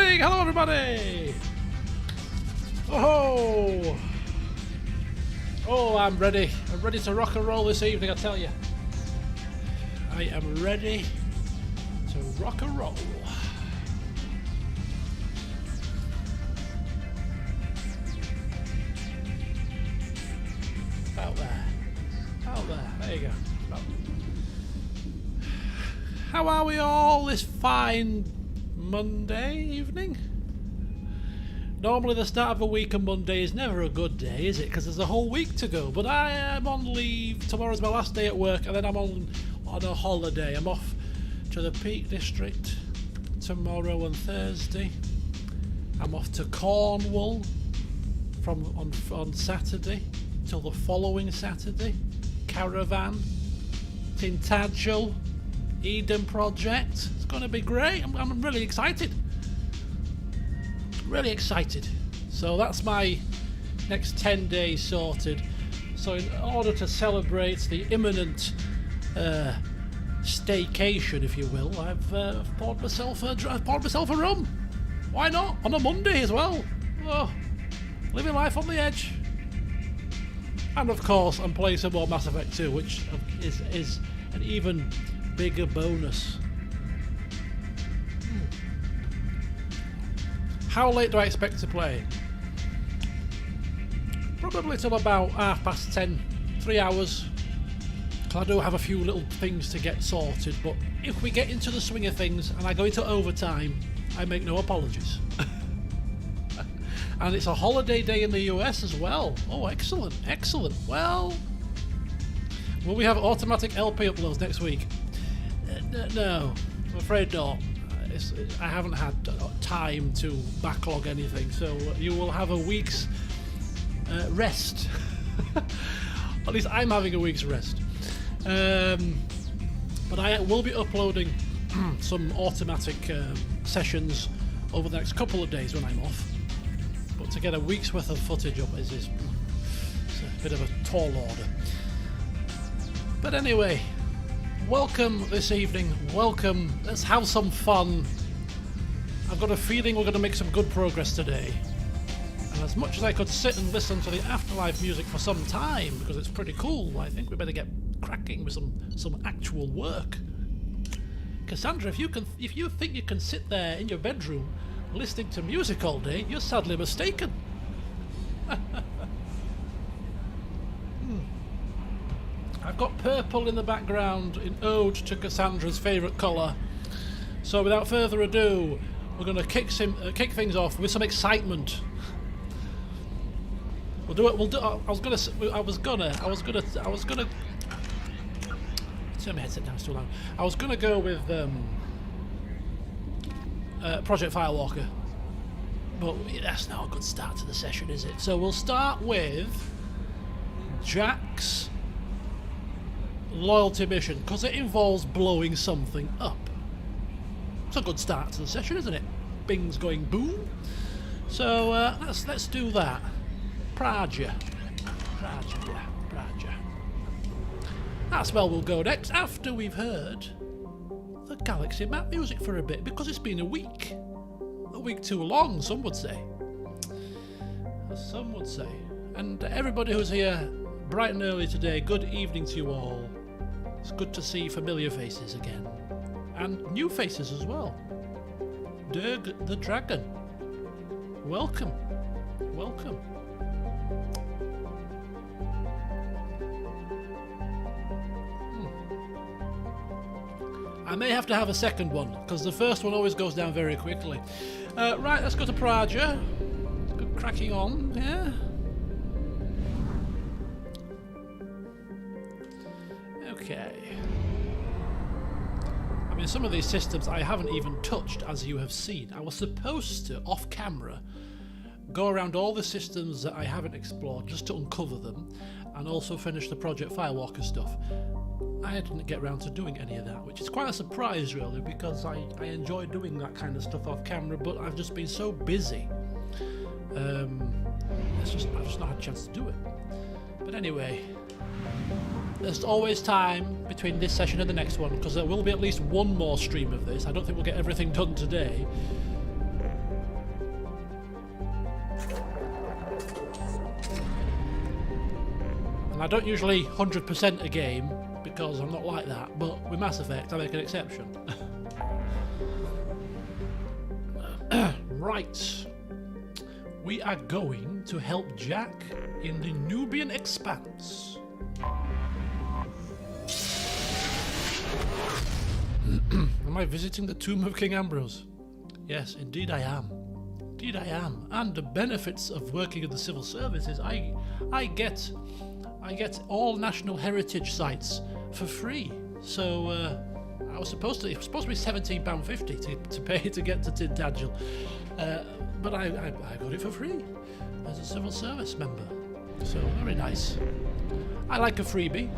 Deepening! Hello everybody! Oh! Oh, I'm ready. I'm ready to rock and roll this evening, I tell you. I am ready to rock and roll. Out there. Out there. There you go. Oh. How are we all this fine Monday evening? Normally the start of a week on Monday is never a good day, is it? Because there's a whole week to go. But I am on leave. Tomorrow's my last day at work, and then I'm on a holiday. I'm off to the Peak District tomorrow and Thursday. I'm off to Cornwall on Saturday till the following Saturday. Caravan, Tintagel, Eden Project. It's going to be great. I'm really excited. Really excited. So that's my next 10 days sorted. So in order to celebrate the imminent staycation, if you will, I've poured myself a rum. Why not? On a Monday as well. Oh, living life on the edge. And of course, I'm playing some more Mass Effect 2, which is an even bigger bonus. How late do I expect to play? Probably till about 10:30, 3 hours. I do have a few little things to get sorted, but if we get into the swing of things and I go into overtime, I make no apologies. And it's a holiday day in the US as well. Oh, excellent, excellent. Well, will we have automatic LP uploads next week? No, I'm afraid not. I haven't had time to backlog anything, so you will have a week's rest. At least I'm having a week's rest. But I will be uploading some automatic sessions over the next couple of days when I'm off. But to get a week's worth of footage up is a bit of a tall order. But anyway, welcome this evening, welcome, let's have some fun. I've got a feeling we're going to make some good progress today. And as much as I could sit and listen to the Afterlife music for some time, because it's pretty cool, I think we better get cracking with some actual work. Cassandra, if you think you can sit there in your bedroom listening to music all day, you're sadly mistaken. I've got purple in the background in ode to Cassandra's favourite colour. So without further ado, we're going to kick things off with some excitement. We'll do it. I was gonna turn my headset down, it's too loud. I was gonna go with Project Firewalker, but that's not a good start to the session, is it? So we'll start with Jack's loyalty mission, because it involves blowing something up. It's a good start to the session, isn't it? Bing's going boom. So let's do that. Praja. That's where we'll go next, after we've heard the Galaxy map music for a bit, because it's been a week too long, some would say. And everybody who's here bright and early today, good evening to you all. It's good to see familiar faces again, and new faces as well. Dirg the Dragon, welcome. I may have to have a second one, because the first one always goes down very quickly. Right, let's go to Praja. Good cracking on, yeah? Okay. I mean, some of these systems I haven't even touched, as you have seen. I was supposed to, off camera, go around all the systems that I haven't explored just to uncover them, and also finish the Project Firewalker stuff. I didn't get around to doing any of that, which is quite a surprise really, because I enjoy doing that kind of stuff off camera, but I've just been so busy. I've just not had a chance to do it. But anyway, there's always time between this session and the next one, because there will be at least one more stream of this. I don't think we'll get everything done today. And I don't usually 100% a game, because I'm not like that, but with Mass Effect I make an exception. Right. We are going to help Jack in the Nubian Expanse. Am I visiting the tomb of King Ambrose? Yes, indeed I am. Indeed I am. And the benefits of working in the civil service is I get all national heritage sites for free. So it was supposed to be £17.50 to pay to get to Tintagel, but I got it for free as a civil service member. So very nice. I like a freebie.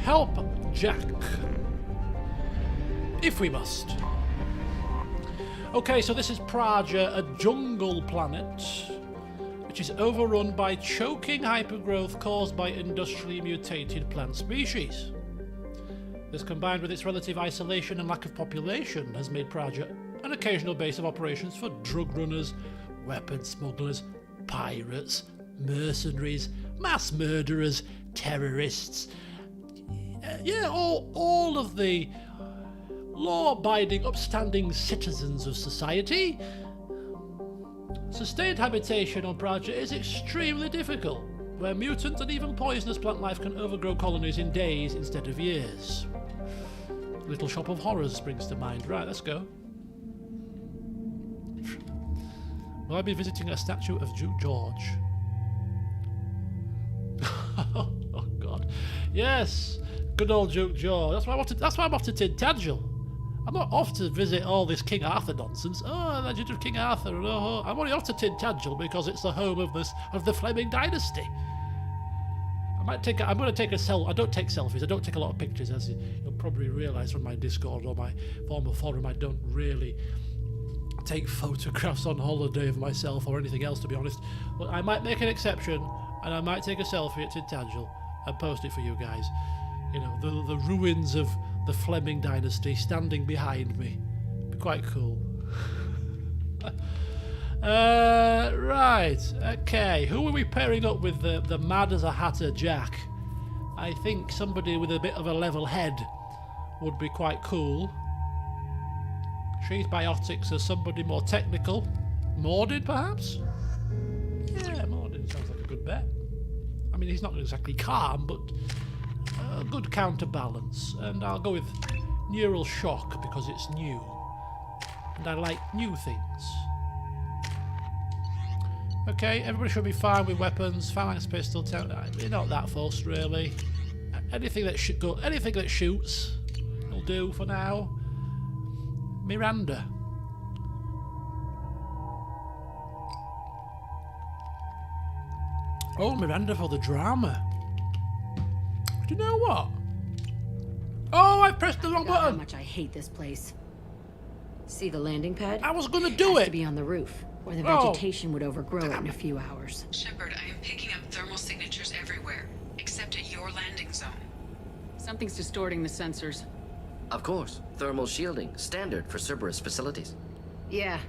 Help Jack, if we must. Okay, so this is Praja, a jungle planet which is overrun by choking hypergrowth caused by industrially mutated plant species. This, combined with its relative isolation and lack of population, has made Praja an occasional base of operations for drug runners, weapon smugglers, pirates, mercenaries, mass murderers, terrorists. All of the law-abiding, upstanding citizens of society. Sustained habitation on Praja is extremely difficult, where mutant and even poisonous plant life can overgrow colonies in days instead of years. Little Shop of Horrors springs to mind. Right, let's go. Will I be visiting a statue of Duke George? Oh God, yes, good old Duke George. That's why I'm off to Tintagel. I'm not off to visit all this King Arthur nonsense. Oh, Legend of King Arthur. Oh, I'm only off to Tintagel because it's the home of the Fleming dynasty. I'm going to take a selfie. I don't take selfies. I don't take a lot of pictures, as you'll probably realise from my Discord or my former forum. I don't really take photographs on holiday of myself or anything else, to be honest. But I might make an exception, and I might take a selfie at Tintagel and post it for you guys. You know, the ruins of the Fleming dynasty standing behind me. Be quite cool. Right, okay. Who are we pairing up with the mad as a hatter Jack? I think somebody with a bit of a level head would be quite cool. Sheath Biotics as somebody more technical. Mordin, perhaps? Yeah, Mordin sounds like a good bet. I mean, he's not exactly calm, but a good counterbalance. And I'll go with Neural Shock because it's new. And I like new things. Okay, everybody should be fine with weapons. Phalanx pistol, you're not that fussed, really. Anything that shoots will do for now. Miranda. Oh, Miranda for the drama. Do you know what? Oh, I pressed the wrong button. How much I hate this place. See the landing pad? I was gonna do it. To be on the roof, or the vegetation would overgrow it in a few hours. Shepard, I am picking up thermal signatures everywhere, except at your landing zone. Something's distorting the sensors. Of course. Thermal shielding, standard for Cerberus facilities. Yeah.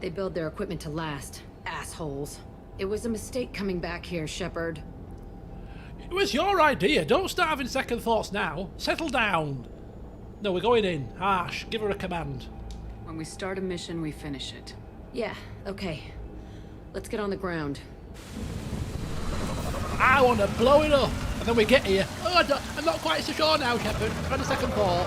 They build their equipment to last. Assholes. It was a mistake coming back here, Shepard. It was your idea. Don't start having second thoughts now. Settle down. No, we're going in. Harsh. Give her a command. When we start a mission, we finish it. Yeah, okay. Let's get on the ground. I want to blow it up. And then we get here. Oh, I'm not quite so sure now, Shepard. I've had a second thought.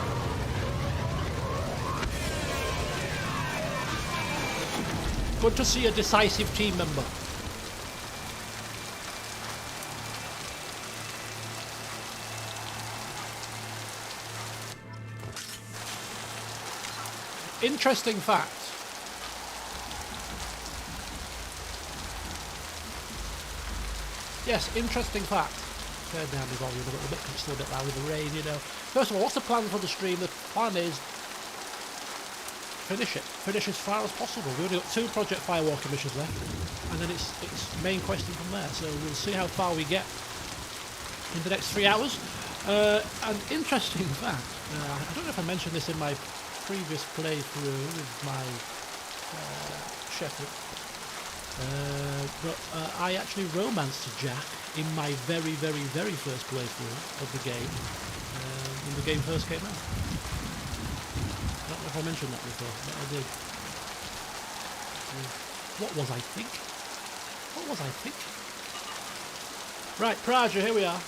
Good to see a decisive team member. Interesting fact. Yes, interesting fact. Turn down the volume a little bit because it's still a bit loud with the rain, you know. First of all, what's the plan for the stream? The plan is finish it. Finish as far as possible. We've only got 2 Project Firewalker missions left, and then it's main questing from there. So we'll see how far we get in the next 3 hours. An interesting fact. I don't know if I mentioned this in my previous playthrough with my Shepard. But I actually romanced Jack in my very, very, very first playthrough of the game, when the game first came out. I don't know if I mentioned that before, but I did. What was I think? What was I think? Right, Praja, here we are.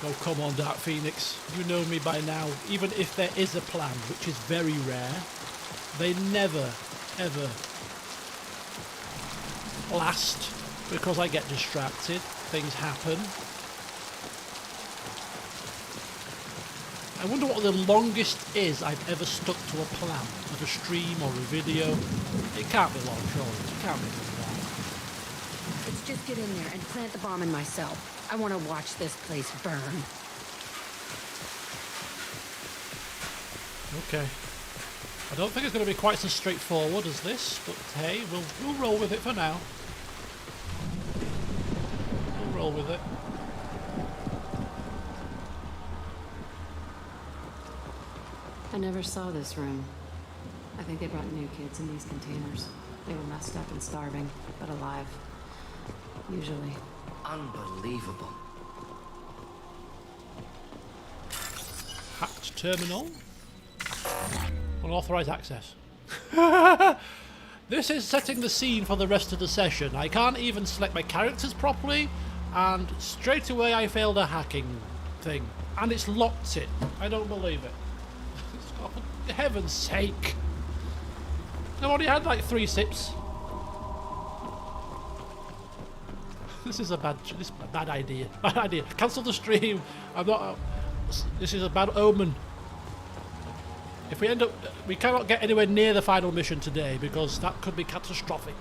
Oh, come on, Dark Phoenix. You know me by now. Even if there is a plan, which is very rare, they never, ever last because I get distracted. Things happen. I wonder what the longest is I've ever stuck to a plan of a stream or a video. It can't be long, surely. It can't be long. Let's just get in there and plant the bomb in myself. I want to watch this place burn. Okay. I don't think it's going to be quite so straightforward as this, but hey, we'll roll with it for now. We'll roll with it. I never saw this room. I think they brought new kids in these containers. They were messed up and starving, but alive. Usually. Unbelievable. Hacked terminal. Unauthorized access. This is setting the scene for the rest of the session. I can't even select my characters properly, and straight away I failed a hacking thing. And it's locked it. I don't believe it. Oh, for heaven's sake. I've already had like 3 sips. This is a bad idea. Bad idea. Cancel the stream. I'm not. This is a bad omen. If we end up, we cannot get anywhere near the final mission today because that could be catastrophic.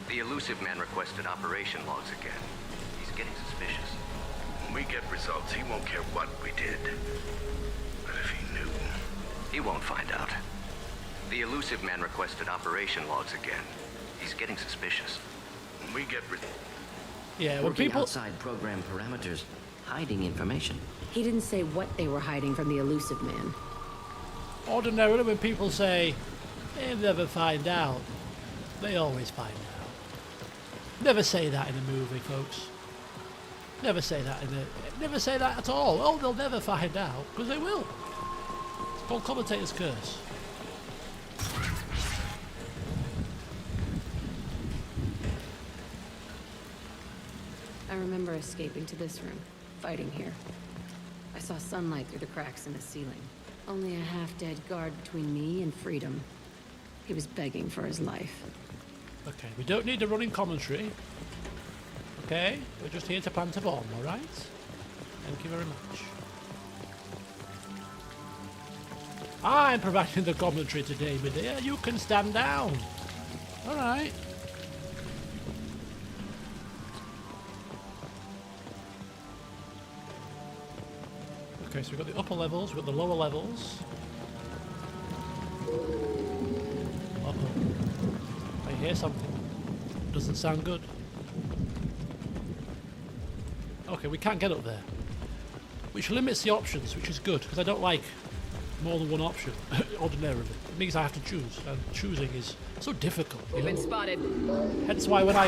The elusive man requested operation logs again. He's getting suspicious. When we get results, he won't care what we did. But if he knew... He won't find out. The elusive man requested operation logs again. He's getting suspicious. When we get... Yeah, when Working people... outside program parameters, hiding information. He didn't say what they were hiding from the elusive man. Ordinarily, when people say, they'll never find out, they always find out. Never say that in a movie, folks. Never say that never say that at all. Oh, they'll never find out, because they will. It's called commentator's curse. I remember escaping to this room, fighting here. I saw sunlight through the cracks in the ceiling. Only a half-dead guard between me and freedom. He was begging for his life. Okay, we don't need a running commentary. Okay, we're just here to plant a bomb, alright? Thank you very much. I'm providing the commentary today, my dear. You can stand down. Alright. Okay, so we've got the upper levels, we've got the lower levels. Uh-oh. I hear something. Doesn't sound good. Okay, we can't get up there. Which limits the options, which is good, because I don't like more than one option, ordinarily. It means I have to choose, and choosing is so difficult. We've been spotted. Hence why when I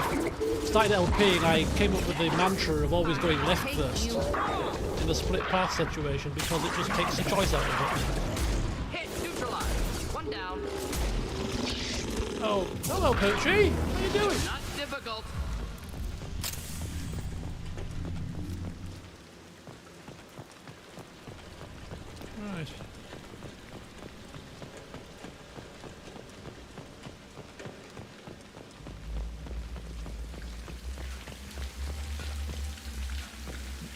started LPing, I came up with the mantra of always going left first in the split path situation, because it just takes the choice out of it. Hit neutralized. One down. Oh, hello, Poochie. How you doing? Not difficult. Right.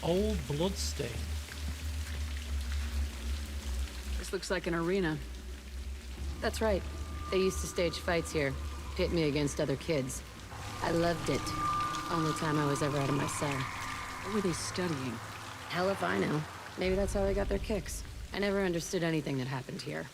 Old bloodstain. This looks like an arena. That's right. They used to stage fights here, pit me against other kids. I loved it. Only time I was ever out of my cell. What were they studying? Hell if I know. Maybe that's how they got their kicks. I never understood anything that happened here.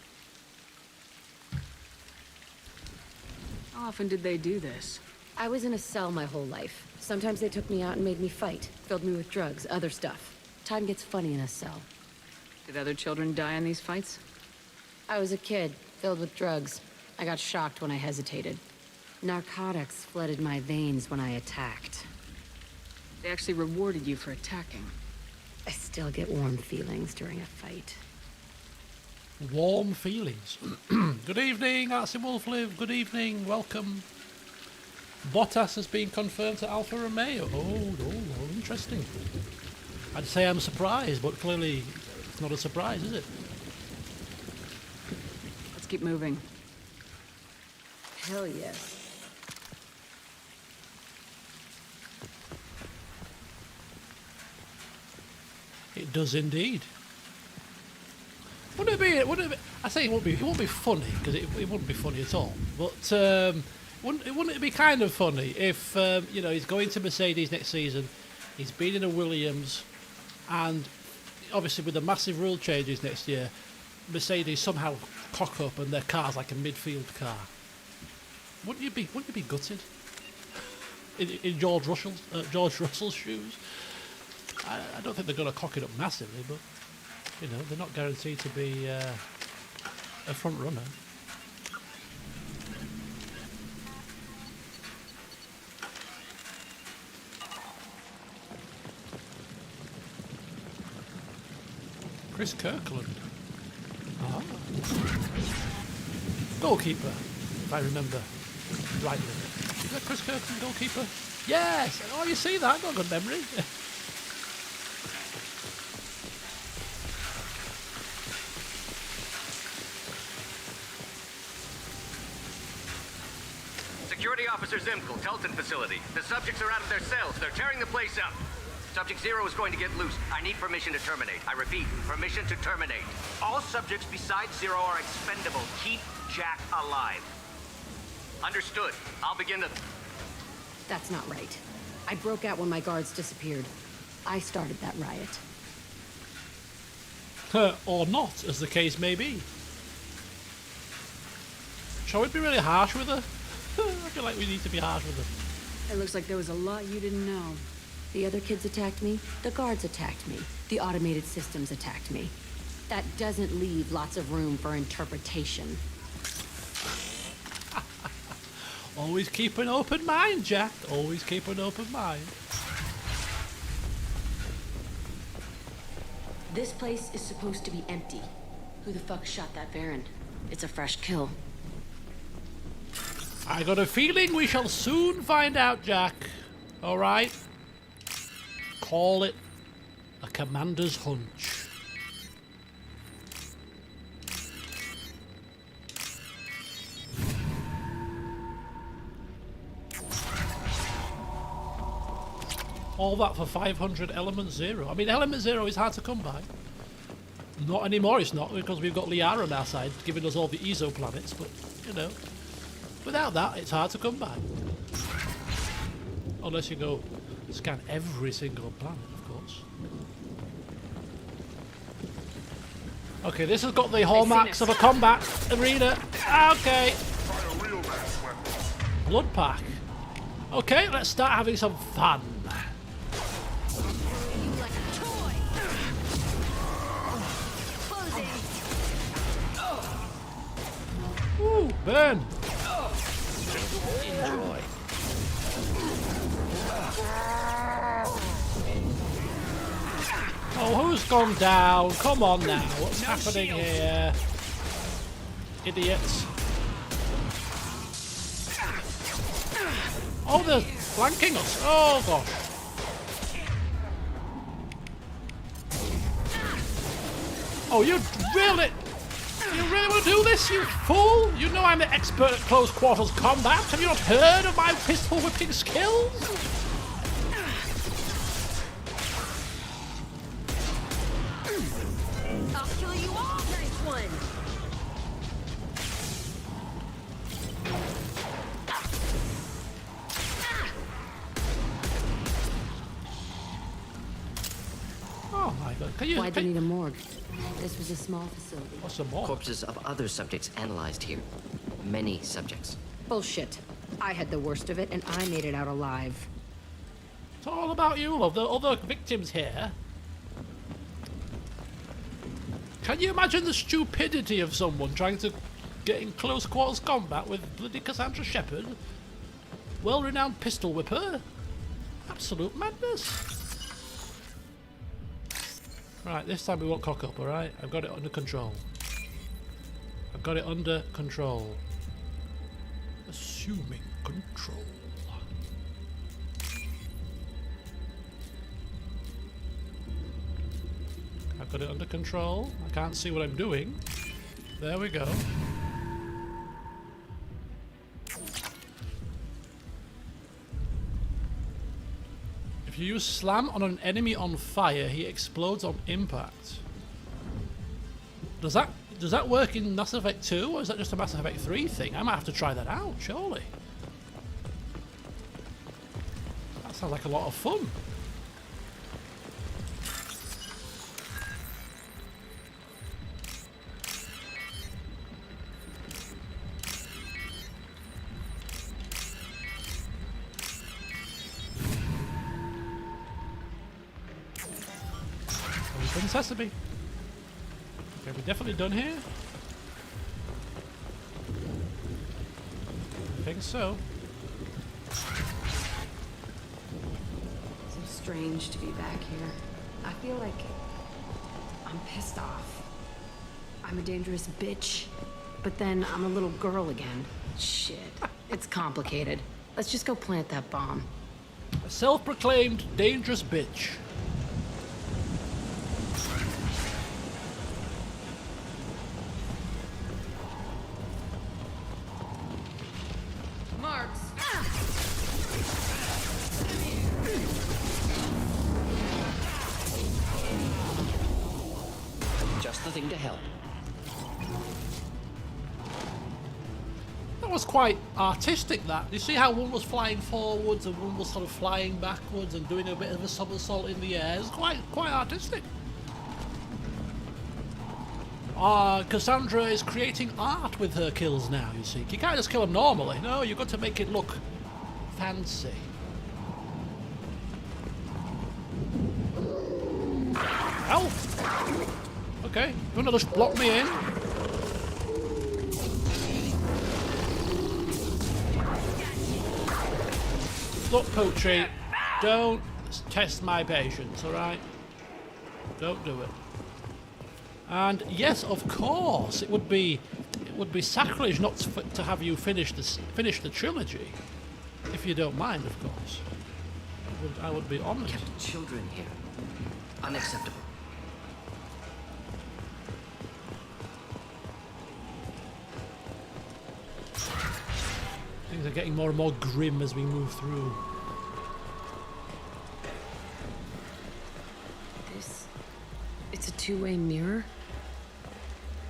How often did they do this? I was in a cell my whole life. Sometimes they took me out and made me fight, filled me with drugs, other stuff. Time gets funny in a cell. Did other children die in these fights? I was a kid, filled with drugs. I got shocked when I hesitated. Narcotics flooded my veins when I attacked. They actually rewarded you for attacking. I still get warm feelings during a fight. Warm feelings. Good evening, Artsy Wolflive. Good evening, welcome. Bottas has been confirmed to Alfa Romeo. Oh, interesting. I'd say I'm surprised, but clearly it's not a surprise, is it? Let's keep moving. Hell yes. It does indeed. Wouldn't it be? I say it won't be funny because it wouldn't be funny at all. But wouldn't it be kind of funny if he's going to Mercedes next season, he's been in a Williams, and obviously with the massive rule changes next year, Mercedes somehow cock up and their car's like a midfield car. Wouldn't you be gutted? In George Russell's shoes? I don't think they're going to cock it up massively, but they're not guaranteed to be a front runner. Chris Kirkland. Ah. Goalkeeper, if I remember rightly. Is that Chris Kirkland, goalkeeper? Yes! Oh, you see that? Got a good memory. Security Officer Zimkel, Telton facility. The subjects are out of their cells. They're tearing the place up. Subject 0 is going to get loose. I need permission to terminate. I repeat, permission to terminate. All subjects besides 0 are expendable. Keep Jack alive. Understood. I'll begin the... That's not right. I broke out when my guards disappeared. I started that riot. Or not, as the case may be. Shall we be really harsh with her? I feel like we need to be harsh with her. It looks like there was a lot you didn't know. The other kids attacked me, the guards attacked me, the automated systems attacked me. That doesn't leave lots of room for interpretation. Always keep an open mind, Jack. Always keep an open mind. This place is supposed to be empty. Who the fuck shot that Baron? It's a fresh kill. I got a feeling we shall soon find out, Jack. All right? Call it a commander's hunch. All that for 500 Element Zero. I mean, Element Zero is hard to come by. Not anymore, it's not, because we've got Liara on our side, giving us all the exoplanets, but, without that, it's hard to come by. Unless you go scan every single planet, of course. Okay, this has got the hallmarks of a combat arena. Okay. Blood pack. Okay, let's start having some fun. Ooh, burn. Enjoy. Oh, who's gone down? Come on now. What's happening here? Idiots. Oh, they're flanking us. Oh, gosh. Oh, you really want to do this, you fool? You know I'm an expert at close quarters combat. Have you not heard of my pistol whipping skills? I'll kill you all! Nice one! Oh my god, can you... Why'd they need a morgue? This was a small facility. What's some more? Corpses of other subjects analyzed here. Many subjects. Bullshit. I had the worst of it, and I made it out alive. It's all about you, love. The other victims here. Can you imagine the stupidity of someone trying to get in close quarters combat with bloody Cassandra Shepard? Well-renowned pistol whipper? Absolute madness. Right, this time we won't cock up, alright? I've got it under control. I've got it under control. Assuming control. I've got it under control. I can't see what I'm doing. There we go. If you use slam on an enemy on fire, he explodes on impact. Does that work in Mass Effect 2, or is that just a Mass Effect 3 thing? I might have to try that out, surely. That sounds like a lot of fun. Open sesame. Okay, we're definitely done here. I think so. So strange to be back here. I feel like I'm pissed off. I'm a dangerous bitch, but then I'm a little girl again. Shit. It's complicated. Let's just go plant that bomb. A self-proclaimed dangerous bitch. Marks. Just the thing to help. That was quite artistic, that. You see how one was flying forwards and one was sort of flying backwards and doing a bit of a somersault in the air? It's quite artistic. Cassandra is creating art with her kills now, you see. You can't just kill them normally. No, you've got to make it look fancy. Ow! Okay, you want to just block me in? Look, Poetry, don't test my patience, alright? Don't do it. And yes, of course, it would be sacrilege not to have you finish the trilogy, if you don't mind, of course. I would be honoured. Kept children here. Unacceptable. Things are getting more and more grim as we move through. It's a two-way mirror.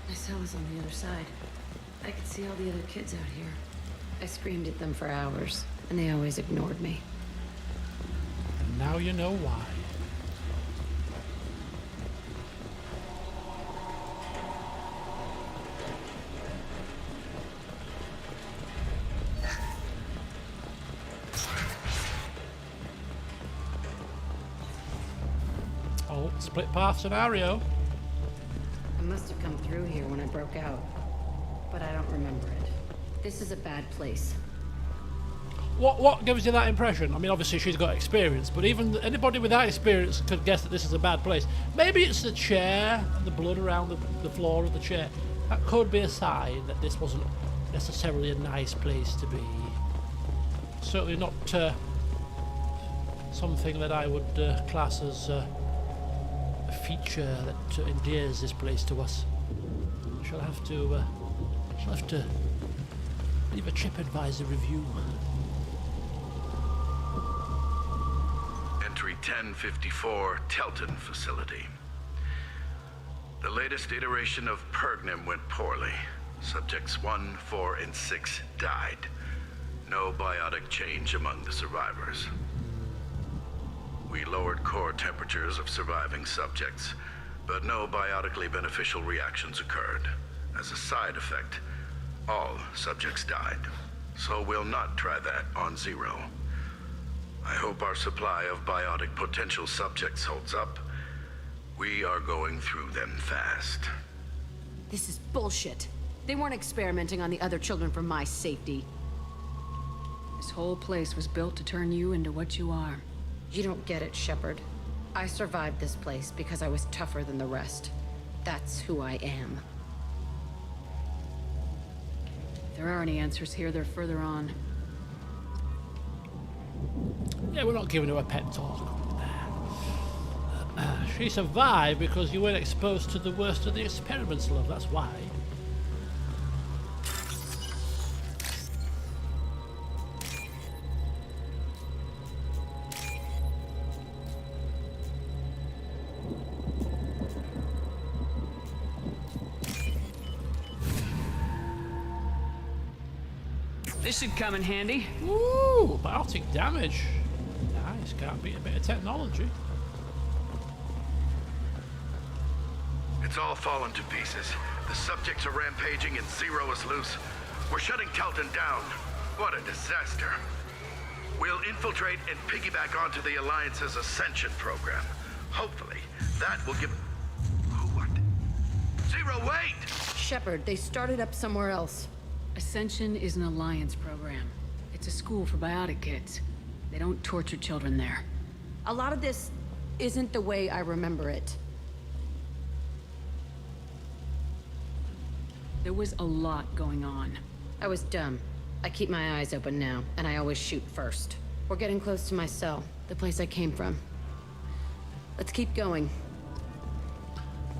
My cell is on the other side. I could see all the other kids out here. I screamed at them for hours, and they always ignored me. And now you know why. Oh, split path scenario. I must have come through here when I broke out, but I don't remember it. This is a bad place. What gives you that impression? I mean, obviously she's got experience, but even anybody without experience could guess that this is a bad place. Maybe it's the chair and the blood around the floor of the chair. That could be a sign that this wasn't necessarily a nice place to be. Certainly not something that I would class as a feature that endears this place to us. She'll have to leave a TripAdvisor review. Entry 1054, Telton facility. The latest iteration of Pergnum went poorly. Subjects 1, 4, and 6 died. No biotic change among the survivors. We lowered core temperatures of surviving subjects, but no biotically beneficial reactions occurred. As a side effect, all subjects died. So we'll not try that on Zero. I hope our supply of biotic potential subjects holds up. We are going through them fast. This is bullshit. They weren't experimenting on the other children for my safety. This whole place was built to turn you into what you are. You don't get it, Shepard. I survived this place because I was tougher than the rest. That's who I am. If there are any answers here, they're further on. Yeah, we're not giving her a pep talk. She survived because you weren't exposed to the worst of the experiments, love. That's why. This should come in handy. Ooh, biotic damage. Nice, can't beat a bit of technology. It's all fallen to pieces. The subjects are rampaging and Zero is loose. We're shutting Telton down. What a disaster. We'll infiltrate and piggyback onto the Alliance's Ascension program. Hopefully, that will give... Oh, what? Zero, wait! Shepard, they started up somewhere else. Ascension is an Alliance program. It's a school for biotic kids. They don't torture children there. A lot of this isn't the way I remember it. There was a lot going on. I was dumb. I keep my eyes open now, and I always shoot first. We're getting close to my cell, the place I came from. Let's keep going.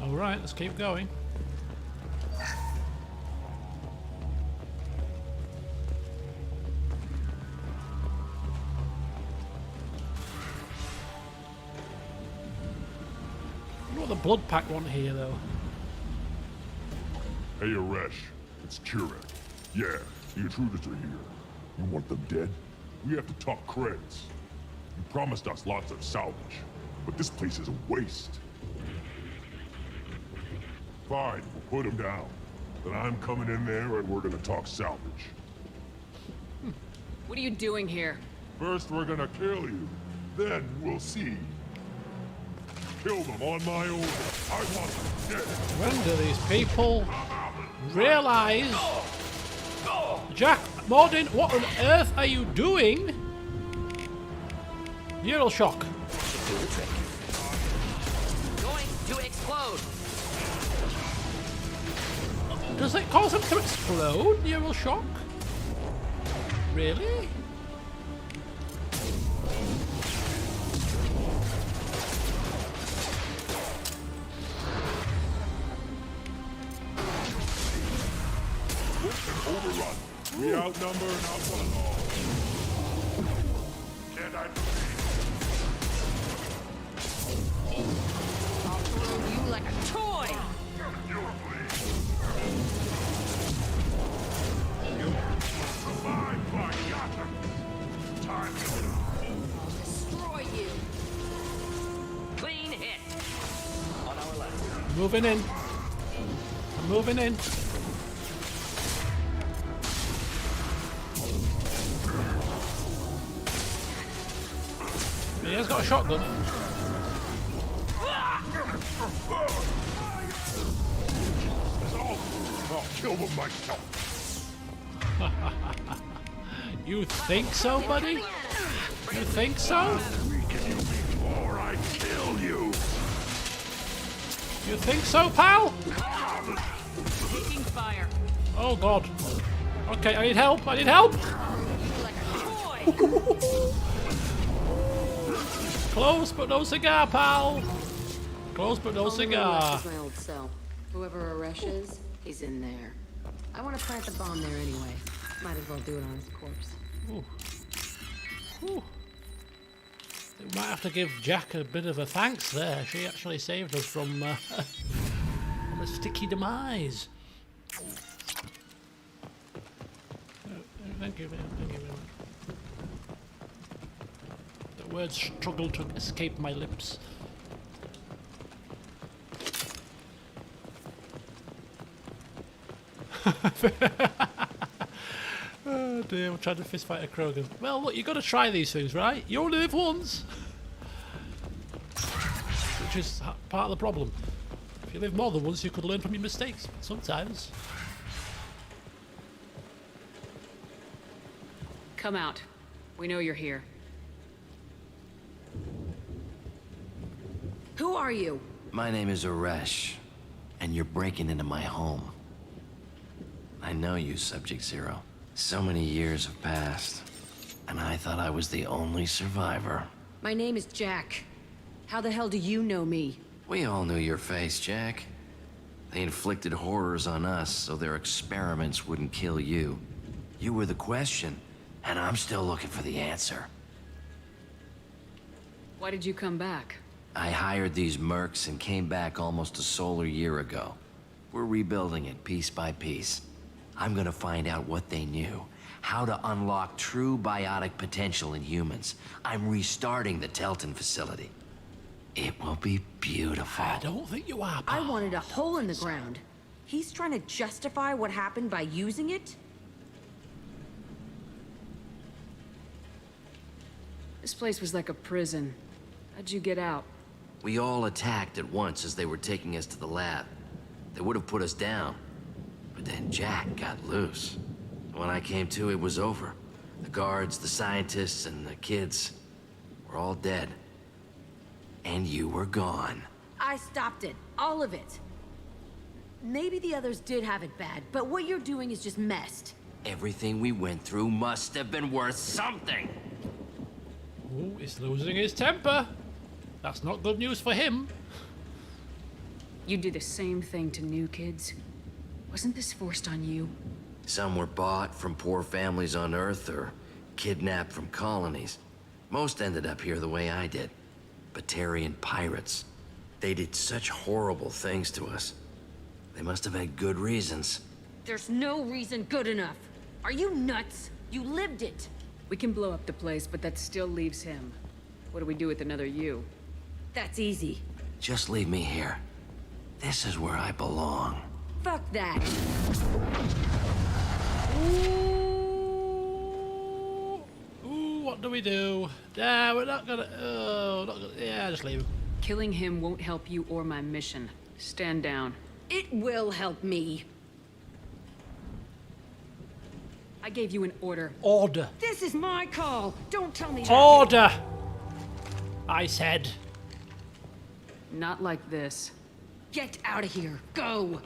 All right, let's keep going. I wonder what the blood pack want here, though. Hey, Aresh. It's Kurek. Yeah, the intruders are here. You want them dead? We have to talk credits. You promised us lots of salvage, but this place is a waste. Fine, we'll put them down. Then I'm coming in there and we're gonna talk salvage. What are you doing here? First, we're gonna kill you. Then we'll see. Kill them on my order. I want them dead. When do these people realize? Jack, Mordin, what on earth are you doing? Neural shock. Do the trick. Going to explode. Does it cause them to explode? Neural shock? Really? Overrun. We outnumber and outrun all. Can't I I'll throw you like a toy! survive by Yatta? Time to I'll destroy you! Clean hit. On our left. Moving in. I'm moving in. He has got a shotgun. I'll kill them myself. You think so, buddy? You think so? Weaken you before I kill you. You think so, pal? Taking fire. Oh god. Okay, I need help. I need help. Close but no cigar, pal. Close but no cigar. This is my old cell. Whoever Aresh is, he's in there. I want to plant the bomb there anyway. Might as well do it on his corpse. Ooh. Ooh. We might have to give Jack a bit of a thanks there. She actually saved us from a sticky demise. Thank you very much. The words struggle to escape my lips. Oh dear, we're trying to fist fight a Krogan. Well, look, you've got to try these things, right? You only live once. Which is part of the problem. If you live more than once, you could learn from your mistakes. But sometimes. Come out. We know you're here. Who are you? My name is Aresh, and you're breaking into my home. I know you, Subject Zero. So many years have passed, and I thought I was the only survivor. My name is Jack. How the hell do you know me? We all knew your face, Jack. They inflicted horrors on us so their experiments wouldn't kill you. You were the question, and I'm still looking for the answer. Why did you come back? I hired these mercs and came back almost a solar year ago. We're rebuilding it piece by piece. I'm gonna find out what they knew, how to unlock true biotic potential in humans. I'm restarting the Telton facility. It will be beautiful. I don't think you are, I pal. wanted a hole in the ground. He's trying to justify what happened by using it? This place was like a prison. How'd you get out? We all attacked at once as they were taking us to the lab. They would have put us down. But then Jack got loose. When I came to, it was over. The guards, the scientists, and the kids were all dead. And you were gone. I stopped it. All of it. Maybe the others did have it bad, but what you're doing is just messed. Everything we went through must have been worth something. Oh, he's losing his temper. That's not good news for him. You do the same thing to new kids? Wasn't this forced on you? Some were bought from poor families on Earth or kidnapped from colonies. Most ended up here the way I did. Batarian pirates. They did such horrible things to us. They must have had good reasons. There's no reason good enough. Are you nuts? You lived it. We can blow up the place, but that still leaves him. What do we do with another you? That's easy. Just leave me here. This is where I belong. Fuck that. Ooh, what do we do? Nah, we're not gonna. Oh, not gonna. Yeah, just leave him. Killing him won't help you or my mission. Stand down. It will help me. I gave you an order. Order. This is my call. Don't tell me that. Order! I said. Not like this. Get out of here. Go.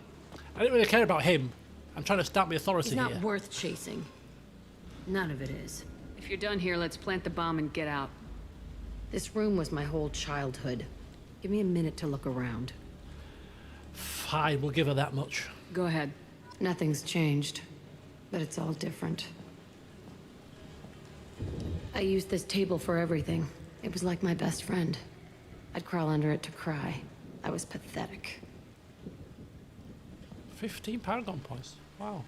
I didn't really care about him. I'm trying to stamp my authority He's not here. worth chasing. None of it is. If you're done here, let's plant the bomb and get out. This room was my whole childhood. Give me a minute to look around. Fine, we'll give her that much. Go ahead. Nothing's changed, but it's all different. I used this table for everything. It was like my best friend. I'd crawl under it to cry. I was pathetic. 15 Paragon points. Wow.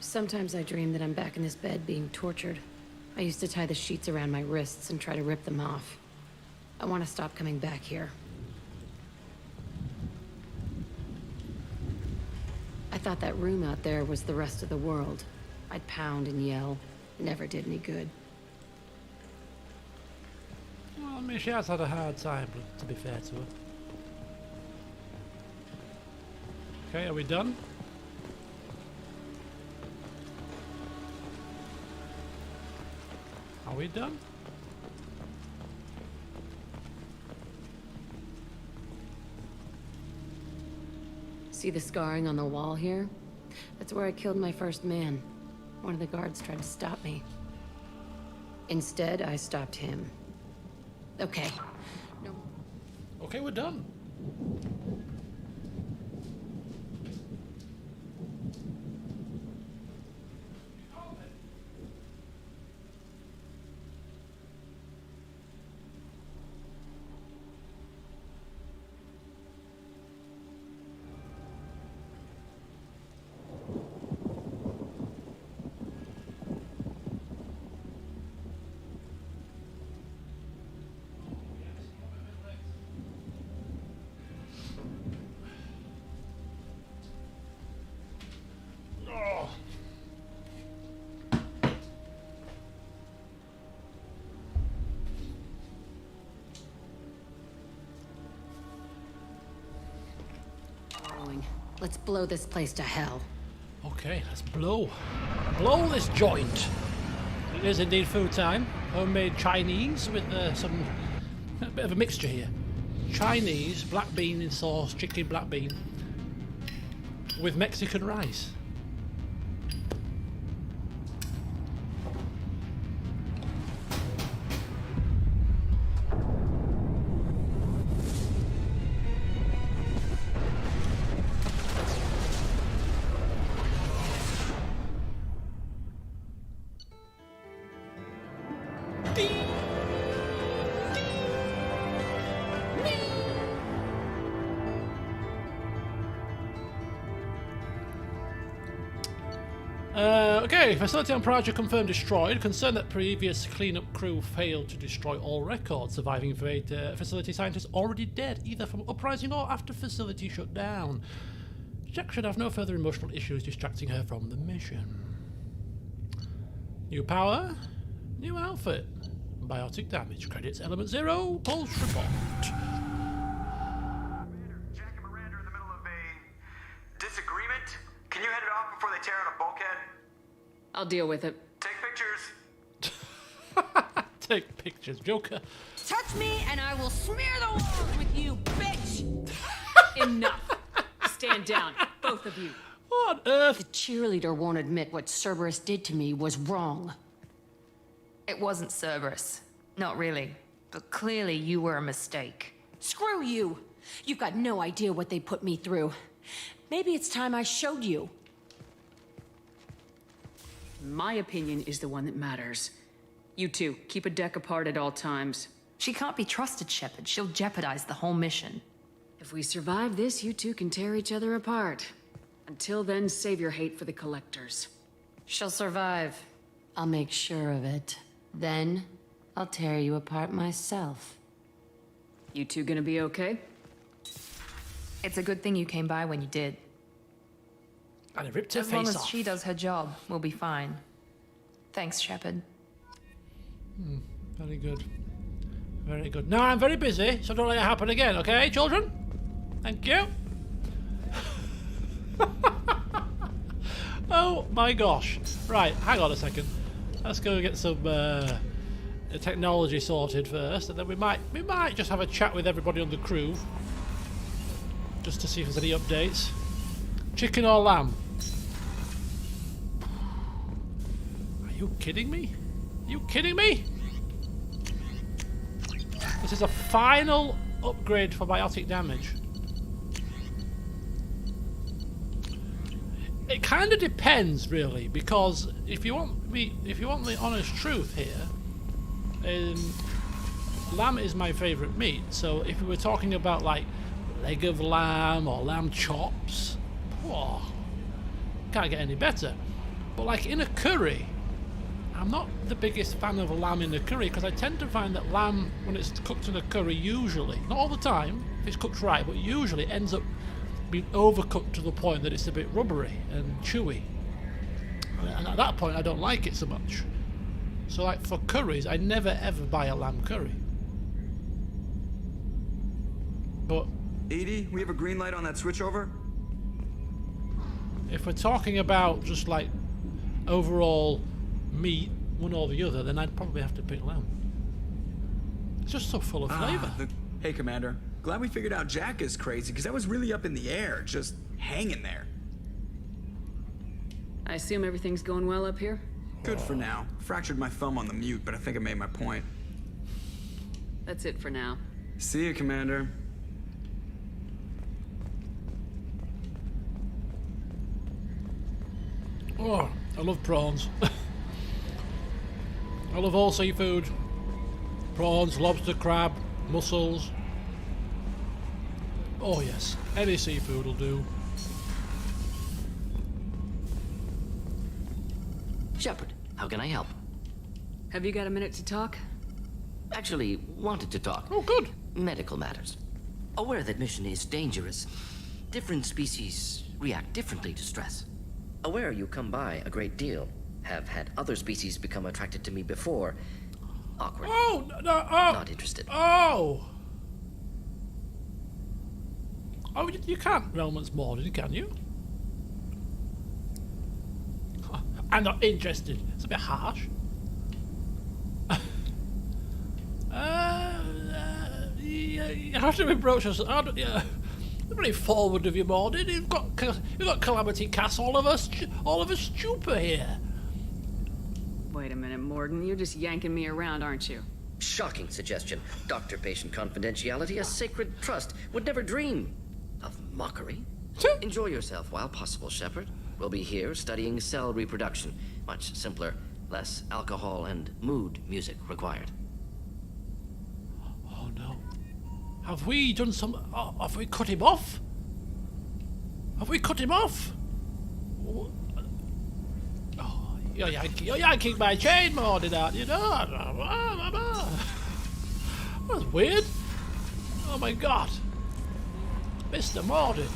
Sometimes I dream that I'm back in this bed being tortured. I used to tie the sheets around my wrists and try to rip them off. I want to stop coming back here. I thought that room out there was the rest of the world. I'd pound and yell. Never did any good. Well, I mean, she has had a hard time, to be fair to her. Okay, are we done? Are we done? See the scarring on the wall here? That's where I killed my first man. One of the guards tried to stop me. Instead, I stopped him. Okay. No. Okay, we're done. going. Let's blow this place to hell. Okay, let's blow this joint. It is indeed food time. Homemade Chinese with a bit of a mixture here. Chinese black bean in sauce, chicken black bean, with Mexican rice. Okay, facility on Project confirmed destroyed. Concerned that previous cleanup crew failed to destroy all records. Surviving facility scientists already dead, either from uprising or after facility shut down. Jack should have no further emotional issues distracting her from the mission. New power, new outfit. Biotic damage. Credits element 0. Pulse report. Jack and Miranda are in the middle of a disagreement. Can you head it off before they tear out a bulkhead? I'll deal with it. Take pictures. Take pictures, Joker. Touch me and I will smear the walls with you, bitch! Enough. Stand down, both of you. What on earth? The cheerleader won't admit what Cerberus did to me was wrong. It wasn't Cerberus. Not really. But clearly you were a mistake. Screw you! You've got no idea what they put me through. Maybe it's time I showed you. My opinion is the one that matters. You two, keep a deck apart at all times. She can't be trusted, Shepard. She'll jeopardize the whole mission. If we survive this, you two can tear each other apart. Until then, save your hate for the collectors. She'll survive. I'll make sure of it. Then, I'll tear you apart myself. You two gonna be okay? It's a good thing you came by when you did. And it ripped her As long face as off. she does her job, we'll be fine. Thanks, Shepard. Very good. Very good. Now I'm very busy, so don't let it happen again, okay, children? Thank you. Oh my gosh. Right, hang on a second. Let's go get some technology sorted first, and then we might just have a chat with everybody on the crew. Just to see if there's any updates. Chicken or lamb? Are you kidding me? Are you kidding me? This is a final upgrade for biotic damage. It kind of depends, really, because if you want the honest truth here, lamb is my favourite meat. So if we were talking about like leg of lamb or lamb chops, oh, can't get any better. But like in a curry, I'm not the biggest fan of lamb in a curry because I tend to find that lamb, when it's cooked in a curry, usually, not all the time, if it's cooked right, but usually it ends up being overcooked to the point that it's a bit rubbery and chewy. And at that point, I don't like it so much. So like for curries, I never ever buy a lamb curry. But Edie, we have a green light on that switchover? if we're talking about just like overall meat, one or the other, then I'd probably have to pick lamb. It's just so full of flavour. Hey, Commander. Glad we figured out Jack is crazy, because I was really up in the air, just hanging there. I assume everything's going well up here? Good for now. Fractured my thumb on the mute, but I think I made my point. That's it for now. See you, Commander. Oh, I love prawns. I love all seafood. Prawns, lobster, crab, mussels. Oh yes, any seafood will do. Shepard, how can I help? Have you got a minute to talk? Actually, wanted to talk. Oh, good. Medical matters. Aware that mission is dangerous. Different species react differently to stress. Aware you come by a great deal. Have had other species become attracted to me before. Awkward. Oh, no, oh. Not interested. Oh. Oh, you can't romance Morden, can you? I'm not interested. It's a bit harsh. You have to approach us. Very forward of you, Morden. You've got Calamity Cass, all of us stupid here. Wait a minute, Morden. You're just yanking me around, aren't you? Shocking suggestion. Doctor-patient confidentiality, a sacred trust. Would never dream of mockery. Enjoy yourself while possible, Shepard. We'll be here studying cell reproduction. Much simpler, less alcohol and mood music required. Oh no. Have we done some... have we cut him off? Have we cut him off? Oh, you're yanking my chain, Morden, aren't you? No. That's weird. Oh my god. Mr. Morden.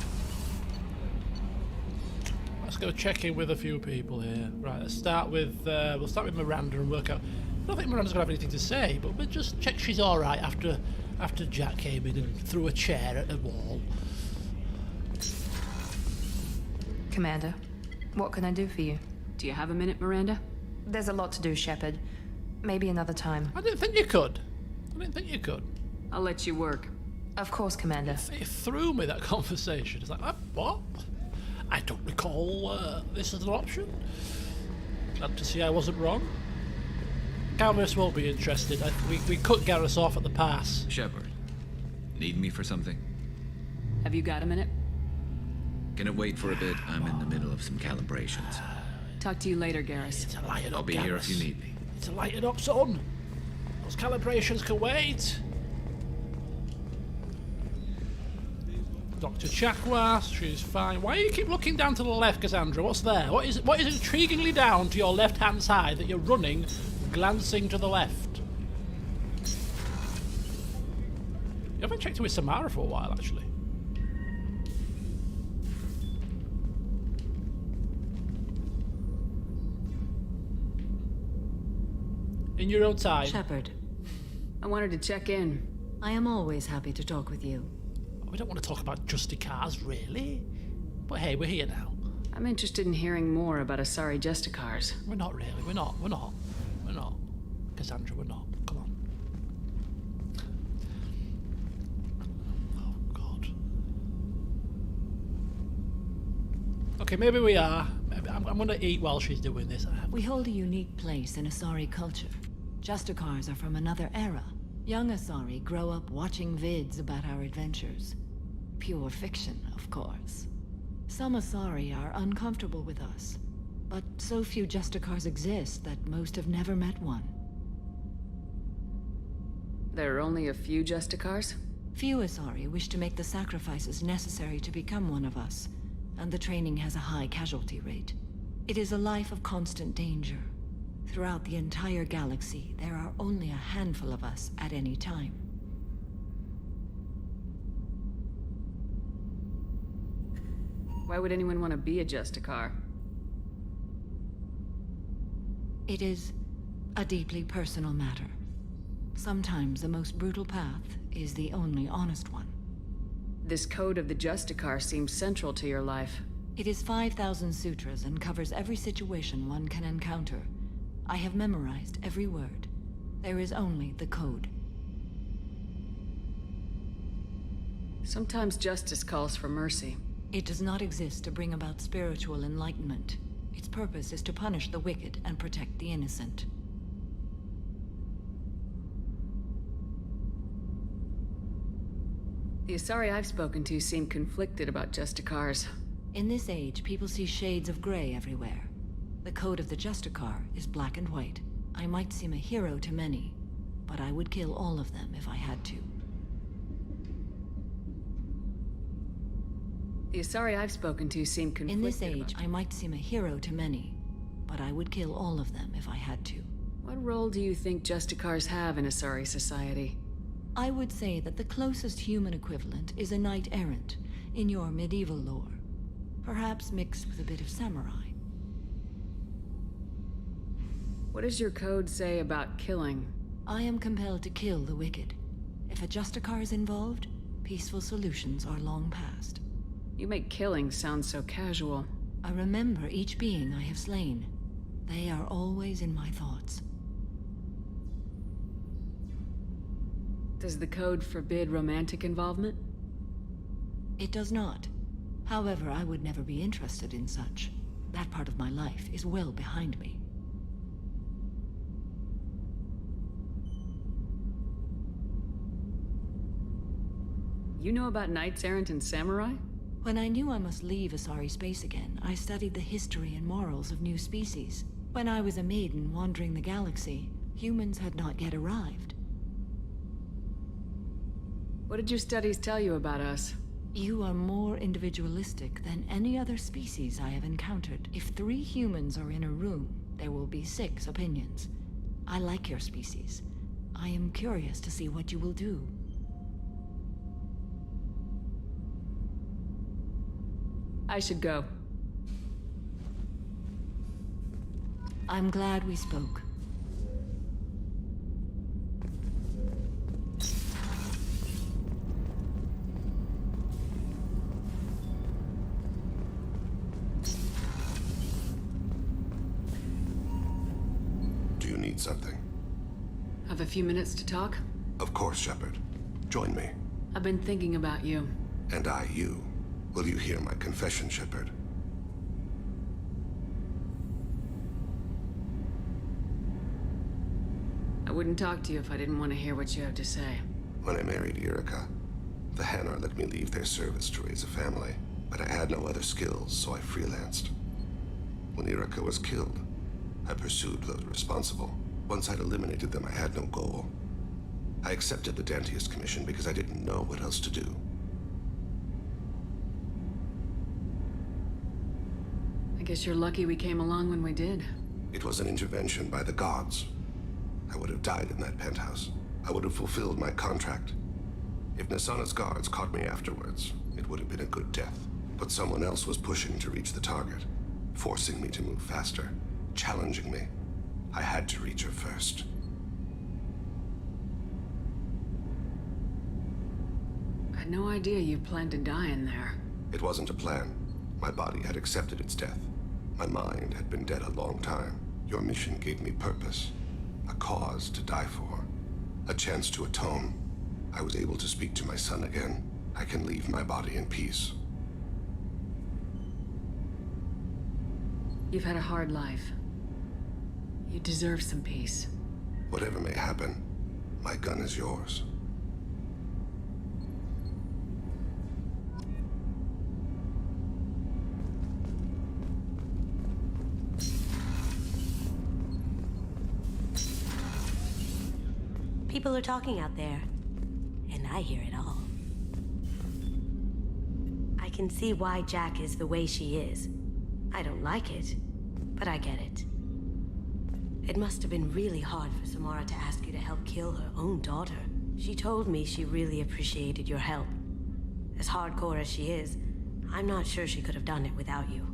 Let's go check in with a few people here. Right, let's start with... we'll start with Miranda and work out... I don't think Miranda's going to have anything to say, but we'll just check she's alright after Jack came in and threw a chair at the wall. Commander, what can I do for you? Do you have a minute, Miranda? There's a lot to do, Shepard. Maybe another time. I didn't think you could. I'll let you work. Of course, Commander. It threw me, that conversation. It's like, what? I don't recall this as an option. Glad to see I wasn't wrong. Garrus won't be interested. We cut Garrus off at the pass. Shepard, need me for something? Have you got a minute? Can it wait for a bit? I'm in the middle of some calibrations. Talk to you later, Garrus. It's a light I'll up, be Garrus. here if you need me. It's a lighted up, son. Those calibrations can wait. Dr. Chakwas, she's fine. Why do you keep looking down to the left, Cassandra? What's there? What is intriguingly down to your left-hand side that you're running, glancing to the left? You haven't checked in with Samara for a while, actually. In your own time. Shepard, I wanted to check in. I am always happy to talk with you. We don't want to talk about Justicars, really. But hey, we're here now. I'm interested in hearing more about Asari Justicars. We're not really. We're not. Cassandra, we're not. Come on. Oh, God. Okay, maybe we are. Maybe I'm going to eat while she's doing this. We hold a unique place in Asari culture. Justicars are from another era. Young Asari grow up watching vids about our adventures. Pure fiction, of course. Some Asari are uncomfortable with us, but so few Justicars exist that most have never met one. There are only a few Justicars? Few Asari wish to make the sacrifices necessary to become one of us, and the training has a high casualty rate. It is a life of constant danger. Throughout the entire galaxy, there are only a handful of us at any time. Why would anyone want to be a Justicar? It is a deeply personal matter. Sometimes the most brutal path is the only honest one. This code of the Justicar seems central to your life. It is 5,000 sutras and covers every situation one can encounter. I have memorized every word. There is only the code. Sometimes justice calls for mercy. It does not exist to bring about spiritual enlightenment. Its purpose is to punish the wicked and protect the innocent. The Asari I've spoken to seem conflicted about Justicars. In this age, people see shades of gray everywhere. The code of the Justicar is black and white. I might seem a hero to many, but I would kill all of them if I had to. The Asari I've spoken to seem conflicted. In this age, I might seem a hero to many, but I would kill all of them if I had to. What role do you think Justicars have in Asari society? I would say that the closest human equivalent is a knight-errant in your medieval lore. Perhaps mixed with a bit of samurai. What does your code say about killing? I am compelled to kill the wicked. If a Justicar is involved, Peaceful solutions are long past. You make killing sound so casual. I remember each being I have slain. They are always in my thoughts. Does the code forbid romantic involvement? It does not. However, I would never be interested in such. That part of my life is well behind me. You know about knights errant and samurai? When I knew I must leave Asari space again, I studied the history and morals of new species. When I was a maiden wandering the galaxy, humans had not yet arrived. What did your studies tell you about us? You are more individualistic than any other species I have encountered. If 3 humans are in a room, there will be 6 opinions. I like your species. I am curious to see what you will do. I should go. I'm glad we spoke. Do you need something? Have a few minutes to talk? Of course, Shepard. Join me. I've been thinking about you. And I, you. Will you hear my confession, Shepard? I wouldn't talk to you if I didn't want to hear what you have to say. When I married Yurika, the Hanar let me leave their service to raise a family, but I had no other skills, so I freelanced. When Yurika was killed, I pursued those responsible. Once I'd eliminated them, I had no goal. I accepted the Dantius commission because I didn't know what else to do. I guess you're lucky we came along when we did. It was an intervention by the gods. I would have died in that penthouse. I would have fulfilled my contract. If Nasana's guards caught me afterwards, it would have been a good death. But someone else was pushing to reach the target, forcing me to move faster, challenging me. I had to reach her first. I had no idea you planned to die in there. It wasn't a plan. My body had accepted its death. My mind had been dead a long time. Your mission gave me purpose. A cause to die for. A chance to atone. I was able to speak to my son again. I can leave my body in peace. You've had a hard life. You deserve some peace. Whatever may happen, my gun is yours. People are talking out there, and I hear it all. I can see why Jack is the way she is. I don't like it, but I get it. It must have been really hard for Samara to ask you to help kill her own daughter. She told me she really appreciated your help. As hardcore as she is, I'm not sure she could have done it without you.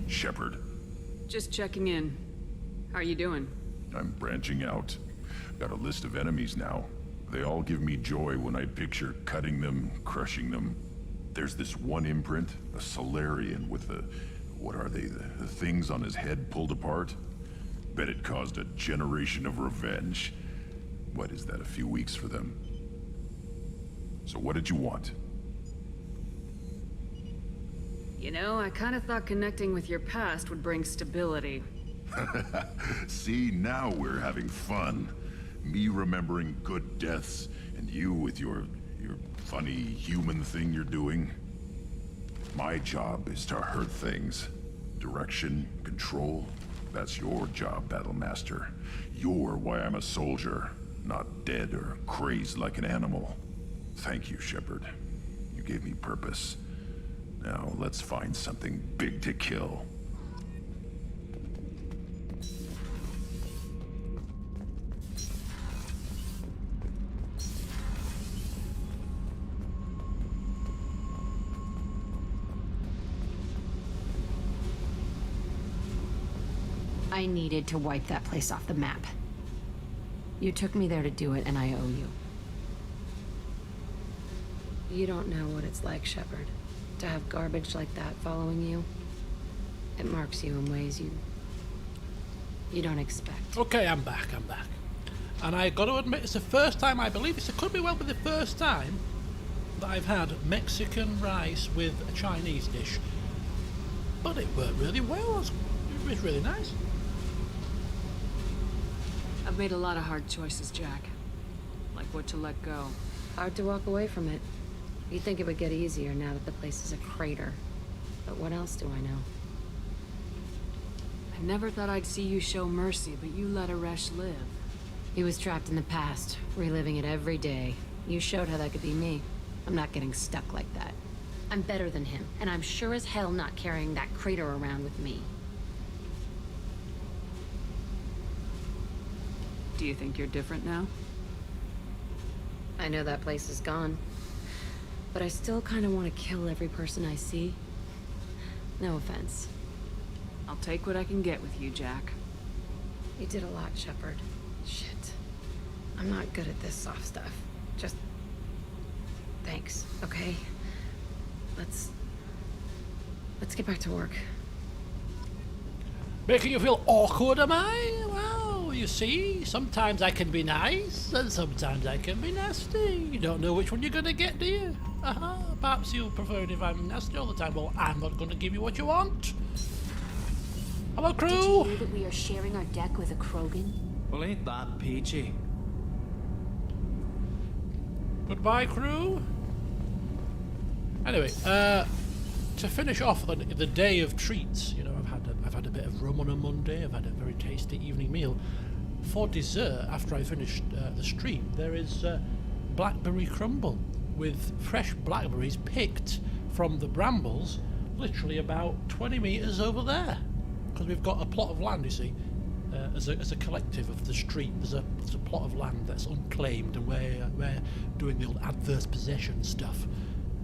Shepard. Just checking in. How are you doing? I'm branching out. Got a list of enemies now. They all give me joy when I picture cutting them, crushing them. There's this one imprint, a Solarian with the... what are they? The things on his head pulled apart? Bet it caused a generation of revenge. What is that, a few weeks for them? So what did you want? You know, I kind of thought connecting with your past would bring stability. See, now we're having fun. Me remembering good deaths, and you with your funny human thing you're doing. My job is to hurt things. Direction, control, that's your job, Battlemaster. You're why I'm a soldier, not dead or crazed like an animal. Thank you, Shepard. You gave me purpose. Now let's find something big to kill. I needed to wipe that place off the map. You took me there to do it, and I owe you. You don't know what it's like, Shepard, to have garbage like that following you. It marks you in ways you don't expect. Okay, I'm back. And I got to admit, it's the first time, I believe it could be well be the first time that I've had Mexican rice with a Chinese dish. But it worked really well. It was really nice. I've made a lot of hard choices, Jack. Like what to let go. Hard to walk away from it. You'd think it would get easier now that the place is a crater. But what else do I know? I never thought I'd see you show mercy, but you let Aresh live. He was trapped in the past, reliving it every day. You showed how that could be me. I'm not getting stuck like that. I'm better than him, and I'm sure as hell not carrying that crater around with me. Do you think you're different now? I know that place is gone. But I still kind of want to kill every person I see. No offense. I'll take what I can get with you, Jack. You did a lot, Shepard. Shit. I'm not good at this soft stuff. Just... thanks, okay? Let's get back to work. Making you feel awkward, am I? Well, you see, sometimes I can be nice, and sometimes I can be nasty. You don't know which one you're gonna get, do you? Perhaps you'll prefer it if I'm nasty all the time. Well, I'm not gonna give you what you want. Hello, crew! Did you hear that we are sharing our deck with a Krogan? Well, ain't that peachy? Goodbye, crew. Anyway, to finish off the day of treats, you know, I've had a bit of rum on a Monday. I've had a very tasty evening meal. For dessert, after I finished the stream, there is blackberry crumble with fresh blackberries picked from the brambles, literally about 20 meters over there. Because we've got a plot of land, you see, as a collective of the street. There's a plot of land that's unclaimed, and we're doing the old adverse possession stuff.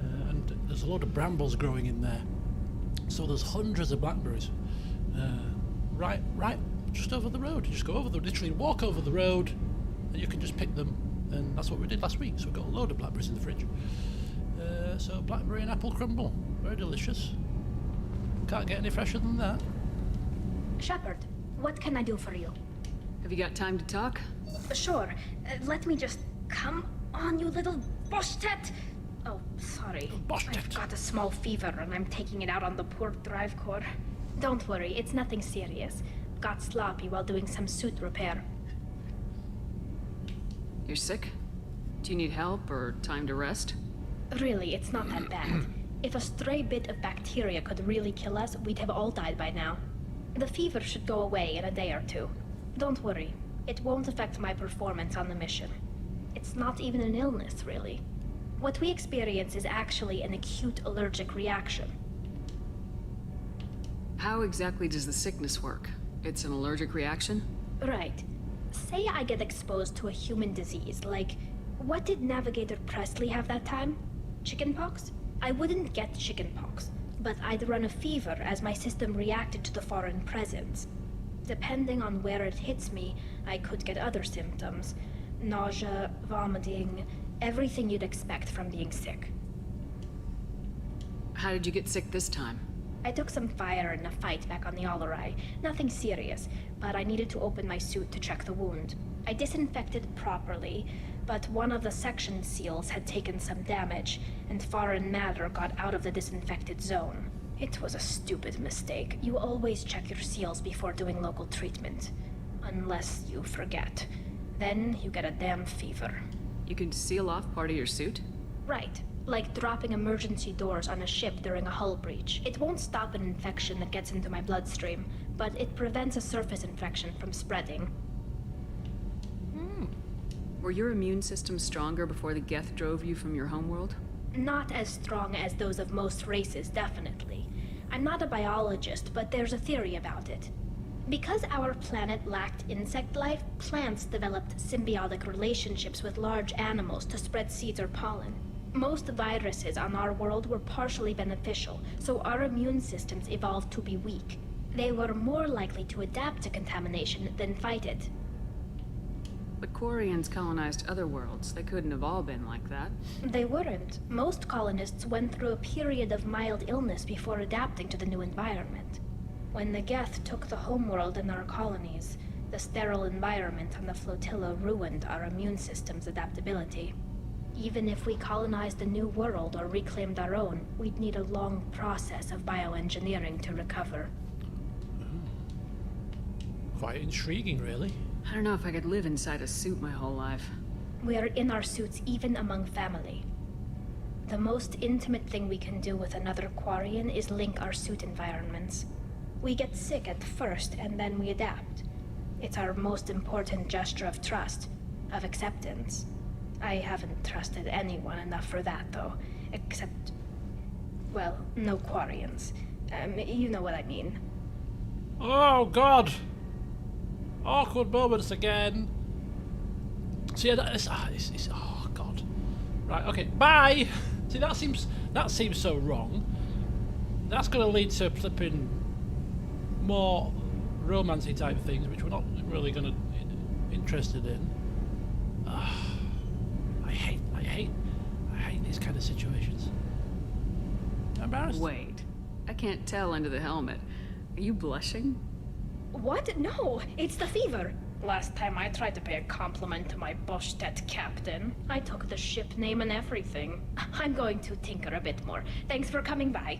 And there's a lot of brambles growing in there. So there's hundreds of blackberries. Right just over the road. You just go over literally walk over the road, and you can just pick them. And that's what we did last week. So we've got a load of blackberries in the fridge. So blackberry and apple crumble. Very delicious. Can't get any fresher than that. Shepard, what can I do for you? Have you got time to talk? Sure. Let me just... Come on, you little boshtet! Oh, sorry. I've got a small fever and I'm taking it out on the poor drive core. Don't worry, it's nothing serious. Got sloppy while doing some suit repair. You're sick? Do you need help or time to rest? Really, it's not that bad. If a stray bit of bacteria could really kill us, we'd have all died by now. The fever should go away in a day or two. Don't worry, it won't affect my performance on the mission. It's not even an illness, really. What we experience is actually an acute allergic reaction. How exactly does the sickness work? It's an allergic reaction? Right. Say I get exposed to a human disease, like... What did Navigator Presley have that time? Chickenpox? I wouldn't get chickenpox, but I'd run a fever as my system reacted to the foreign presence. Depending on where it hits me, I could get other symptoms. Nausea, vomiting, everything you'd expect from being sick. How did you get sick this time? I took some fire in a fight back on the Allerai. Nothing serious, but I needed to open my suit to check the wound. I disinfected properly, but one of the section seals had taken some damage, and foreign matter got out of the disinfected zone. It was a stupid mistake. You always check your seals before doing local treatment. Unless you forget. Then you get a damn fever. You can seal off part of your suit? Right. Like dropping emergency doors on a ship during a hull breach. It won't stop an infection that gets into my bloodstream, but it prevents a surface infection from spreading. Were your immune system stronger before the Geth drove you from your homeworld? Not as strong as those of most races, definitely. I'm not a biologist, but there's a theory about it. Because our planet lacked insect life, plants developed symbiotic relationships with large animals to spread seeds or pollen. Most viruses on our world were partially beneficial, so our immune systems evolved to be weak. They were more likely to adapt to contamination than fight it. But Quarians colonized other worlds. They couldn't have all been like that. They weren't. Most colonists went through a period of mild illness before adapting to the new environment. When the Geth took the homeworld in our colonies, the sterile environment on the flotilla ruined our immune system's adaptability. Even if we colonized a new world or reclaimed our own, we'd need a long process of bioengineering to recover. Quite intriguing, really. I don't know if I could live inside a suit my whole life. We are in our suits even among family. The most intimate thing we can do with another Quarian is link our suit environments. We get sick at first, and then we adapt. It's our most important gesture of trust, of acceptance. I haven't trusted anyone enough for that, though. Except... well, no Quarians. You know what I mean. Oh, God! Awkward moments again. See, oh, God. Right, okay, bye! See, that seems so wrong. That's going to lead to flipping more romancy type things, which we're not really going to interested in. I hate these kind of situations. Embarrassed. Wait, I can't tell under the helmet. Are you blushing? What? No, it's the fever. Last time I tried to pay a compliment to my Boschtet captain, I took the ship name and everything. I'm going to tinker a bit more. Thanks for coming by.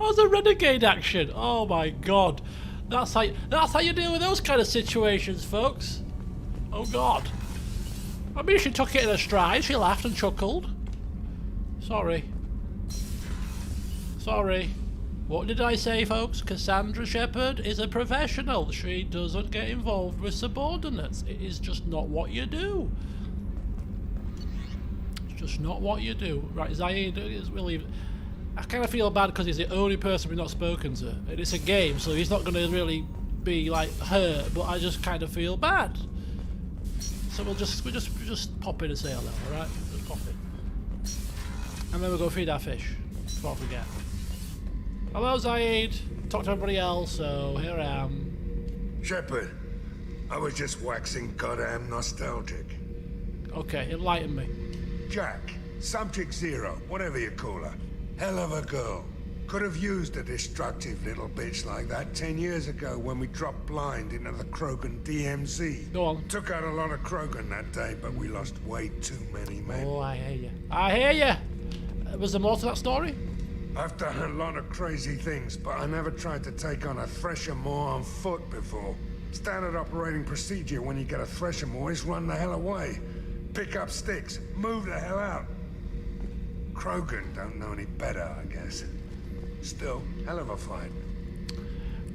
Oh, the renegade action! Oh my God, that's how you deal with those kind of situations, folks. Oh God. I mean, she took it in a stride. She laughed and chuckled. Sorry. What did I say, folks? Cassandra Shepard is a professional. She doesn't get involved with subordinates. It is just not what you do. It's just not what you do. Right, Zaid is really... I kind of feel bad because he's the only person we've not spoken to. And it's a game, so he's not going to really be like hurt, but I just kind of feel bad. So we'll just pop in and say hello, alright? Just pop in. And then we'll go feed our fish, before I forget. Hello, Zaid. Talk to everybody else, so here I am. Shepard, I was just waxing goddamn nostalgic. Okay, enlighten me. Jack, Subject Zero, whatever you call her. Hell of a girl. Could have used a destructive little bitch like that 10 years ago when we dropped blind into the Krogan DMZ. Go on. Took out a lot of Krogan that day, but we lost way too many men. Oh, I hear you. Was there more to that story? I've done a lot of crazy things, but I never tried to take on a Thresher Maw on foot before. Standard operating procedure when you get a Thresher Maw is run the hell away. Pick up sticks, move the hell out. Krogan don't know any better, I guess. Still, hell of a fight.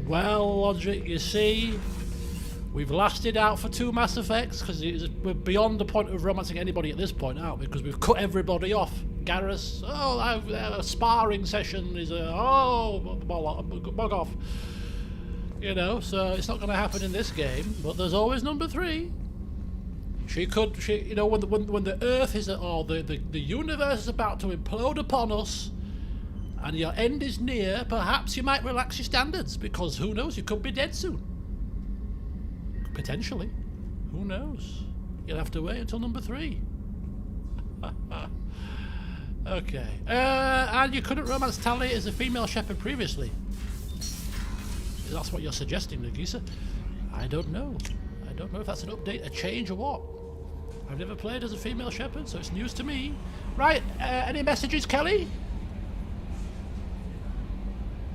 Well, Logic, you see, we've lasted out for 2 Mass Effects because we're beyond the point of romancing anybody at this point, aren't we? Because we've cut everybody off. Garrus, a sparring session is bog off. You know, so it's not going to happen in this game. But there's always number 3. You know, when the Earth is, or the universe is about to implode upon us, and your end is near, perhaps you might relax your standards, because who knows, you could be dead soon. Potentially. Who knows? You'll have to wait until number 3. Okay. And you couldn't romance Tali as a female shepherd previously. That's what you're suggesting, Nagisa. I don't know. I don't know if that's an update, a change, or what. I've never played as a female shepherd, so it's news to me. Right, any messages, Kelly?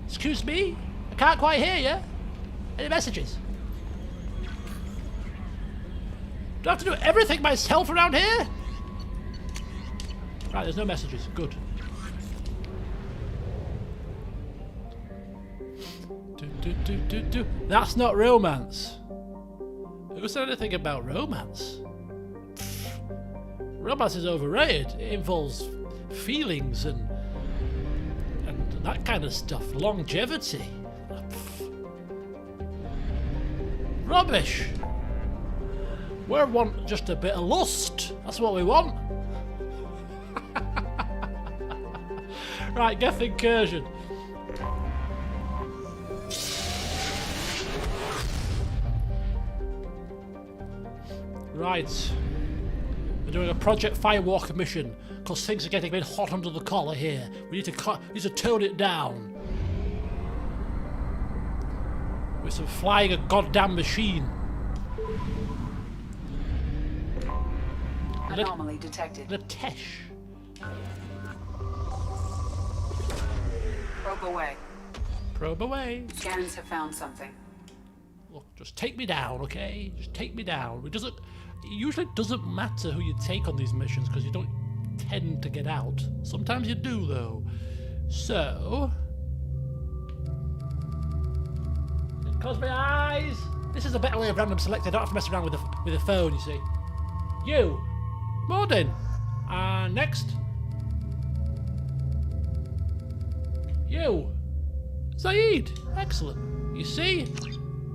Excuse me? I can't quite hear you. Any messages? Do I have to do everything myself around here? Right, there's no messages. Good. That's not romance. Who said anything about romance? Romance is overrated. It involves feelings and that kind of stuff. Longevity. Rubbish. We want just a bit of lust. That's what we want. Right, Geth incursion. Right. We're doing a Project Firewalker mission because things are getting a bit hot under the collar here. We need to tone it down. With some flying a goddamn machine. Anomaly detected. Latesh. Probe away. Probe away. Scans have found something. Look, just take me down, okay? Just take me down. It usually doesn't matter who you take on these missions because you don't tend to get out. Sometimes you do, though. So... Close my eyes! This is a better way of random select. I don't have to mess around with the phone, you see. You! Morden! Next. You! Zaid! Excellent. You see?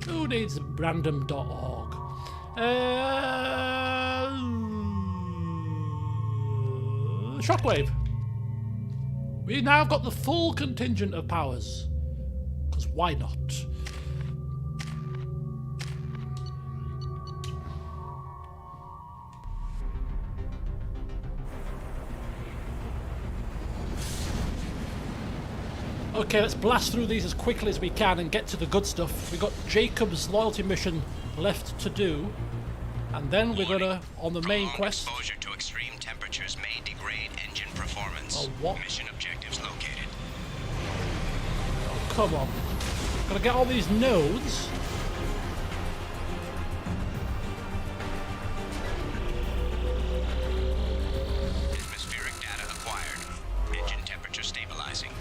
Who needs random.org? Shockwave. We've now got the full contingent of powers. Because why not? Okay, let's blast through these as quickly as we can and get to the good stuff. We've got Jacob's loyalty mission left to do. And then we're gonna, on the main quest... Exposure to extreme temperatures may degrade engine performance. Oh, what? Mission objectives located. Oh, come on. Gotta get all these nodes. Atmospheric data acquired. Engine temperature stabilizing.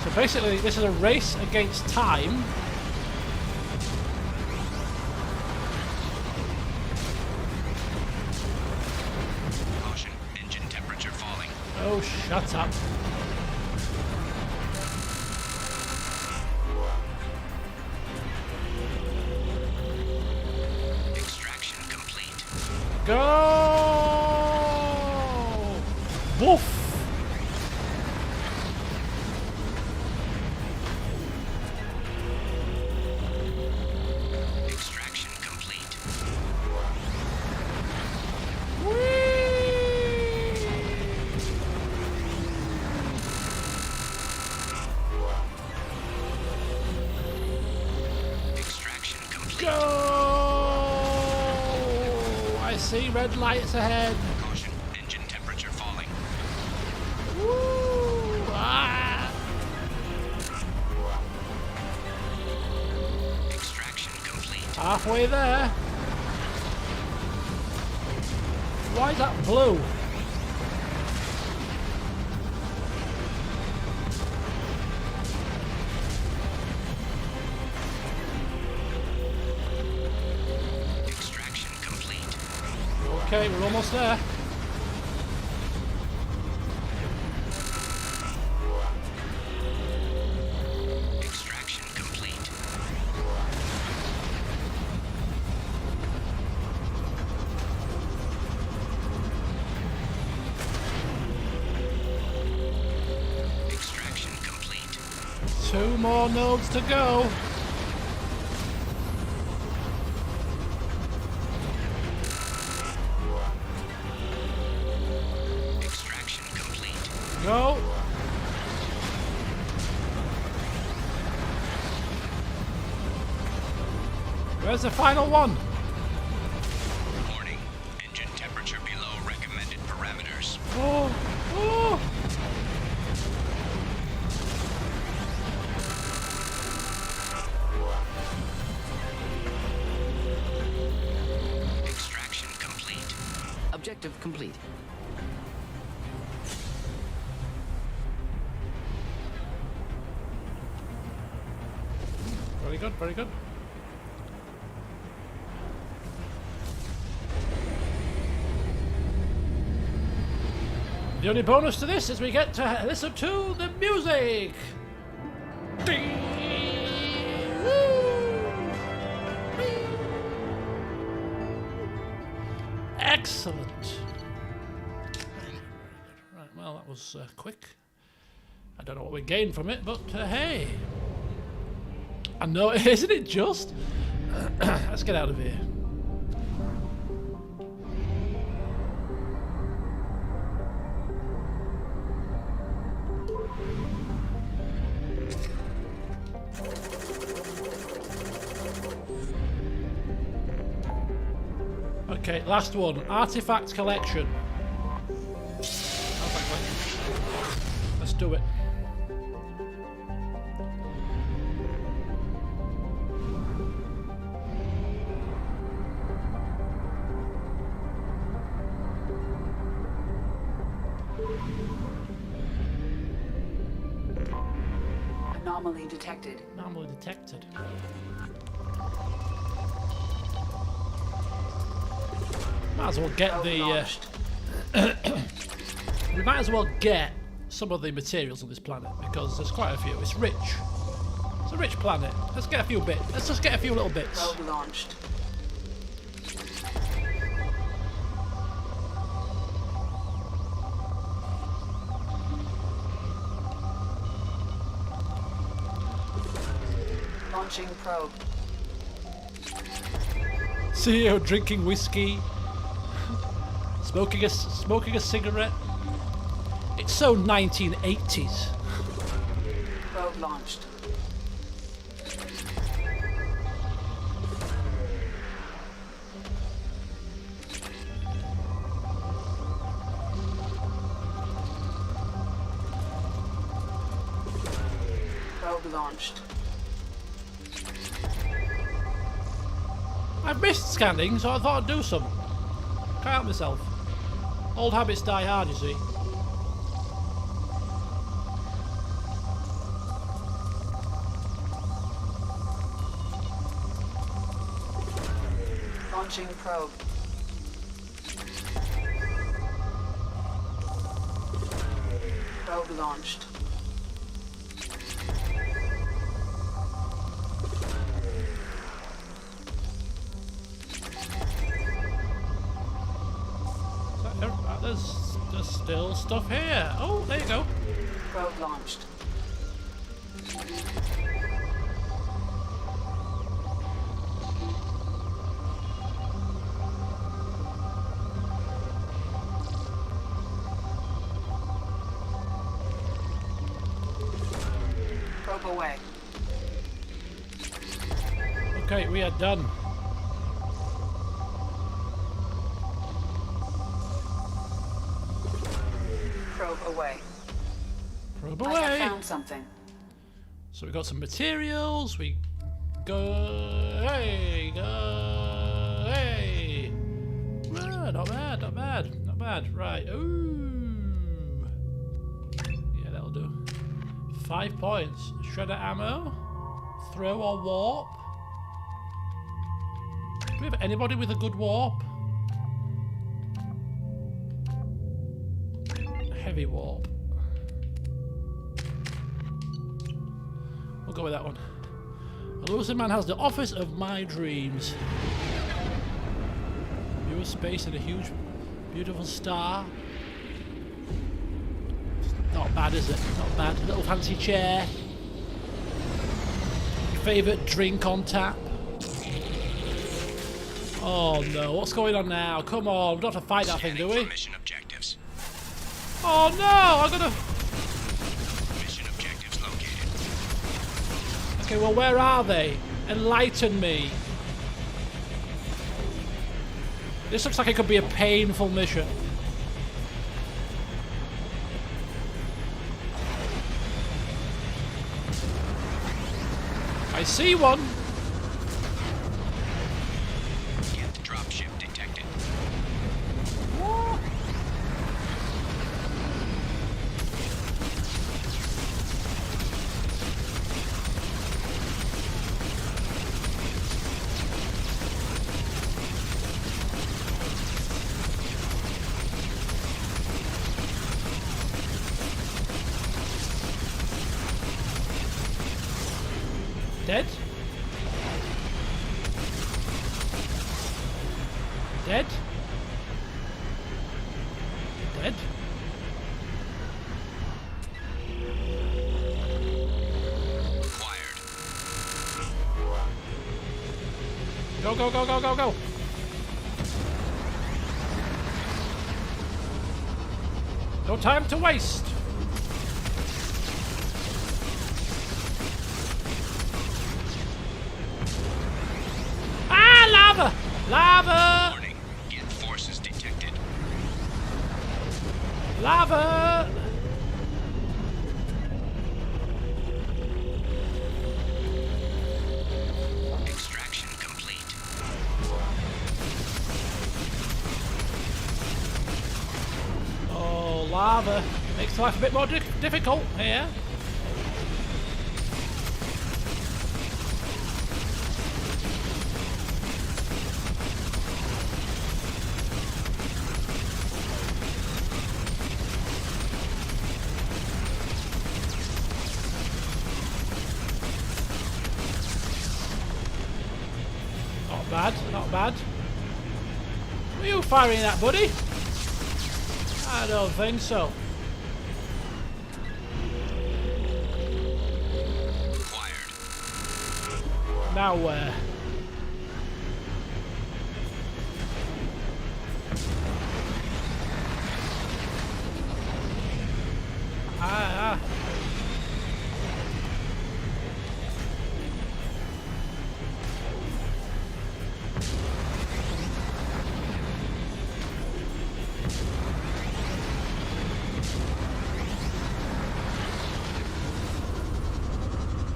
So basically, this is a race against time. Caution, engine temperature falling. Oh, shut up. Extraction complete. Go! Woof! Extraction complete. Extraction complete. Go! I see red lights ahead. Caution, engine temperature falling. Woo! Ah! Extraction complete. Halfway there. Why is that blue? Extraction complete. Okay, we're almost there. Extraction complete. Extraction complete. 2 more nodes to go. Extraction complete. Go. Where's the final one? Warning. Engine temperature below recommended parameters. Oh, oh. Extraction complete. Objective complete. Very good, very good. The only bonus to this is we get to listen to the music. Excellent. Right, well, that was quick. I don't know what we gained from it, but hey. I know, isn't it just? Let's get out of here. Okay, last one. Artifact collection. Let's do it. Anomaly detected. Anomaly detected. Might as well get the. We might as well get some of the materials on this planet because there's quite a few. It's rich. It's a rich planet. Let's get a few bits. Let's just get a few little bits. Probe launched. Launching probe. CEO drinking whiskey, smoking a cigarette. It's so 1980s. Probe launched. Probe launched. I've missed scanning, so I thought I'd do some. Can't help myself. Old habits die hard, you see. Launching probe. Probe launched. There's still stuff here. Oh, there you go. Probe launched. Probe away. Okay, we are done. Probe away. Probe I away. have found something. So we got some materials. We go. Hey, go. Hey. Ah, not bad, not bad, not bad. Right. Ooh. Yeah, that'll do. 5 points. Shredder ammo. Throw or warp. Do we have anybody with a good warp? Heavy warp. We'll go with that one. A losing man has the office of my dreams. View of space and a huge, beautiful star. Not bad, is it? Not bad. A little fancy chair. Favourite drink on tap. Oh no, what's going on now? Come on, we don't have to fight that thing, do we? Mission objectives. Oh no, I gotta... Mission objectives located. Okay, well, where are they? Enlighten me. This looks like it could be a painful mission. I see one. Get the dropship detected. What? Dead? Dead? Dead? Go, go, go, go, go, go! No time to waste! Ah, lava! Lava! Warning. Get forces detected. Lava! Extraction complete. Oh, lava. Makes life a bit more difficult here. Not bad, not bad. Were you firing that, buddy? I don't think so. Now where? Ah.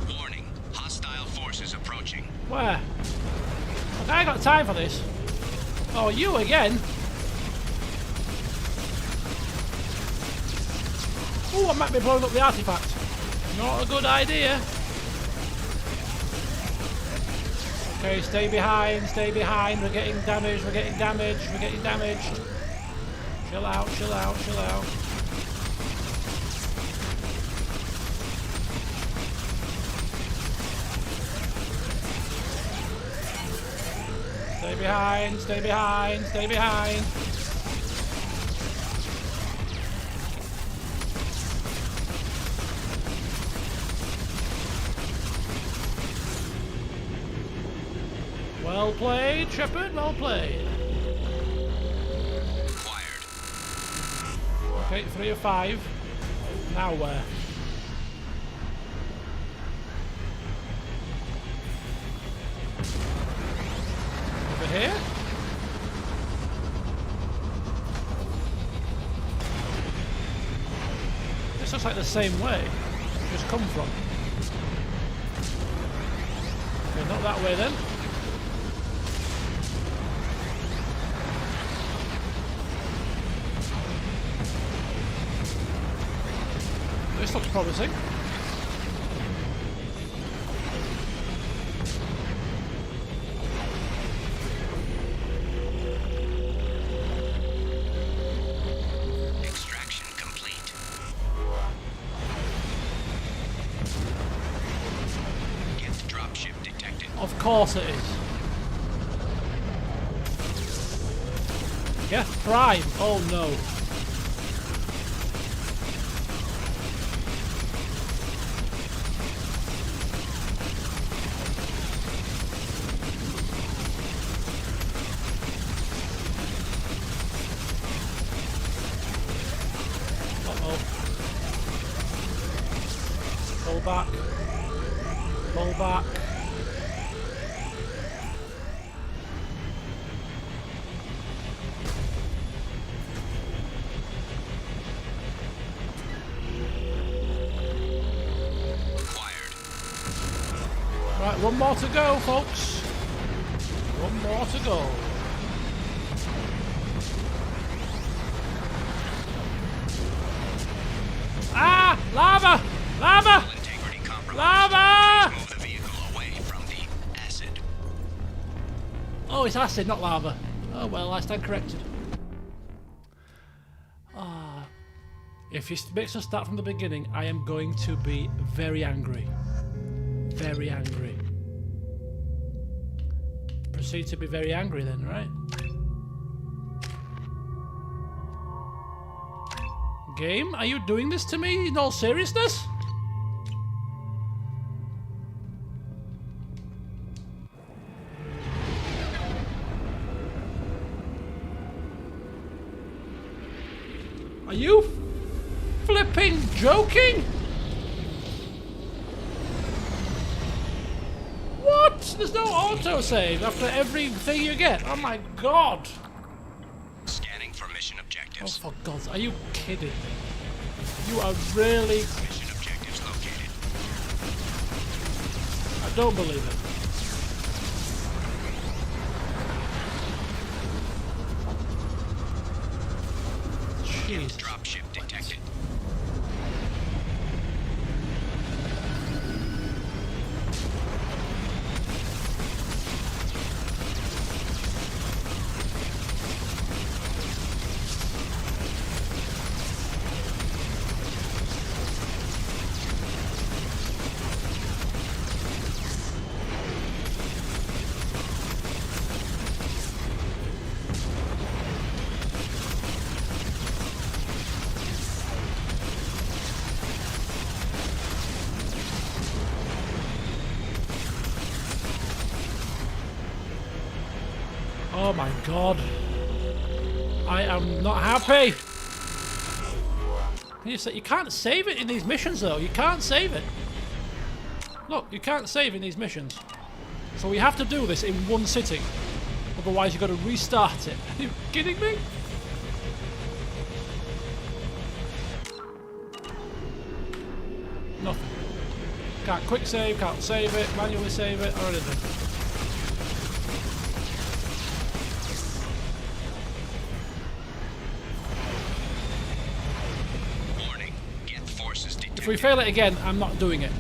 Warning. Hostile forces approaching. Where? Look, I ain't got time for this. Oh, you again? Oh, I might be blowing up the artifact. Not a good idea. Okay, stay behind, stay behind. We're getting damaged, we're getting damaged, we're getting damaged. Chill out, chill out, chill out. Stay behind, stay behind, stay behind. Well played, Shepard, well played. Okay, 3 of 5. Now where? Over here? This looks like the same way. Just come from. Okay, not that way then. This looks promising. Extraction complete. Get the dropship detected. Of course it is. Get Prime. Oh no. Pull back. Pull back. Right, one more to go, folks. One more to go. Ah! Lava! Lava! Lava! Move the vehicle away from the acid. Oh, it's acid, not lava. Oh well, I stand corrected. Ah, if he makes us start from the beginning, I am going to be very angry. Very angry. proceed to be very angry then, right? Game, are you doing this to me in all seriousness? Are you flipping joking? What? There's no autosave after everything you get. Oh my god. Scanning for mission objectives. Oh, for God's, are you kidding me? You are really... Mission objectives located. I don't believe it. Jeez. Dropship detected. Oh my god. I am not happy. You can't save it in these missions though. You can't save it. Look, you can't save in these missions. So we have to do this in one sitting. Otherwise you've got to restart it. Are you kidding me? Nothing. Can't quick save, can't save it, manually save it, or anything. If we fail it again, I'm not doing it.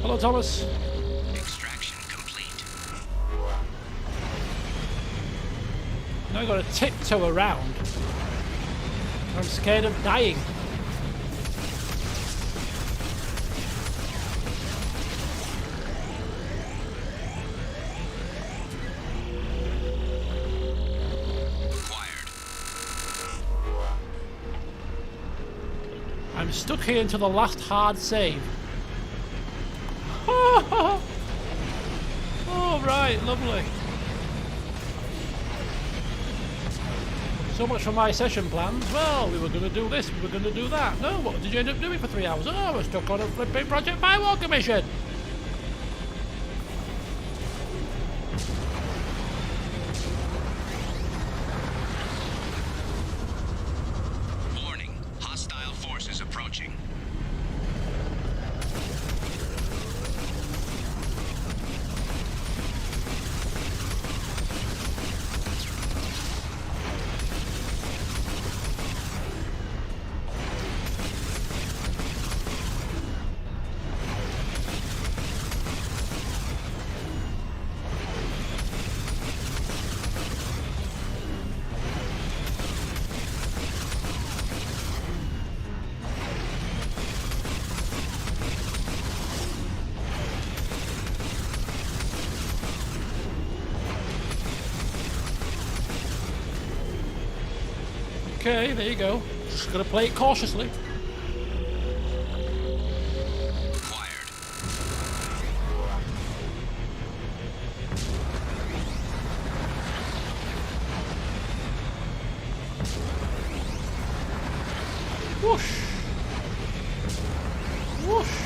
Hello, Thomas. Extraction complete. Now I've got to tiptoe around. I'm scared of dying. I'm stuck here until the last hard save. Oh, right, lovely. So much for my session plans. Well, we were going to do this, we were going to do that. No, what did you end up doing for 3 hours? Oh, we're stuck on a flipping Project Firewalker mission. Warning, hostile forces approaching. Okay, there you go. Just gotta play it cautiously. Whoosh! Whoosh!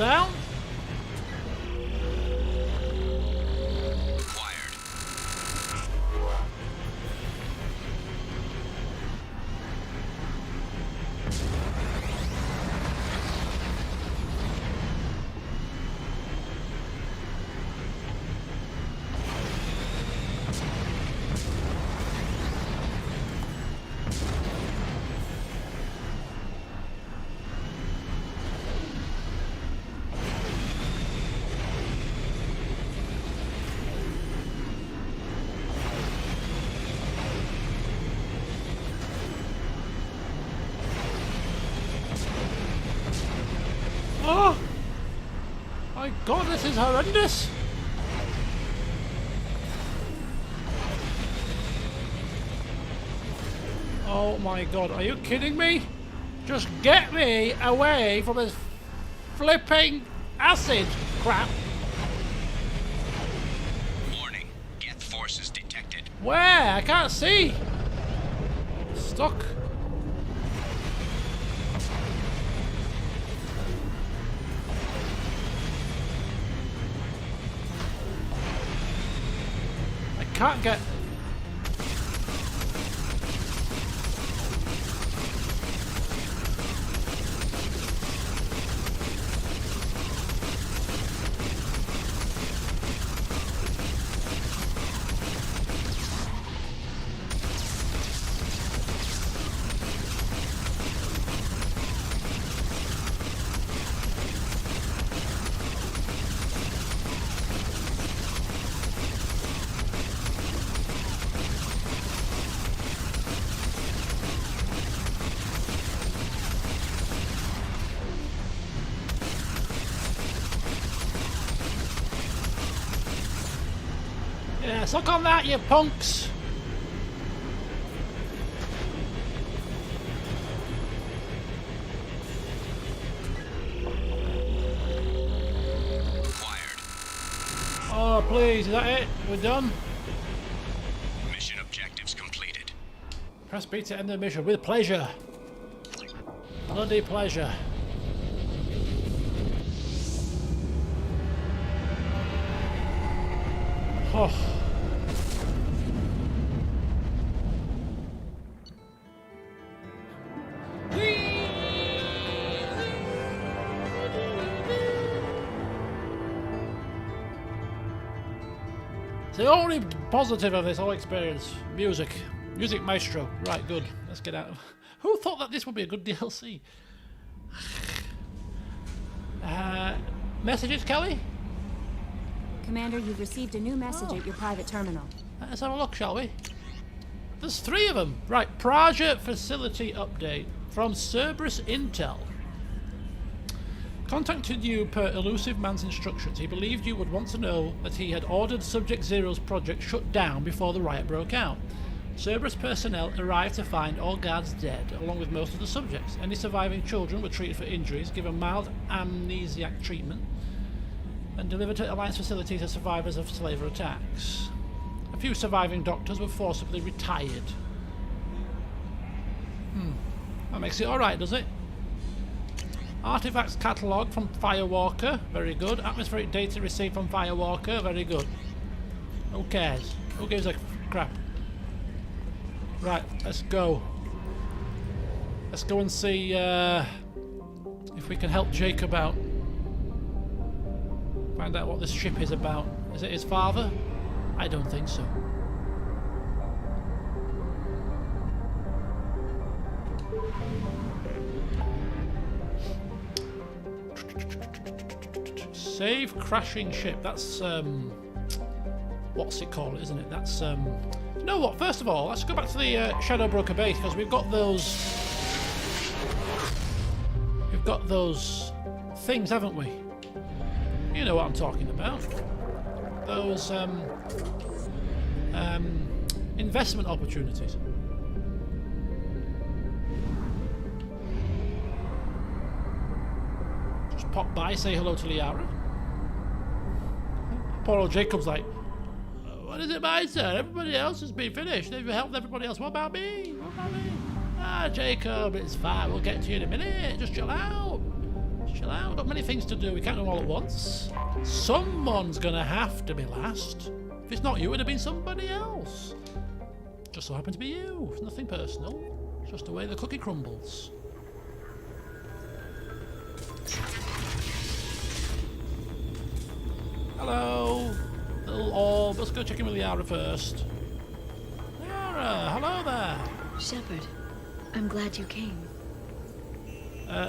down. Oh! My god, this is horrendous! Oh my god, are you kidding me? Just get me away from this flipping acid crap! Warning, Geth forces detected. Where? I can't see! Stuck. Can't get. Yeah, suck on that, you punks! Oh, please, is that it? We're done? Mission objectives completed. Press B to end the mission with pleasure. Bloody pleasure. Oh. It's the only positive of this whole experience. Music. Music maestro. Right, good. Let's get out. Who thought that this would be a good DLC? Messages, Kelly? Commander, you've received a new message at your private terminal. Let's have a look, shall we? There's 3 of them. Right, Praja facility update from Cerberus Intel. Contacted you per elusive man's instructions. He believed you would want to know that he had ordered Subject Zero's project shut down before the riot broke out. Cerberus personnel arrived to find all guards dead, along with most of the subjects. Any surviving children were treated for injuries, given mild amnesiac treatment, and delivered to Alliance facilities as survivors of slaver attacks. A few surviving doctors were forcibly retired. That makes it alright, does it? Artifacts catalogue from Firewalker, very good. Atmospheric data received from Firewalker, very good. Who cares? Who gives a crap? Right, let's go. Let's go and see if we can help Jacob out. Find out what this ship is about. Is it his father? I don't think so. Save crashing ship. That's what's it called, isn't it? That's you know what? First of all, let's go back to the Shadow Broker base, because we've got those things, haven't we? You know what I'm talking about. Those investment opportunities. Just pop by, say hello to Liara. Poor old Jacob's like, what is it, my son? Everybody else has been finished. They've helped everybody else. What about me? What about me? Ah, Jacob, it's fine. We'll get to you in a minute. Just chill out. Just Chill out, got many things to do, we can't do them all at once. Someone's gonna have to be last. If it's not you, it'd have been somebody else. Just so happened to be you. It's nothing personal. It's just the way the cookie crumbles. Hello, little orb. Let's go check in with Liara first. Liara, hello there. Shepard, I'm glad you came.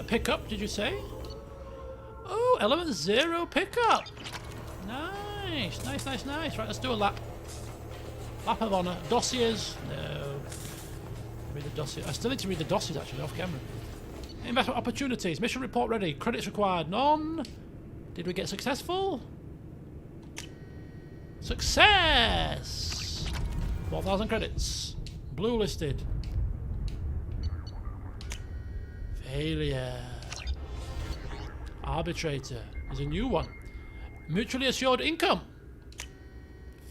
Pickup, did you say? Oh, element 0 pickup. Nice, nice, nice, nice. Right, let's do a lap. Lap of honour. Dossiers. No. Read the dossier. I still need to read the dossiers actually off camera. Investment opportunities. Mission report ready. Credits required. None. Did we get successful? Success! 4,000 credits. Blue listed. Failure. Arbitrator is a new one. Mutually assured income.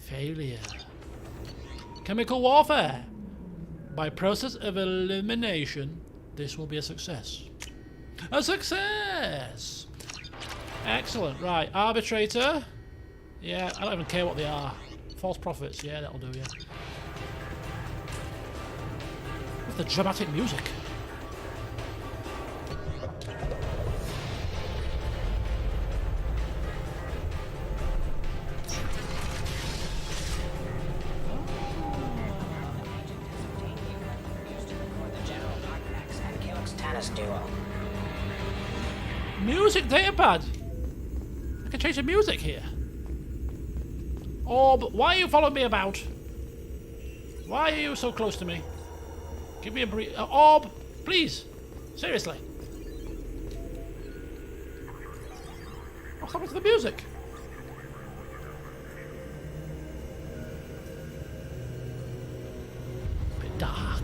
Failure. Chemical warfare. By process of elimination, this will be a success. A success! Excellent. Right, arbitrator. Yeah, I don't even care what they are. False prophets. Yeah, that'll do, yeah. What's the dramatic music? Music datapad. I can change the music here. Orb, why are you following me about? Why are you so close to me? Give me a brief. Orb, please. Seriously. What's happened to the music? A bit dark.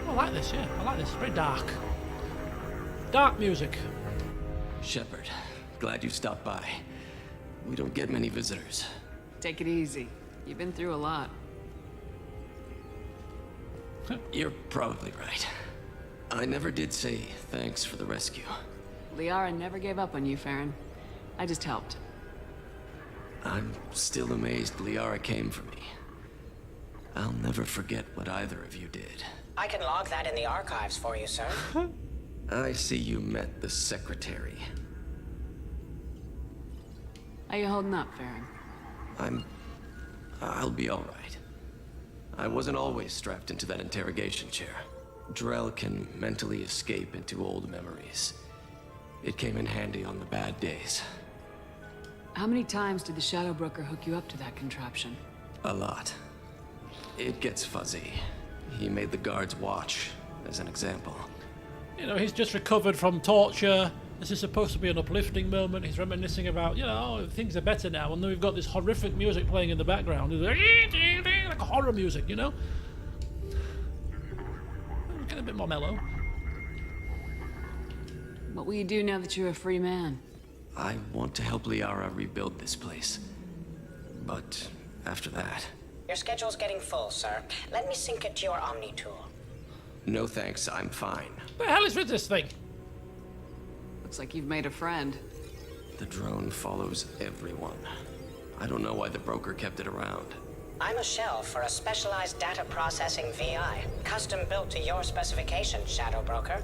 I like this, yeah. I like this. Very dark. Dark music. Shepard, glad you stopped by. We don't get many visitors. Take it easy. You've been through a lot. You're probably right. I never did say thanks for the rescue. Liara never gave up on you, Farron. I just helped. I'm still amazed Liara came for me. I'll never forget what either of you did. I can log that in the archives for you, sir. I see you met the secretary. How you holding up, Farron? I'll be all right. I wasn't always strapped into that interrogation chair. Drell can mentally escape into old memories. It came in handy on the bad days. How many times did the Shadow Broker hook you up to that contraption? A lot. It gets fuzzy. He made the guards watch, as an example. You know, he's just recovered from torture. This is supposed to be an uplifting moment. He's reminiscing about, you know, things are better now. And then we've got this horrific music playing in the background. It's like horror music, you know? Get a bit more mellow. What will you do now that you're a free man? I want to help Liara rebuild this place. But after that... Your schedule's getting full, sir. Let me sync it to your Omni tool. No thanks, I'm fine. What the hell is with this thing? Looks like you've made a friend. The drone follows everyone. I don't know why the broker kept it around. I'm a shell for a specialized data processing VI, custom built to your specifications, Shadow Broker.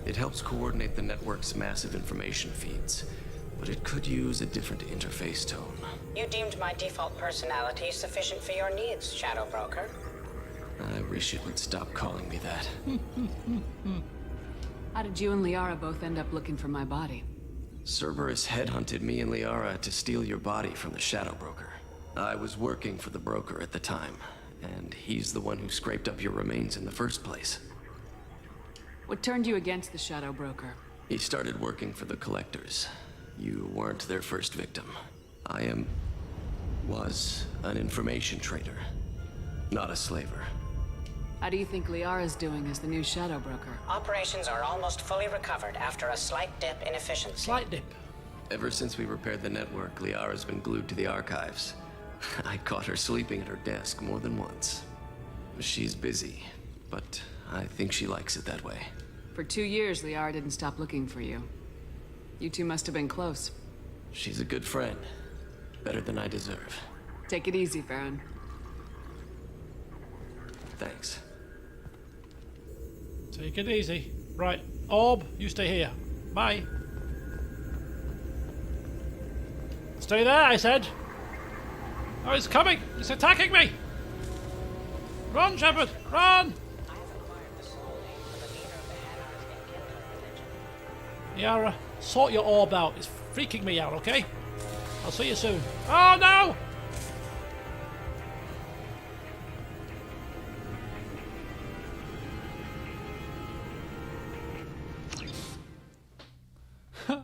It helps coordinate the network's massive information feeds, but it could use a different interface tone. You deemed my default personality sufficient for your needs, Shadow Broker. I wish it would stop calling me that. How did you and Liara both end up looking for my body? Cerberus headhunted me and Liara to steal your body from the Shadow Broker. I was working for the broker at the time, and he's the one who scraped up your remains in the first place. What turned you against the Shadow Broker? He started working for the Collectors. You weren't their first victim. I was an information trader, not a slaver. How do you think Liara's doing as the new Shadow Broker? Operations are almost fully recovered after a slight dip in efficiency. Slight dip. Ever since we repaired the network, Liara's been glued to the archives. I caught her sleeping at her desk more than once. She's busy, but I think she likes it that way. For 2 years, Liara didn't stop looking for you. You two must have been close. She's a good friend. Better than I deserve. Take it easy, Farron. Thanks. Take it easy. Right, Orb, you stay here. Bye. Stay there, I said. Oh, it's coming. It's attacking me. Run, Shepard, run! Liara, sort your orb out. It's freaking me out, okay? I'll see you soon. Oh, no!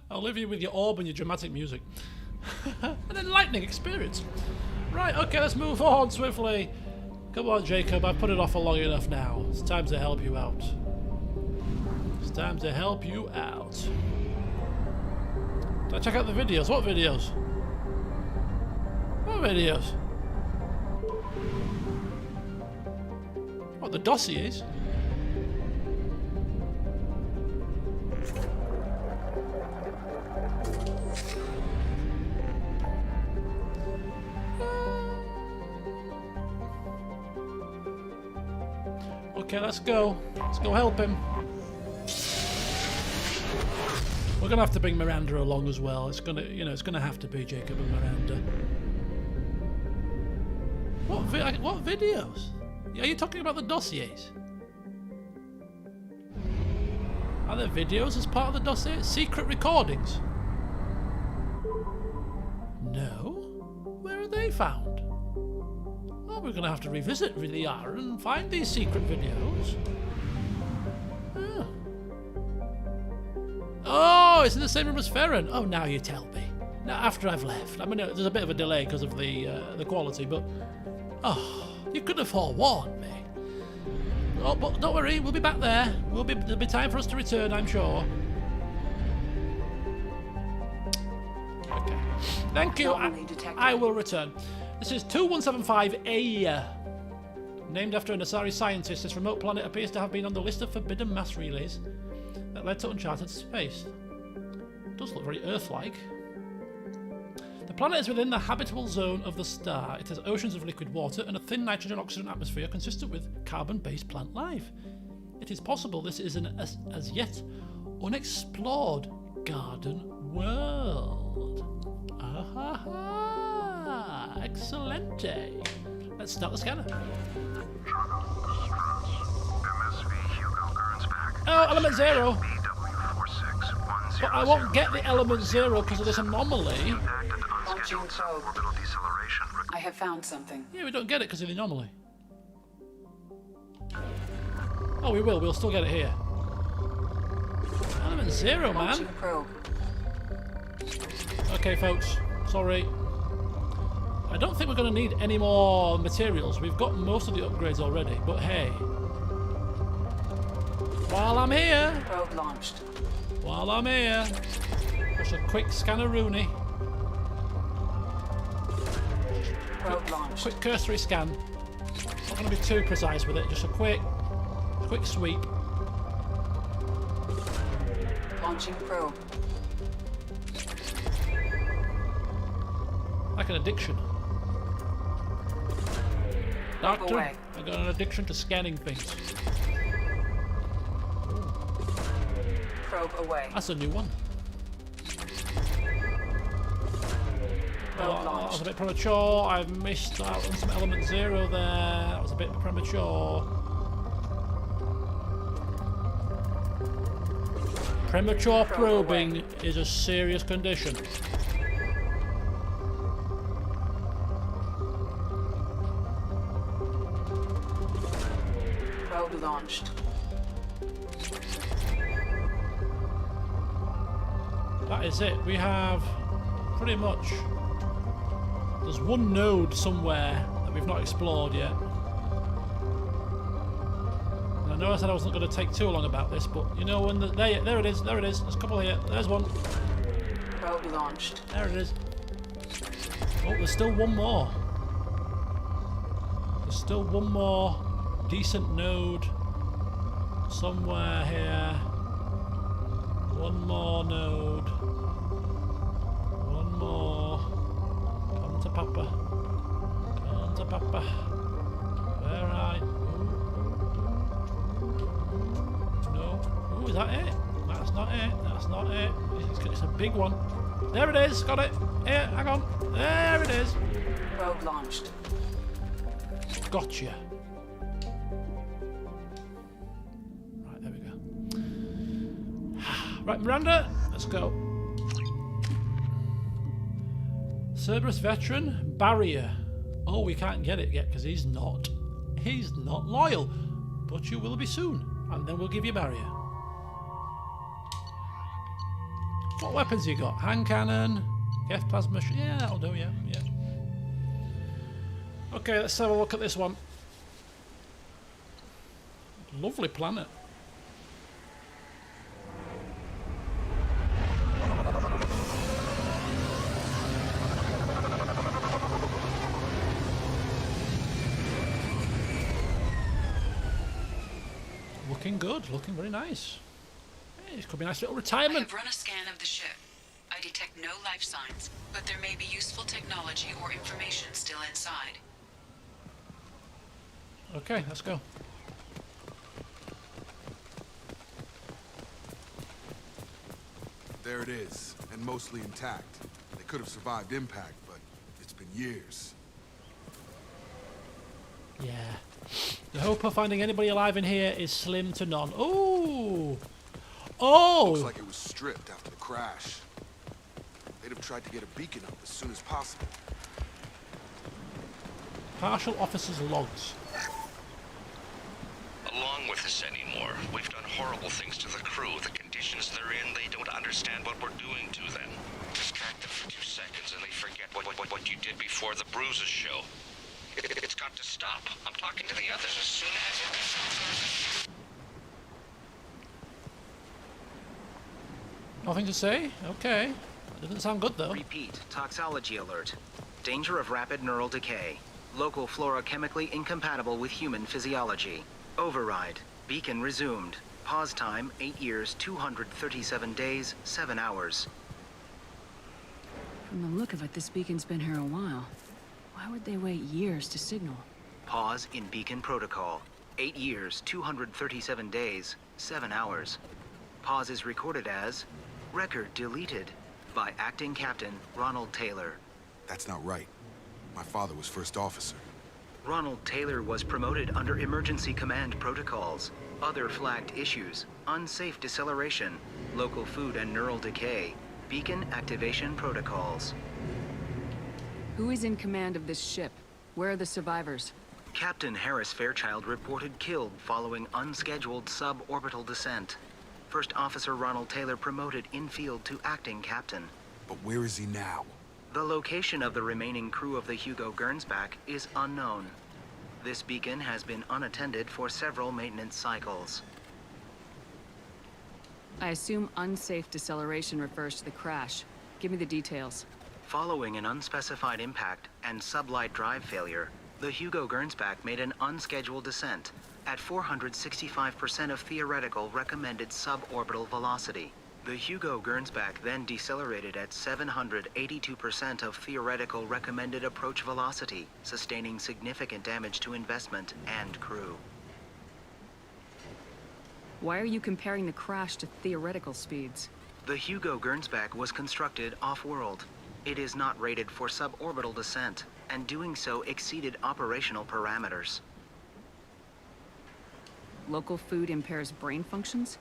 I'll leave you with your orb and your dramatic music. An enlightening experience. Right, okay, let's move on swiftly. Come on, Jacob, I've put it off for long enough now. It's time to help you out. It's time to help you out. Did I check out the videos? What videos? What videos? What, the dossiers? Okay, let's go. Let's go help him. We're gonna have to bring Miranda along as well. It's gonna, it's gonna have to be Jacob and Miranda. What videos? Are you talking about the dossiers? Are there videos as part of the dossier? Secret recordings? No. Where are they found? Oh, we're gonna have to revisit Liara and find these secret videos. Oh. Oh, it's in the same room as Farron. Oh, now you tell me. Now, after I've left. I mean, there's a bit of a delay because of the quality, but oh, you could have forewarned me. Oh, but don't worry, we'll be back there. There'll be time for us to return, I'm sure. Okay. Thank you. I will return. This is 2175A. Named after an Asari scientist, this remote planet appears to have been on the list of forbidden mass relays that led to uncharted space. It does look very Earth-like. The planet is within the habitable zone of the star. It has oceans of liquid water and a thin nitrogen-oxygen atmosphere consistent with carbon-based plant life. It is possible this is an as yet unexplored garden world. Excelente. Let's start the scanner. Oh, element 0. But I won't get the element 0 because of this anomaly. I have found something. Yeah, we don't get it because of the anomaly. Oh, we will. We'll still get it here. Element 0, man. Okay, folks. Sorry. I don't think we're going to need any more materials. We've got most of the upgrades already, but hey. While I'm here. Probe launched. While I'm here. Just a quick scanner-rooney. Probe launched. Quick cursory scan. Not going to be too precise with it. Just a quick sweep. Launching probe. Like an addiction. Doctor, away. I got an addiction to scanning things. Probe away. That's a new one. Probe That launched. was a bit premature. I've missed out on some element 0 there. That was a bit premature. Premature probing is a serious condition. Probe launched. That is it. We have pretty much... There's one node somewhere that we've not explored yet. And I know I said I wasn't going to take too long about this, but you know when there it is. There's a couple here. There's one. Probe launched. There it is. Oh, there's still one more. There's still one more decent node somewhere here. One more node. One more. Come to Papa. Come to Papa. Where are you? No. Oh, is that it? That's not it. That's not it. It's a big one. There it is. Got it. Here, hang on. There it is. Probe launched. Gotcha. Right, there we go. Right, Miranda, let's go. Cerberus veteran, barrier. Oh, we can't get it yet because he's not loyal. But you will be soon, and then we'll give you barrier. What weapons you got? Hand cannon, Geth plasma. Yeah, that'll do. Yeah. Okay, let's have a look at this one. Lovely planet. Looking good, looking very nice. Hey, this could be a nice little I retirement. have run a scan of the ship. I detect no life signs, but there may be useful technology or information still inside. Okay, let's go. There it is, and mostly intact. They could have survived impact, but it's been years. Yeah. The hope of finding anybody alive in here is slim to none. Oh! Oh! Looks like it was stripped after the crash. They'd have tried to get a beacon up as soon as possible. Partial officer's logs. Along with this anymore. We've done horrible things to the crew. The conditions they're in, they don't understand what we're doing to them. Distract them for 2 seconds and they forget what you did before the bruises show. It's got to stop. I'm talking to the others as soon as it... Nothing to say? Okay. That doesn't sound good though. Repeat, toxology alert. Danger of rapid neural decay. Local flora chemically incompatible with human physiology. Override. Beacon resumed. Pause time 8 years, 237 days, 7 hours. From the look of it, this beacon's been here a while. Why would they wait years to signal? Pause in beacon protocol. 8 years, 237 days, 7 hours. Pause is recorded as record deleted by Acting Captain Ronald Taylor. That's not right. My father was first officer. Ronald Taylor was promoted under emergency command protocols. Other flagged issues: unsafe deceleration, local food and neural decay, beacon activation protocols. Who is in command of this ship? Where are the survivors? Captain Harris Fairchild reported killed following unscheduled suborbital descent. First Officer Ronald Taylor promoted in-field to acting captain. But where is he now? The location of the remaining crew of the Hugo Gernsback is unknown. This beacon has been unattended for several maintenance cycles. I assume unsafe deceleration refers to the crash. Give me the details. Following an unspecified impact and sublight drive failure, the Hugo Gernsback made an unscheduled descent at 465% of theoretical recommended suborbital velocity. The Hugo Gernsback then decelerated at 782% of theoretical recommended approach velocity, sustaining significant damage to investment and crew. Why are you comparing the crash to theoretical speeds? The Hugo Gernsback was constructed off-world. It is not rated for suborbital descent, and doing so exceeded operational parameters. Local food impairs brain functions?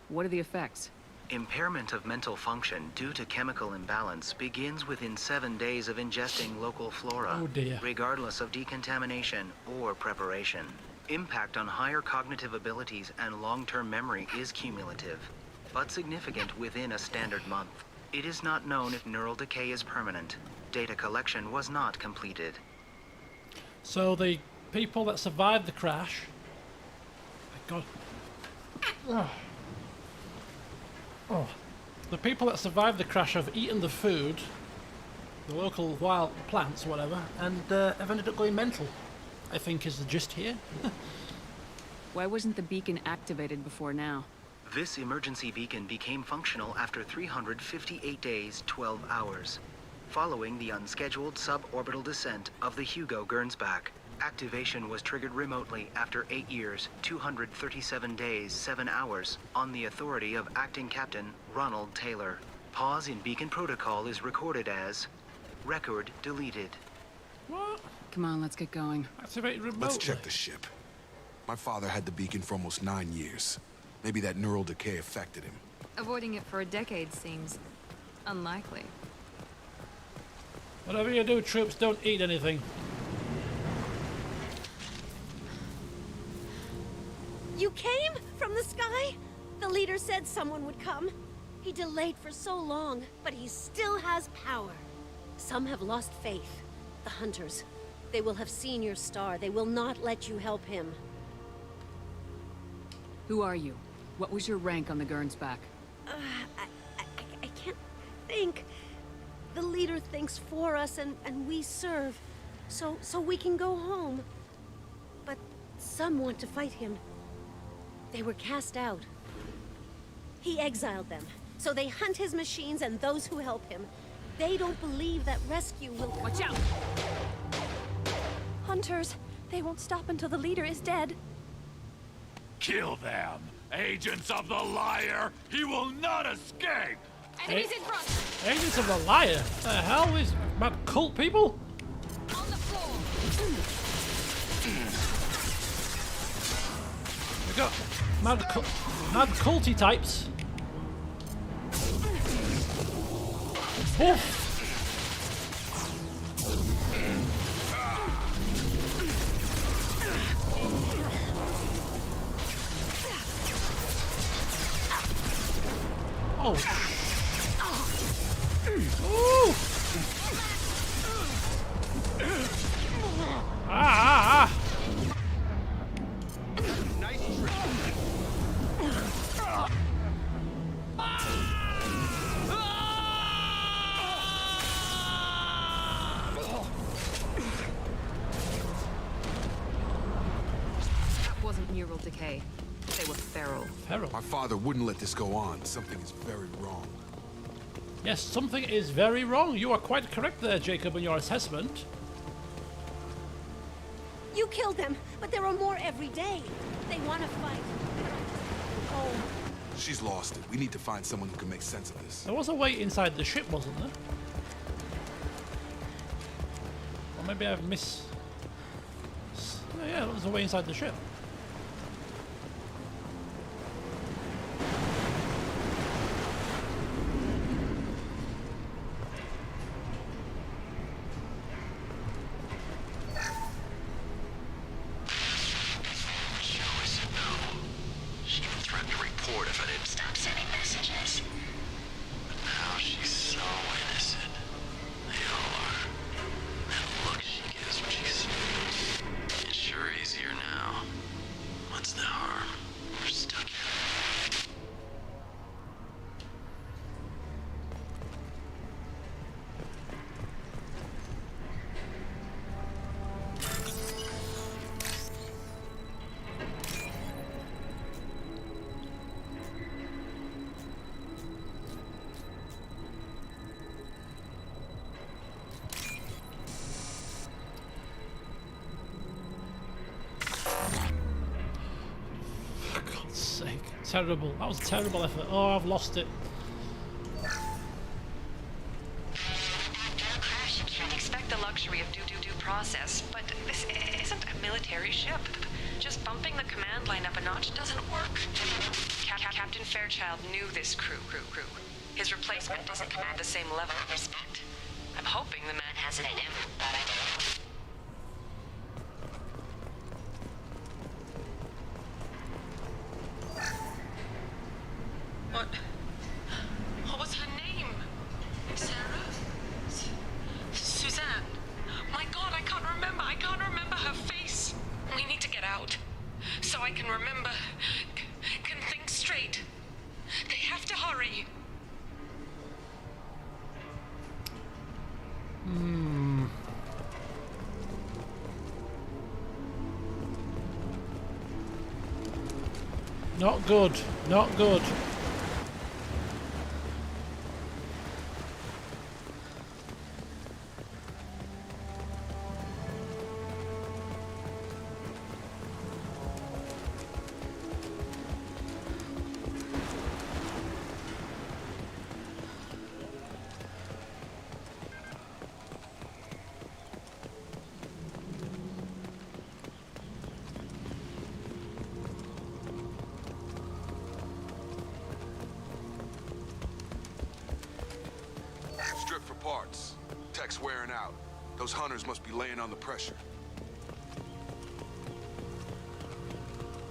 What are the effects? Impairment of mental function due to chemical imbalance begins within 7 days of ingesting local flora, Oh dear. regardless of decontamination or preparation. Impact on higher cognitive abilities and long-term memory is cumulative, but significant within a standard month. It is not known if neural decay is permanent. Data collection was not completed. So the people that survived the crash... God. Oh. The people that survived the crash have eaten the food, the local wild plants, whatever, and have ended up going mental, I think is the gist here. Why wasn't the beacon activated before now? This emergency beacon became functional after 358 days, 12 hours, following the unscheduled suborbital descent of the Hugo Gernsback. Activation was triggered remotely after 8 years, 237 days, 7 hours, on the authority of Acting Captain Ronald Taylor. Pause in beacon protocol is recorded as record deleted. What? Come on, let's get going. Activate remotely. Let's check the ship. My father had the beacon for almost 9 years. Maybe that neural decay affected him. Avoiding it for a decade seems unlikely. Whatever you do, troops, don't eat anything. You came from the sky? The leader said someone would come. He delayed for so long, but he still has power. Some have lost faith. The hunters. They will have seen your star. They will not let you help him. Who are you? What was your rank on the Gernsback? I can't think. The leader thinks for us and we serve. So we can go home. But some want to fight him. They were cast out. He exiled them. So they hunt his machines and those who help him. They don't believe that rescue will... Watch out! Hunters. They won't stop until the leader is dead. Kill them! Agents of the liar! He will not escape! Enemies in front! Agents of the liar? The hell is mad cult people? On the floor! We got mad culty types. Oof. Oh. Ooh. Ah. Nice trick. That wasn't neural decay. They were feral. Feral? My father wouldn't let this go on. Something is very wrong. Yes, something is very wrong. You are quite correct there, Jacob, in your assessment. You killed them, but there are more every day. They want to fight. Oh. She's lost it. We need to find someone who can make sense of this. There was a way inside the ship, wasn't there? Or maybe I've missed... Oh, yeah, there was a way inside the ship. Terrible. That was a terrible effort. Oh, I've lost it. Crash, you can't expect the luxury of due process, but this isn't a military ship. Just bumping the command line up a notch doesn't work. Captain Fairchild knew this crew. His replacement doesn't command the same level of respect. I'm hoping the man has it in him, but I don't know. What was her name? Sarah? Suzanne? My God, I can't remember. I can't remember her face. We need to get out. So I can remember. Can think straight. They have to hurry. Not good. Not good. Strip for parts. Tech's wearing out. Those hunters must be laying on the pressure.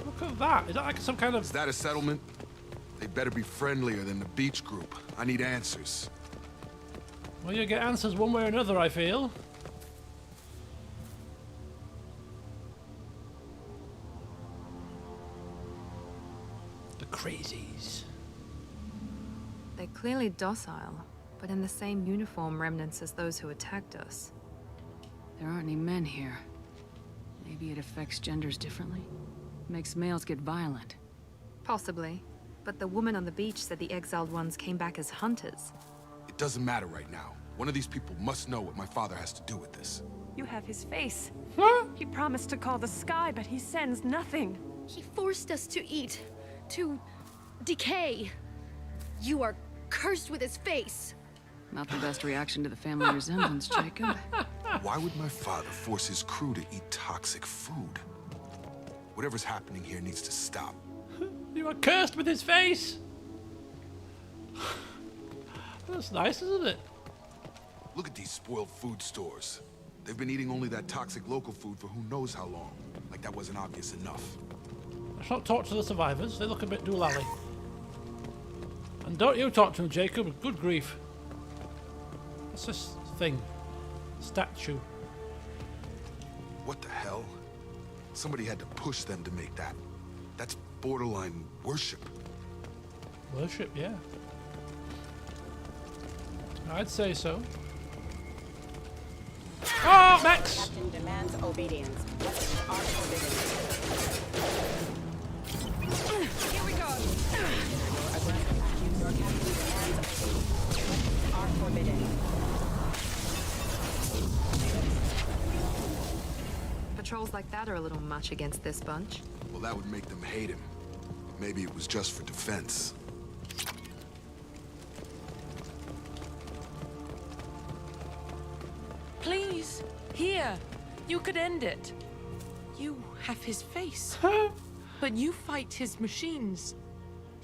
Look at that. Is that like some kind of... Is that a settlement? They better be friendlier than the beach group. I need answers. Well, you get answers one way or another, I feel. The crazies. They're clearly docile, but in the same uniform remnants as those who attacked us. There aren't any men here. Maybe it affects genders differently? Makes males get violent. Possibly. But the woman on the beach said the exiled ones came back as hunters. It doesn't matter right now. One of these people must know what my father has to do with this. You have his face. He promised to call the sky, but he sends nothing. He forced us to eat, to decay. You are cursed with his face. Not the best reaction to the family resemblance, Jacob. Why would my father force his crew to eat toxic food? Whatever's happening here needs to stop. You are cursed with his face! That's nice, isn't it? Look at these spoiled food stores. They've been eating only that toxic local food for who knows how long. Like that wasn't obvious enough. Let's not talk to the survivors. They look a bit doolally. And don't you talk to them, Jacob. Good grief. What's this thing? Statue. What the hell? Somebody had to push them to make that. That's borderline worship. Worship, yeah. I'd say so. Oh, Max! Captain demands obedience. Weapons are forbidden. Here we go. Your captain demands obedience. Weapons are forbidden. Patrols like that are a little much against this bunch. Well, that would make them hate him. But maybe it was just for defense. Please, here. You could end it. You have his face. But you fight his machines.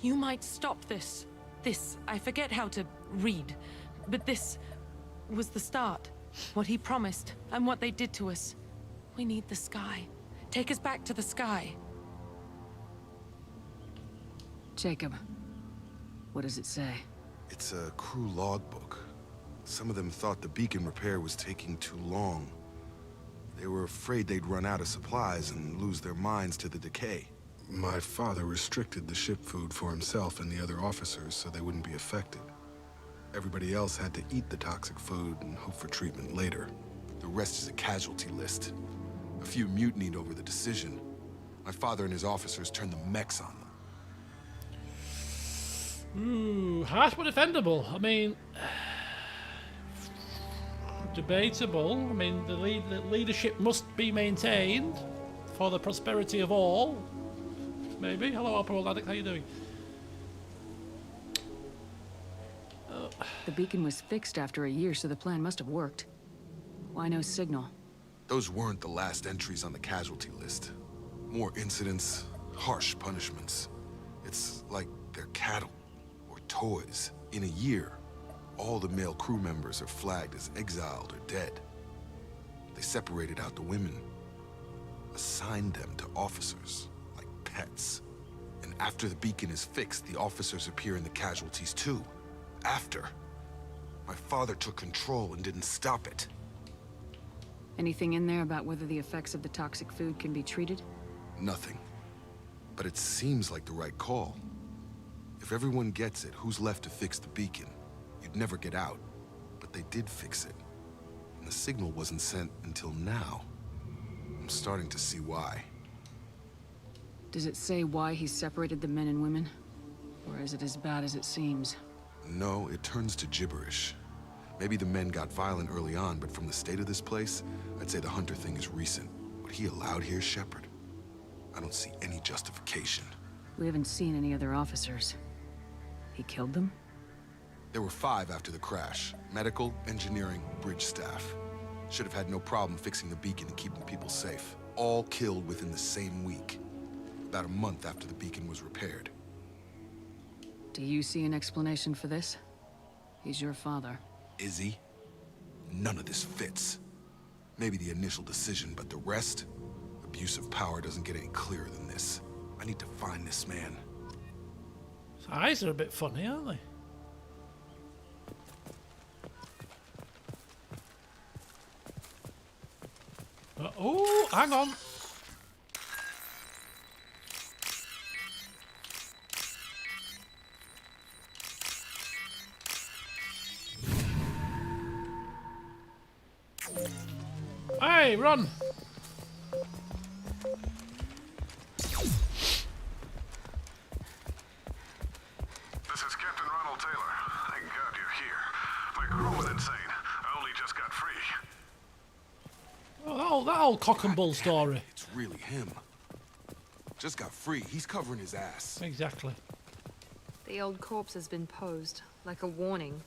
You might stop this. This, I forget how to read. But this was the start. What he promised, and what they did to us. We need the sky. Take us back to the sky. Jacob, what does it say? It's a crew logbook. Some of them thought the beacon repair was taking too long. They were afraid they'd run out of supplies and lose their minds to the decay. My father restricted the ship food for himself and the other officers so they wouldn't be affected. Everybody else had to eat the toxic food and hope for treatment later. The rest is a casualty list. A few mutinied over the decision. My father and his officers turned the mechs on them. Ooh, harsh but defendable. I mean, debatable. I mean, the leadership must be maintained for the prosperity of all. Maybe. Hello, Opera Addict. How you doing? The beacon was fixed after a year, so the plan must have worked. Why no signal? Those weren't the last entries on the casualty list. More incidents, harsh punishments. It's like they're cattle or toys. In a year, all the male crew members are flagged as exiled or dead. They separated out the women, assigned them to officers, like pets. And after the beacon is fixed, the officers appear in the casualties too. After. My father took control and didn't stop it. Anything in there about whether the effects of the toxic food can be treated? Nothing. But it seems like the right call. If everyone gets it, who's left to fix the beacon? You'd never get out. But they did fix it. And the signal wasn't sent until now. I'm starting to see why. Does it say why he separated the men and women? Or is it as bad as it seems? No, it turns to gibberish. Maybe the men got violent early on, but from the state of this place, I'd say the Hunter thing is recent. What he allowed here, Shepard? I don't see any justification. We haven't seen any other officers. He killed them? There were 5 after the crash. Medical, engineering, bridge staff. Should have had no problem fixing the beacon and keeping people safe. All killed within the same week. About a month after the beacon was repaired. Do you see an explanation for this? He's your father. Is he? None of this fits. Maybe the initial decision, but the rest? Abuse of power doesn't get any clearer than this. I need to find this man. His eyes are a bit funny, aren't they? Oh, hang on. Hey, run! This is Captain Ronald Taylor. Thank God you're here. My crew went insane. I only just got free. Oh, that old cock and bull story. It's really him. Just got free. He's covering his ass. Exactly. The old corpse has been posed, like a warning.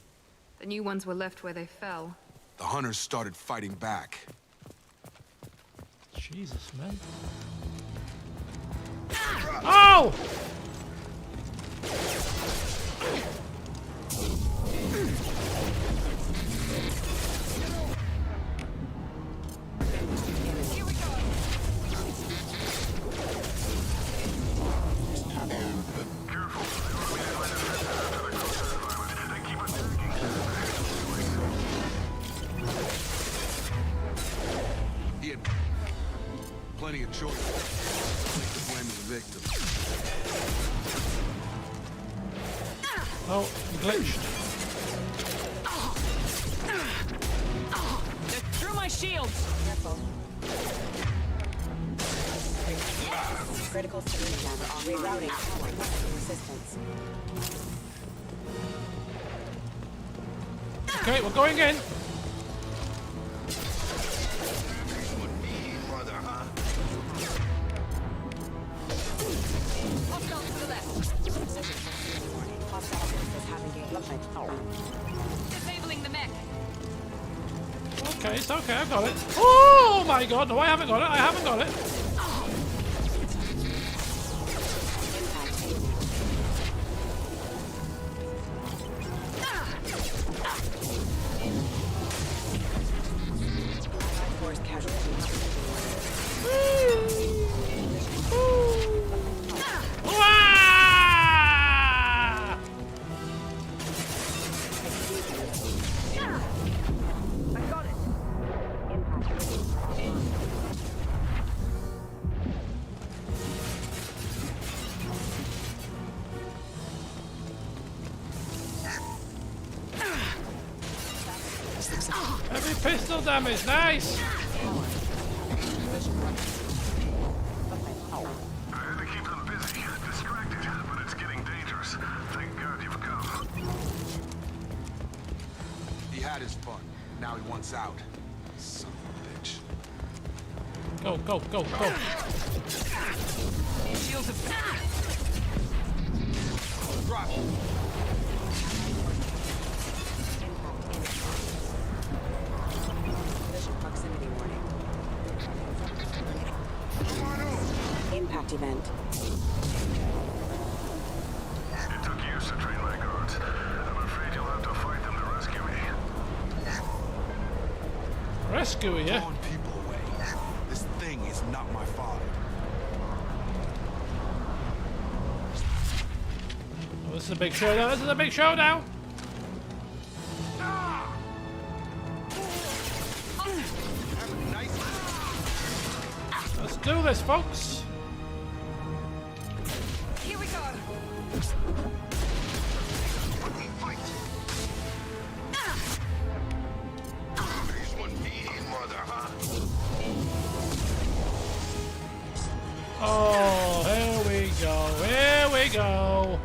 The new ones were left where they fell. The hunters started fighting back. Jesus, man. Oh! He had plenty of choice. To blame the victim. Oh, glitched. They're through my shields. Careful. Critical signal damage. Rerouting power. Resistance. Okay, we're going in. Hostile to the left. Hostile forces have engaged. Disabling the mech. Okay, it's okay, I've got it. Oh my god, no, I haven't got it, I haven't got it. Force casualty. I got it. Heavy pistol damage, nice. I had to keep them busy, distracted, but it's getting dangerous. Thank God you've come. He had his fun. Now he wants out. Son of a bitch. Go, go, go, go. Shields of Drop. Collision proximity warning. Impact event. It took years to train my guards. I'm afraid you'll have to fight them to rescue me. Rescue you? Blowing people away. This thing is not my father. Oh, this is a big showdown, this is a big showdown. Let's do this, folks. Here we go. Oh, hell we go.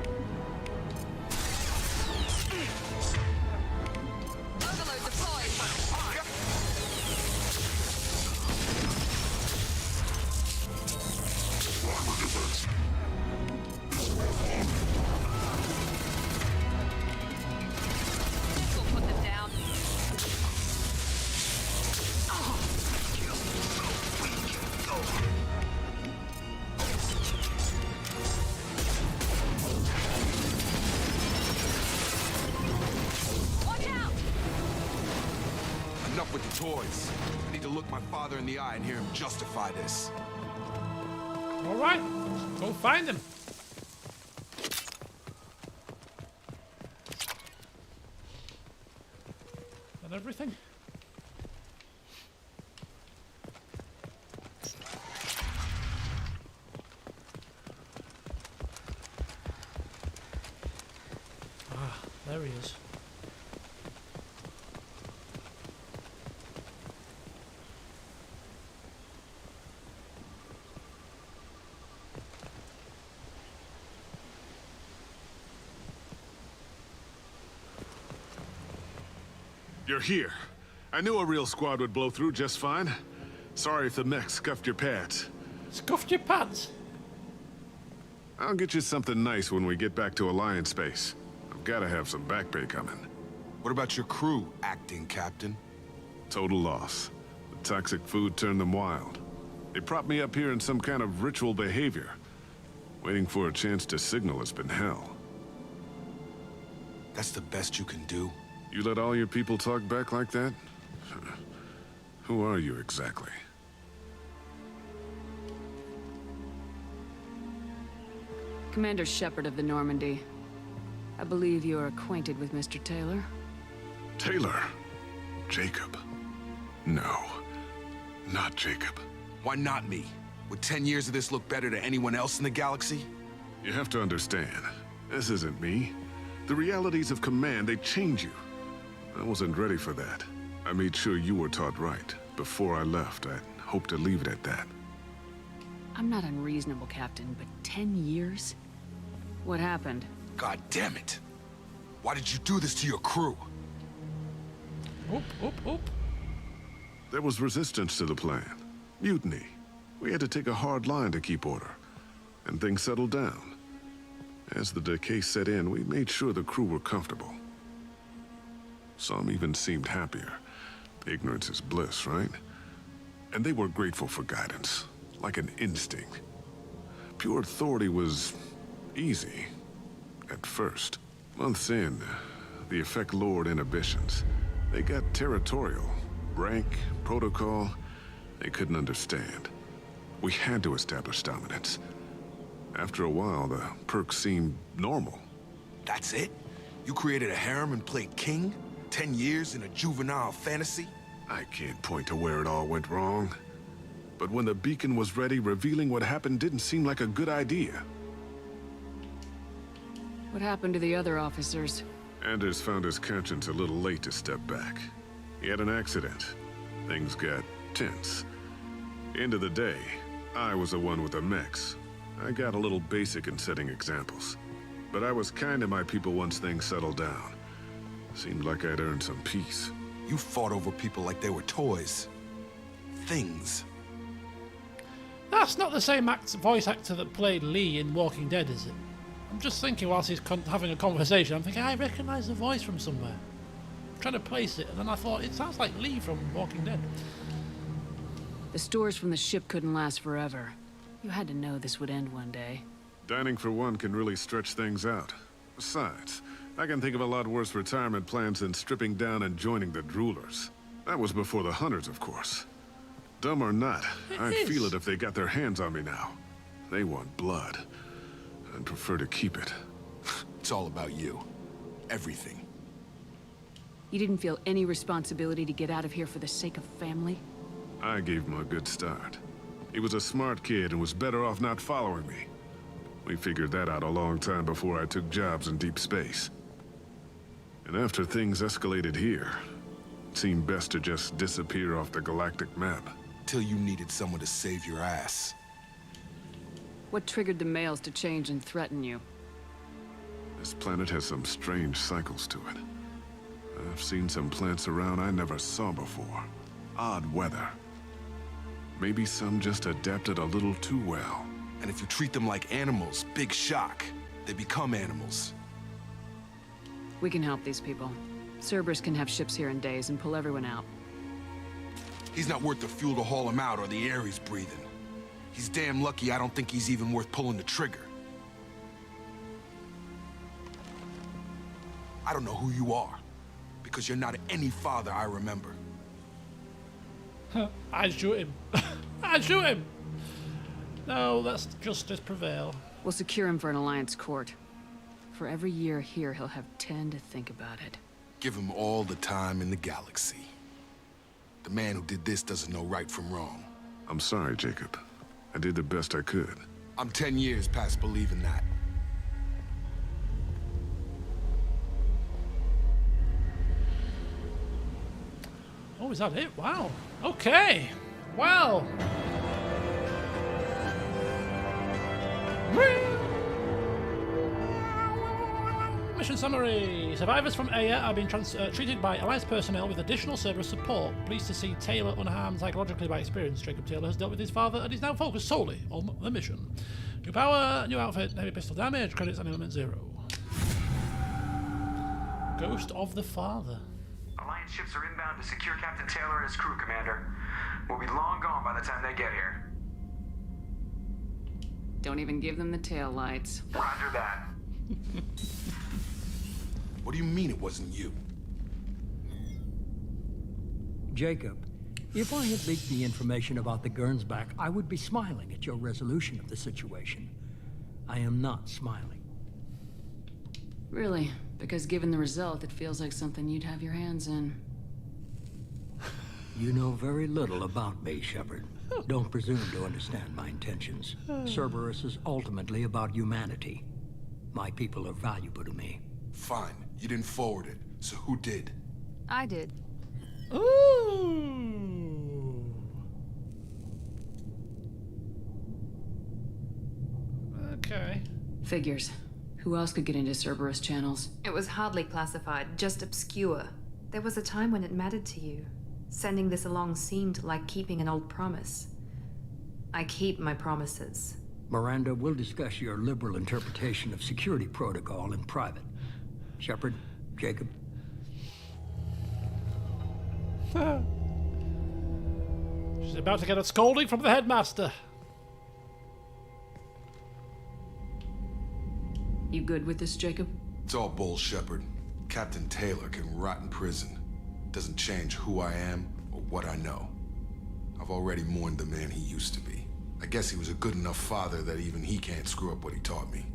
Enough with the toys. I need to look my father in the eye and hear him justify this. All right, go find him. And everything. Ah, there he is. You're here. I knew a real squad would blow through just fine. Sorry if the mech scuffed your pads. Scuffed your pads? I'll get you something nice when we get back to Alliance space. I've gotta have some back pay coming. What about your crew, acting captain? Total loss. The toxic food turned them wild. They propped me up here in some kind of ritual behavior. Waiting for a chance to signal has been hell. That's the best you can do? You let all your people talk back like that? Who are you exactly? Commander Shepard of the Normandy. I believe you are acquainted with Mr. Taylor. Taylor? Jacob? No, not Jacob. Why not me? Would 10 years of this look better to anyone else in the galaxy? You have to understand, this isn't me. The realities of command, they change you. I wasn't ready for that. I made sure you were taught right. Before I left, I hoped to leave it at that. I'm not unreasonable, Captain, but 10 years? What happened? God damn it! Why did you do this to your crew? Oop. There was resistance to the plan. Mutiny. We had to take a hard line to keep order. And things settled down. As the decay set in, we made sure the crew were comfortable. Some even seemed happier. Ignorance is bliss, right? And they were grateful for guidance, like an instinct. Pure authority was easy, at first. Months in, the effect lowered inhibitions. They got territorial. Rank, protocol, they couldn't understand. We had to establish dominance. After a while, the perks seemed normal. That's it? You created a harem and played king? 10 years in a juvenile fantasy? I can't point to where it all went wrong. But when the beacon was ready, revealing what happened didn't seem like a good idea. What happened to the other officers? Anders found his conscience a little late to step back. He had an accident. Things got tense. End of the day, I was the one with the mechs. I got a little basic in setting examples. But I was kind to my people once things settled down. Seemed like I'd earned some peace. You fought over people like they were toys. Things. That's not the same voice actor that played Lee in Walking Dead, is it? I'm just thinking whilst he's having a conversation, I'm thinking, I recognise the voice from somewhere. I'm trying to place it, and then I thought, it sounds like Lee from Walking Dead. The stores from the ship couldn't last forever. You had to know this would end one day. Dining for one can really stretch things out. Besides, I can think of a lot worse retirement plans than stripping down and joining the droolers. That was before the hunters, of course. Dumb or not, I'd feel it if they got their hands on me now. They want blood. I'd prefer to keep it. It's all about you. Everything. You didn't feel any responsibility to get out of here for the sake of family? I gave him a good start. He was a smart kid and was better off not following me. We figured that out a long time before I took jobs in deep space. And after things escalated here, it seemed best to just disappear off the galactic map. Till you needed someone to save your ass. What triggered the males to change and threaten you? This planet has some strange cycles to it. I've seen some plants around I never saw before. Odd weather. Maybe some just adapted a little too well. And if you treat them like animals, big shock. They become animals. We can help these people. Cerberus can have ships here in days and pull everyone out. He's not worth the fuel to haul him out or the air he's breathing. He's damn lucky I don't think he's even worth pulling the trigger. I don't know who you are, because you're not any father I remember. I'd shoot him. I'd shoot him! No, let's justice prevail. We'll secure him for an Alliance court. For every year here, he'll have 10 to think about it. Give him all the time in the galaxy. The man who did this doesn't know right from wrong. I'm sorry, Jacob. I did the best I could. I'm 10 years past believing that. Oh, is that it? Wow. Okay. Well. Mission summary. Survivors from Aya are being treated by Alliance personnel with additional Cerberus support. Pleased to see Taylor unharmed psychologically by experience. Jacob Taylor has dealt with his father and is now focused solely on the mission. New power, new outfit, heavy pistol damage, credits on element 0. Ghost of the Father. Alliance ships are inbound to secure Captain Taylor and his crew, Commander. We'll be long gone by the time they get here. Don't even give them the tail lights. Roger that. What do you mean it wasn't you? Jacob, if I had leaked the information about the Gernsback, I would be smiling at your resolution of the situation. I am not smiling. Really? Because given the result, it feels like something you'd have your hands in. You know very little about me, Shepard. Don't presume to understand my intentions. Cerberus is ultimately about humanity. My people are valuable to me. Fine. You didn't forward it, so who did? I did. Ooh. Okay. Figures. Who else could get into Cerberus channels? It was hardly classified, just obscure. There was a time when it mattered to you. Sending this along seemed like keeping an old promise. I keep my promises. Miranda, we'll discuss your liberal interpretation of security protocol in private. Shepard, Jacob. She's about to get a scolding from the headmaster. You good with this, Jacob? It's all bull, Shepard. Captain Taylor can rot in prison. Doesn't change who I am or what I know. I've already mourned the man he used to be. I guess he was a good enough father that even he can't screw up what he taught me.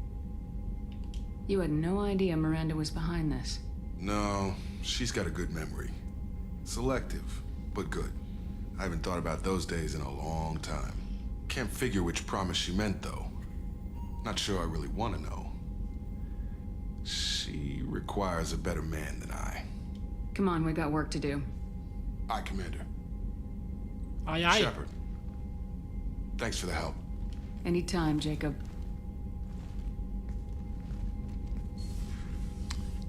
You had no idea Miranda was behind this. No, she's got a good memory. Selective, but good. I haven't thought about those days in a long time. Can't figure which promise she meant, though. Not sure I really want to know. She requires a better man than I. Come on, we got work to do. Aye, Commander. Aye, aye. Shepard. Thanks for the help. Anytime, Jacob.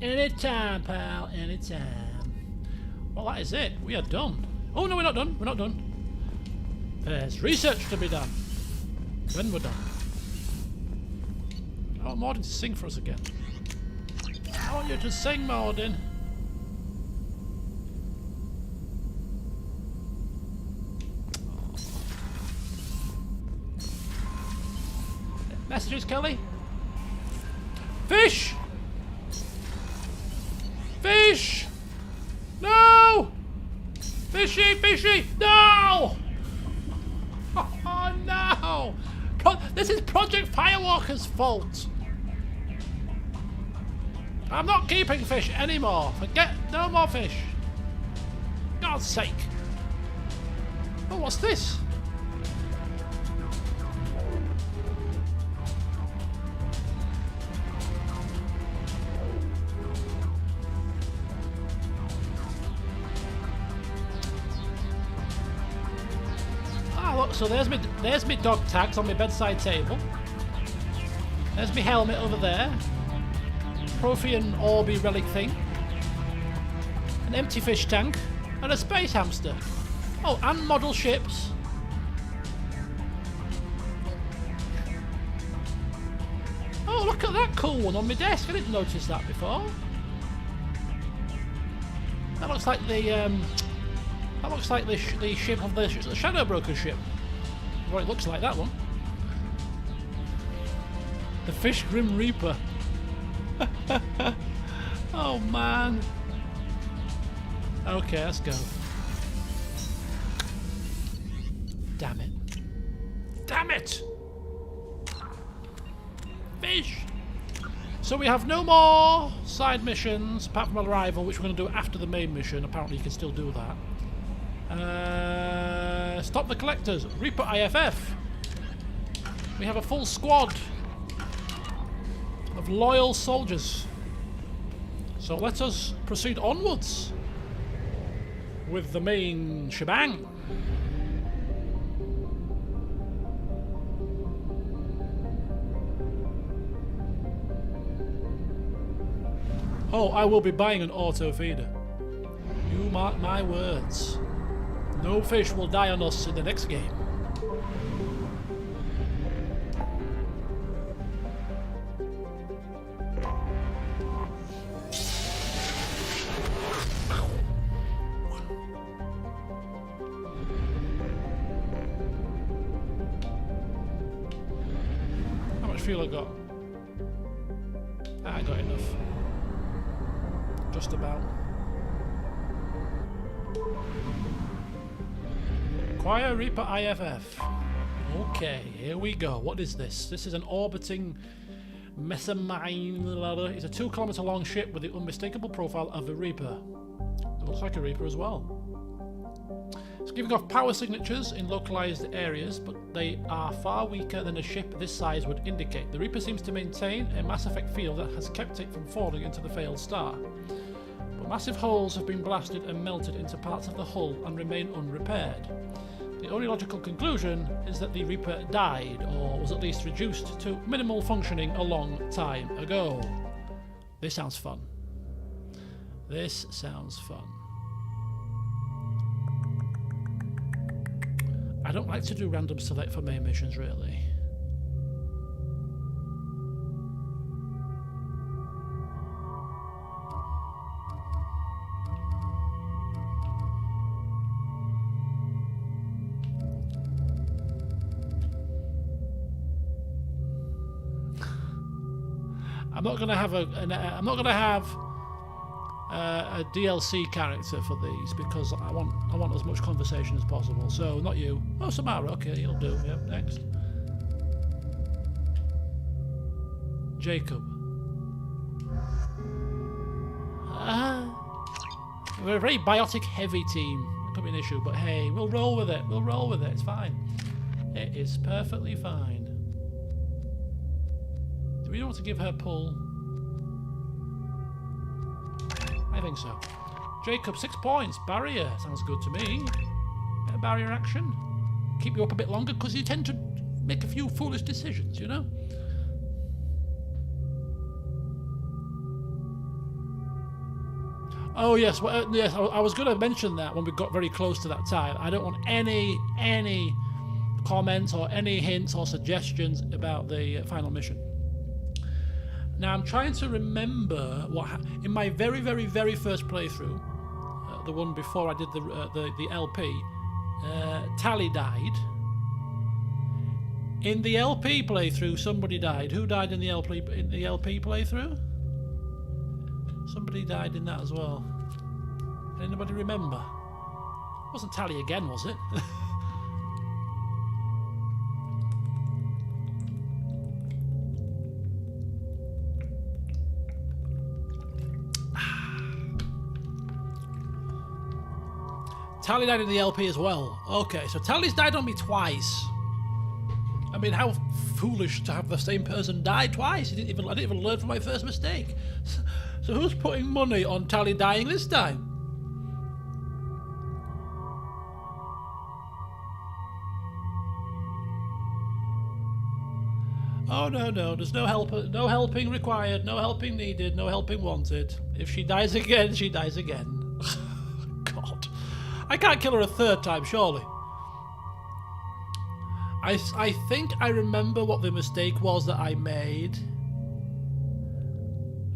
Anytime, pal. Anytime. Well, that is it. We are done. Oh, no, we're not done. We're not done. There's research to be done. When we're done. I want Morden to sing for us again. I want you to sing, Morden. Messages, Kelly? Fish! Fish! No! Fishy, fishy! No! Oh, no! This is Project Firewalker's fault. I'm not keeping fish anymore. Forget, no more fish. God's sake. Oh, what's this? Look, so there's me dog tags on my bedside table. There's my helmet over there. Prothean Orby relic thing, an empty fish tank, and a space hamster. Oh, and model ships. Oh, look at that cool one on my desk. I didn't notice that before. That looks like the the ship of the Shadow Broker ship. Well, it looks like that one. The Fish Grim Reaper. Oh man. Okay, let's go. Damn it. Damn it! Fish! So we have no more side missions, apart from Arrival, which we're going to do after the main mission. Apparently you can still do that. Stop the Collectors. Reaper IFF. We have a full squad of loyal soldiers. So let us proceed onwards with the main shebang. Oh, I will be buying an auto feeder. You mark my words. No fish will die on us in the next game. How much fuel I got? I got enough. Just about. Acquire Reaper IFF. Okay, here we go. What is this? This is an orbiting mesamine ladder. It's a 2 kilometer long ship with the unmistakable profile of a Reaper. It looks like a Reaper as well. It's giving off power signatures in localized areas, but they are far weaker than a ship this size would indicate. The Reaper seems to maintain a mass effect field that has kept it from falling into the failed star. But massive holes have been blasted and melted into parts of the hull and remain unrepaired. The only logical conclusion is that the Reaper died, or was at least reduced to minimal functioning a long time ago. This sounds fun. This sounds fun. I don't like to do random select for main missions, really. I'm not going to have a DLC character for these because I want as much conversation as possible. So not you. Oh, Samara. Okay, you'll do. Yep. Next. Jacob. We're a very biotic heavy team. It could be an issue, but hey, we'll roll with it. We'll roll with it. It's fine. It is perfectly fine. Do we want to give her pull? I think so. Jacob, 6 points. Barrier. Sounds good to me. Bit of barrier action. Keep you up a bit longer because you tend to make a few foolish decisions, you know? Oh yes, well, yes. I was going to mention that when we got very close to that time. I don't want any comments or any hints or suggestions about the final mission. Now I'm trying to remember what in my very first playthrough, the one before I did the LP. Tally died. In the LP playthrough, somebody died. Who died in the LP playthrough? Somebody died in that as well. Anybody remember? It wasn't Tally again, was it? Tally died in the LP as well. Okay, so Tally's died on me twice. I mean, how foolish to have the same person die twice. I didn't even learn from my first mistake. So who's putting money on Tally dying this time? Oh no, there's no help, no helping required, no helping needed, no helping wanted. If she dies again, she dies again. God. I can't kill her a third time, surely. I think I remember what the mistake was that I made.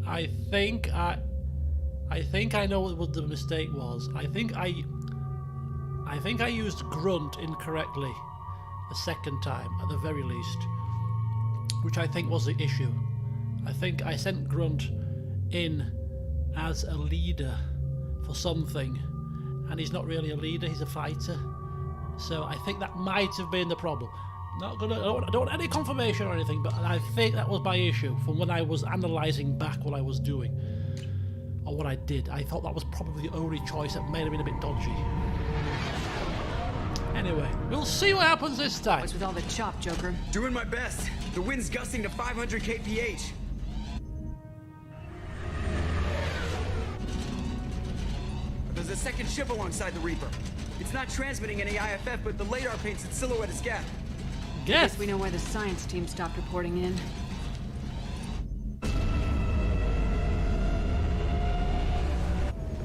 I think I know what the mistake was. I think I used grunt incorrectly the second time, at the very least, which I think was the issue. I think I sent Grunt in as a leader for something, and he's not really a leader, he's a fighter. So I think that might have been the problem. I don't want any confirmation or anything, but I think that was my issue from when I was analysing back what I was doing, or what I did. I thought that was probably the only choice that may have been a bit dodgy. Anyway, we'll see what happens this time. What's with all the chop, Joker? Doing my best. The wind's gusting to 500 kph. There's a second ship alongside the Reaper. It's not transmitting any IFF, but the radar paints its silhouette as Geth. Yes. Guess we know why the science team stopped reporting in.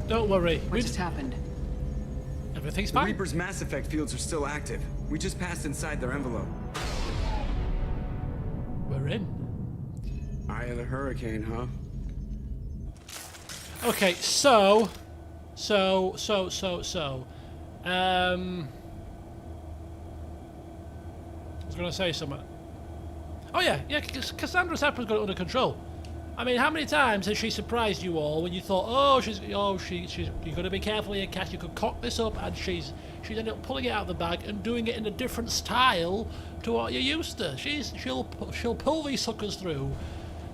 Don't worry. What just happened? Everything's fine. fine. The Reaper's Mass Effect fields are still active. We just passed inside their envelope. We're in. Eye of the hurricane, huh? Okay, so. I was going to say something. Oh yeah, Cassandra's got it under control. I mean, how many times has she surprised you all when you thought, she's you've got to be careful here, Cass, you could cock this up, and she's ended up pulling it out of the bag and doing it in a different style to what you're used to. She'll pull these suckers through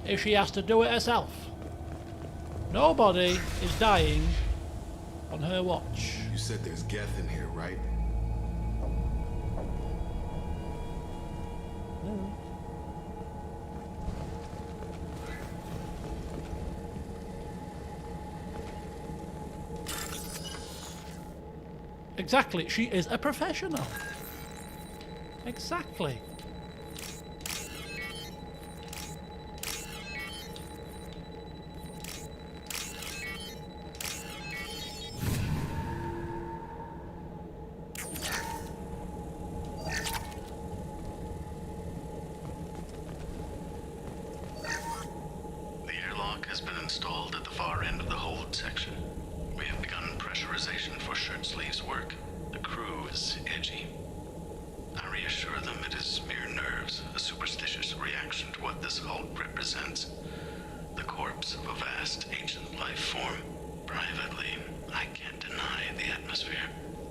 if she has to do it herself. Nobody is dying on her watch. You said there's Geth in here, right? No. Exactly, she is a professional. Exactly. The airlock has been installed at the far end of the hold section. We have begun pressurization for shirt sleeves work. The crew is edgy. I reassure them it is mere nerves, a superstitious reaction to what this hold represents. The corpse of a vast ancient life form. Privately, I can't deny the atmosphere.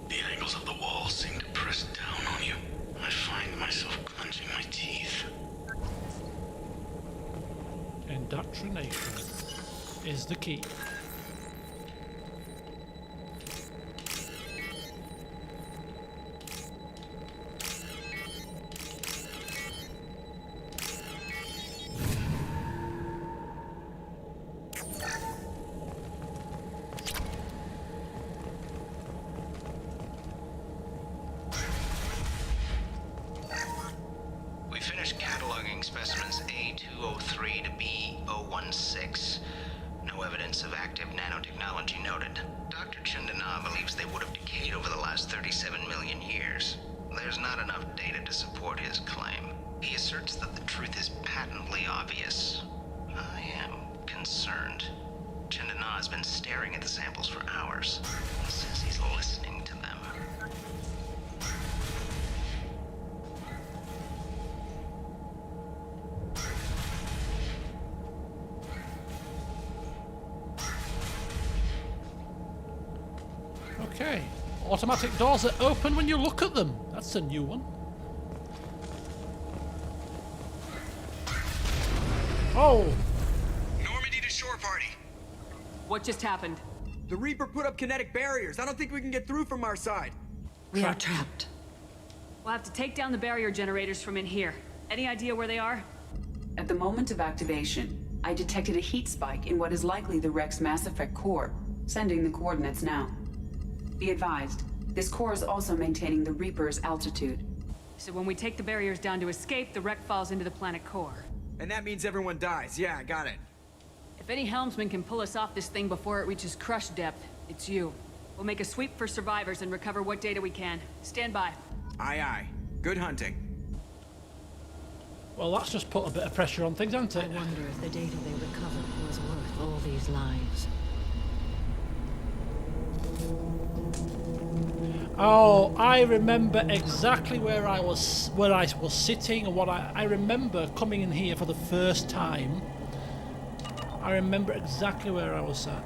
The angles of the walls seem to press down on you. I find myself clenching my teeth. Indoctrination is the key. We finished cataloging specimens A203 to B016. No evidence of active nanotechnology noted. Dr. Chandana believes they would have decayed over the last 37 million years. There's not enough data to support his claim. He asserts that the truth is patently obvious. I am concerned. Chandana has been staring at the samples for hours. He says he's listening to them. Okay. Automatic doors that open when you look at them. That's a new one. Oh! Normandy to shore party. What just happened? The Reaper put up kinetic barriers. I don't think we can get through from our side. We are trapped. We'll have to take down the barrier generators from in here. Any idea where they are? At the moment of activation, I detected a heat spike in what is likely the Rex Mass Effect core, sending the coordinates now. Be advised, this core is also maintaining the Reaper's altitude. So when we take the barriers down to escape, the wreck falls into the planet core. And that means everyone dies. Yeah, I got it. If any helmsman can pull us off this thing before it reaches crush depth, it's you. We'll make a sweep for survivors and recover what data we can. Stand by. Aye, aye. Good hunting. Well, that's just put a bit of pressure on things, hasn't it? I wonder if the data they recovered was worth all these lives. Oh, I remember exactly where I was sitting and what I remember coming in here for the first time. I remember exactly where I was at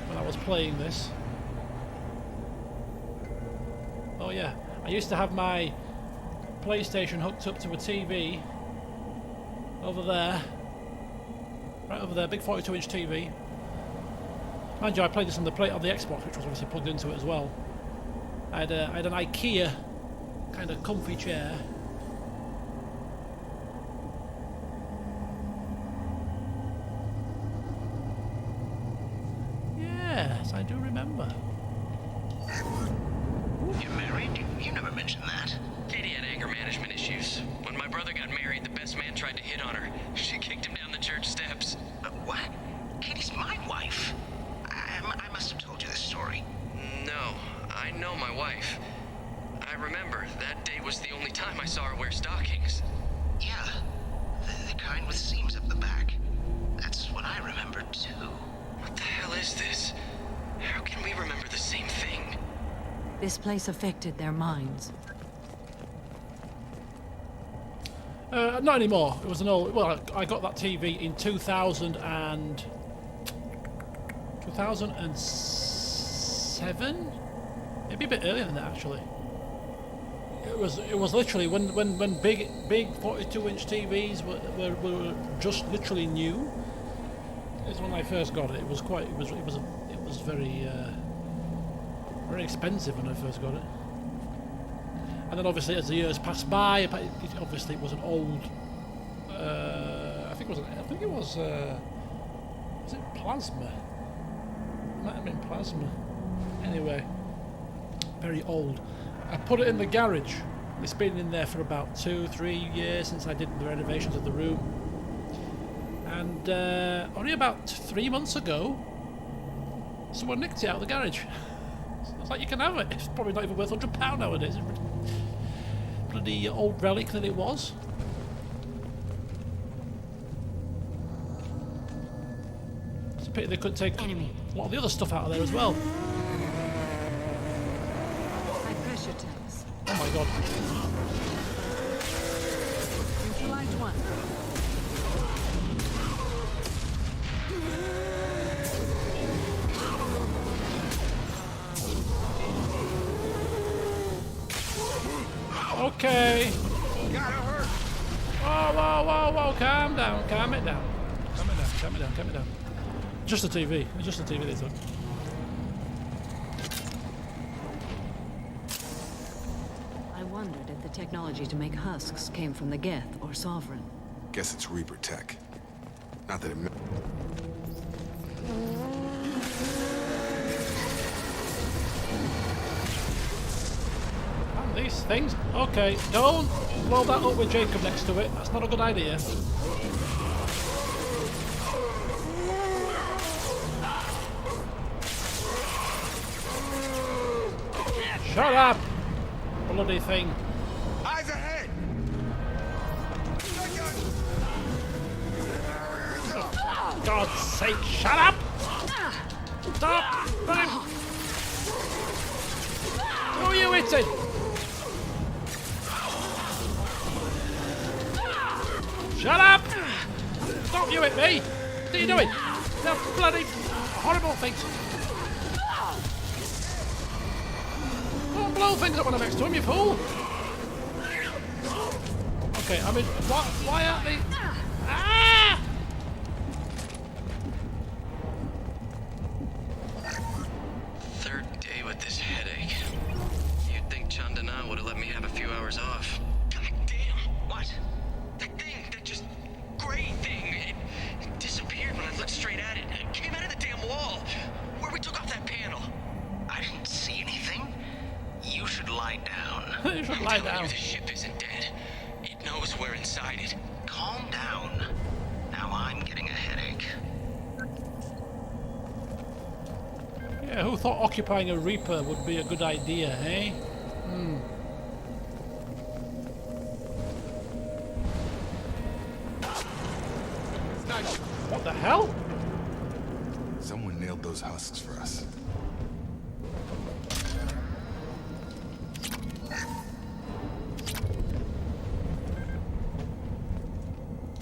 when I was playing this. Oh yeah, I used to have my PlayStation hooked up to a TV over there. Right over there, big 42-inch TV. Mind you, I played this on the Xbox, which was obviously plugged into it as well. I had an IKEA kind of comfy chair. Yes, I do remember. You're married? You never mentioned that. Katie had anger management issues. When my brother got married, the best man tried to hit on her. She kicked him down the church steps. What? Katie's my wife. I must have told you this story. No, I know my wife. I remember that day was the only time I saw her wear stockings. Yeah, the kind with seams up the back. That's what I remember too. What the hell is this? How can we remember the same thing? This place affected their minds. Not anymore. It was an old. Well, I got that TV in 2007. Maybe a bit earlier than that, actually. It was literally when big 42-inch TVs were just literally new. It's when I first got it. It was very very expensive when I first got it. And then obviously as the years passed by, it was an old. I think it was plasma? It might have been plasma. Anyway, very old. I put it in the garage. It's been in there for about 2-3 years since I did the renovations of the room. And only about 3 months ago, someone nicked it out of the garage. I was like, you can have it. It's probably not even worth £100 nowadays. Bloody old relic that it was. It's a pity they couldn't take a lot of the other stuff out of there as well. High pressure tanks. Oh my god. Neutralized one. Okay. Gotta hurt. Whoa, calm down, calm it down. Calm it down. Just the TV they took. I wondered if the technology to make husks came from the Geth or Sovereign. Guess it's Reaper tech. Not that it These things? Okay, don't blow that up with Jacob next to it. That's not a good idea. Shut up! Bloody thing. Eyes ahead! God's sake, shut up! Stop! Who are you hitting? Shut up! Don't you hit me! What are you doing? They're bloody horrible things. Don't blow things up when I'm next to him, you fool! Okay, I mean, why aren't they... Ah! Third day with this headache. You'd think Chandana would have let me have a few hours off. God damn! What? That thing, that just gray thing, it disappeared when I looked straight at it. It came out of the damn wall, where we took off that panel. I didn't see anything. You should lie down. You should lie down. The ship decided. Calm down. Now I'm getting a headache. Yeah, who thought occupying a Reaper would be a good idea, eh? What the hell? Someone nailed those husks for us.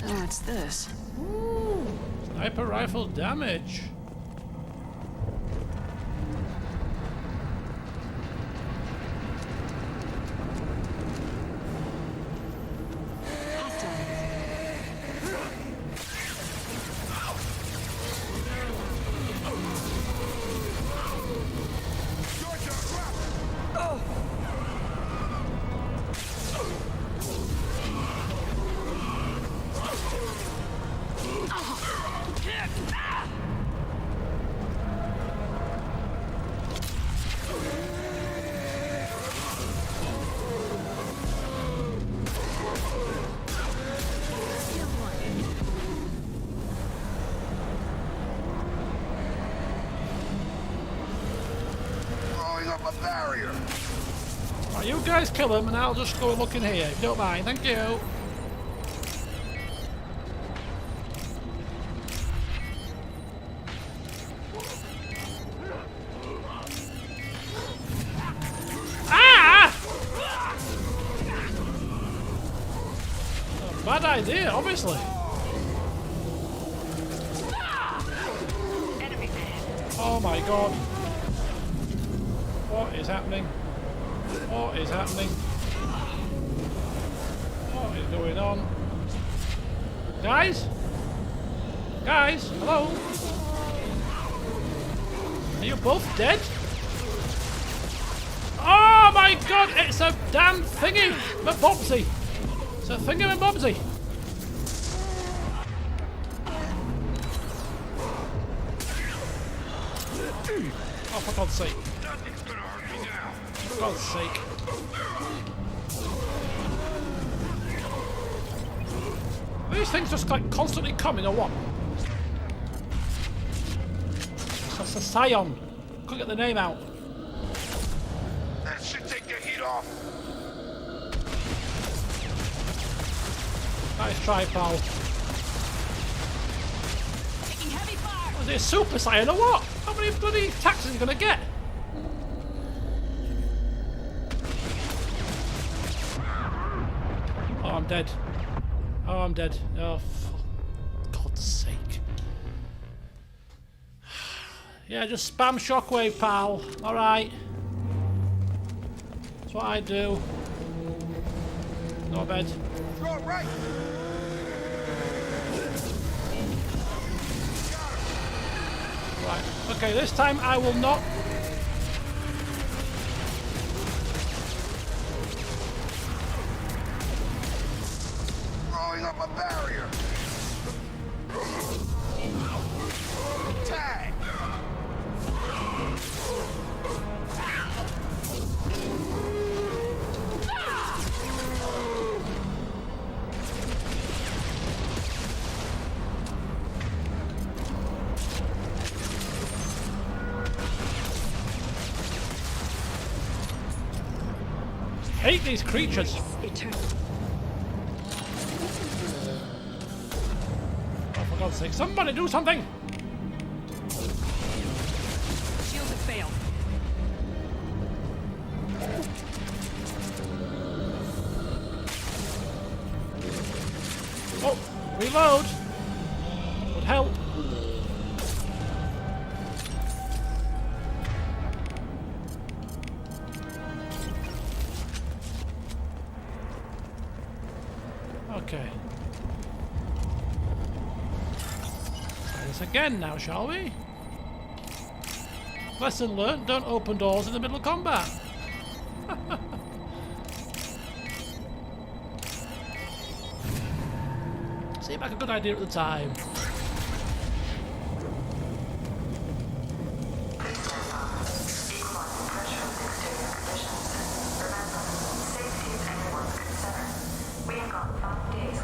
Oh, what's this? Ooh, sniper rifle damage. Right, you guys kill him and I'll just go look in here, if you don't mind. Thank you. Ah! Oh, bad idea, obviously. Oh my god. What is happening? What is happening? What is going on? Guys? Guys? Hello? Are you both dead? Oh my god! It's a damn thingy! Mabobsy! It's a thingy Mabobsy! Oh, for God's sake. For God's sake. Are these things just like constantly coming or what? That's a Scion. Couldn't get the name out. That should take the heat off. Nice try, pal. Taking heavy fire. Was it a Super Saiyan or what? How many bloody attacks is he gonna get? Oh, I'm dead. Oh, I'm dead. Oh, for God's sake. Yeah, just spam shockwave, pal. Alright. That's what I do. Not bad. Go right. Right. Okay, this time I will not. Throwing up a barrier. Tag. Hate these creatures. Oh, for God's sake, somebody do something! Shield has failed. Oh, reload! Would help. Okay. Try this again now, shall we? Lesson learned, don't open doors in the middle of combat. Seemed like a good idea at the time. We have got 5 days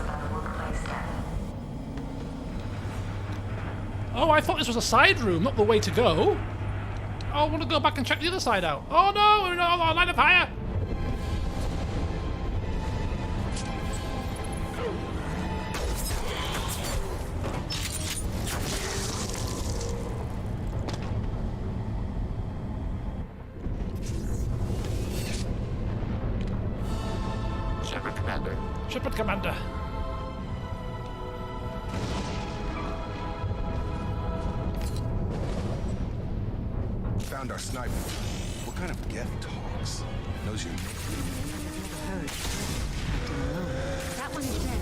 Oh, I thought this was a side room, not the way to go. Oh, I want to go back and check the other side out. Oh no, no, line of fire. Shepard Commander. Shepard Commander. Found our sniper. What kind of Geth talks? Knows your name. Heard. That one's dead.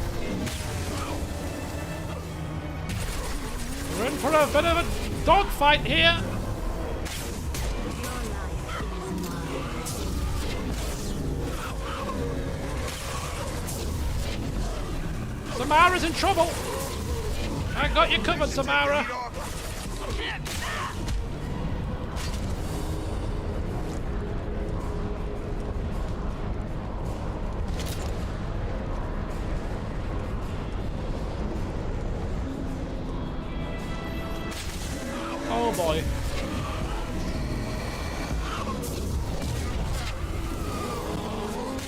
We're in for a bit of a dogfight here. Samara's in trouble. I got you covered, Samara. Oh boy.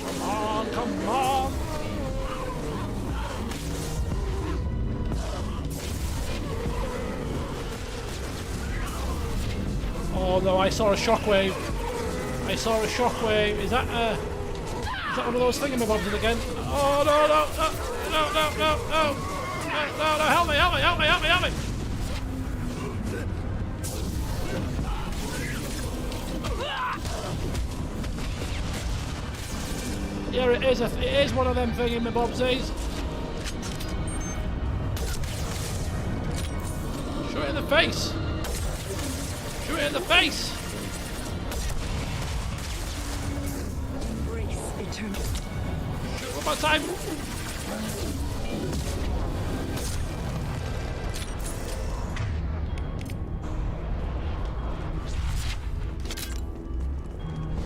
Come on, come on. Oh no, I saw a shockwave. I saw a shockwave. Is that one of those thingamabobs again? Oh no, no, no, no, no, no, no, no, no, help me, help me, help me, help me, help me. Yeah, it is one of them thingamabobsies. Shoot it in the face. Shoot it in the face. Brace eternal. Shoot one more time.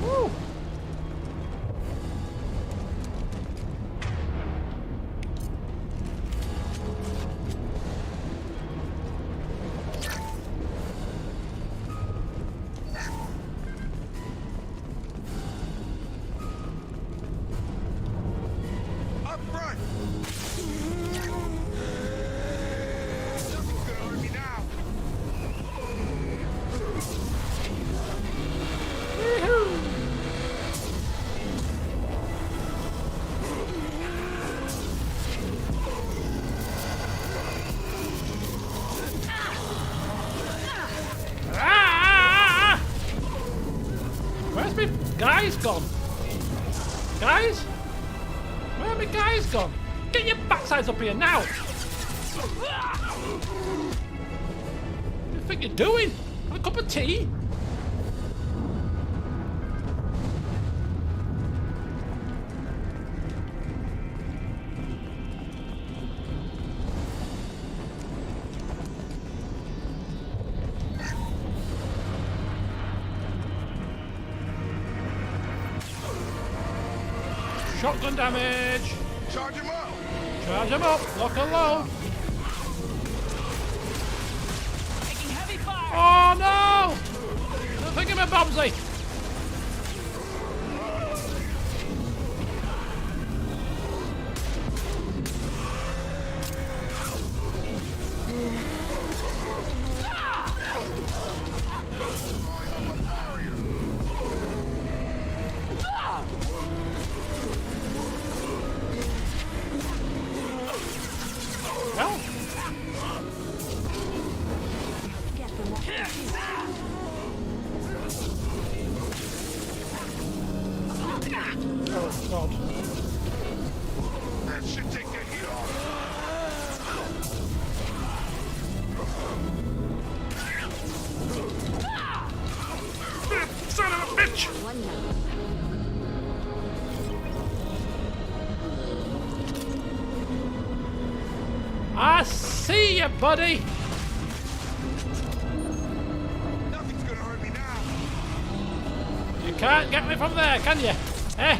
Woo. Where's my guys gone? Guys? Where are my guys gone? Get your backsides up here now! What do you think you're doing? Have a cup of tea? Shotgun damage! Charge him up! Charge him up! Lock and load! Taking heavy fire. Oh no! I'm thinking of Bobsy! Oh god. That should take the heat off. Son of a bitch! I see you, buddy! Nothing's gonna hurt me now. You can't get me from there, can you? Eh?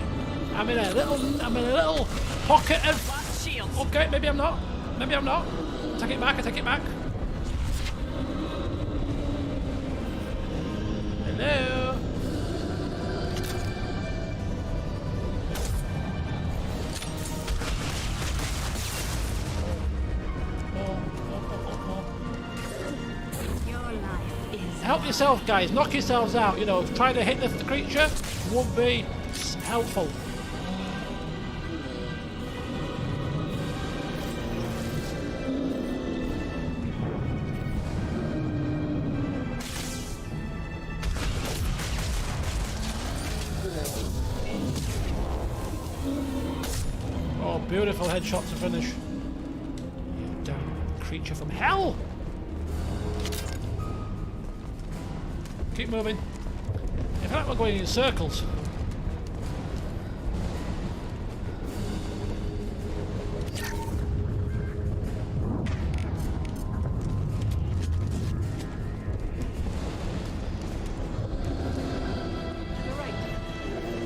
I'm in a little pocket of... Shields. Okay, maybe I'm not. Maybe I'm not. Take it back, I take it back. Hello? Help yourself, guys. Knock yourselves out. You know, trying to hit the creature would be helpful. Oh, beautiful headshot to finish. You damn creature from hell! Keep moving. In fact, we're going in circles.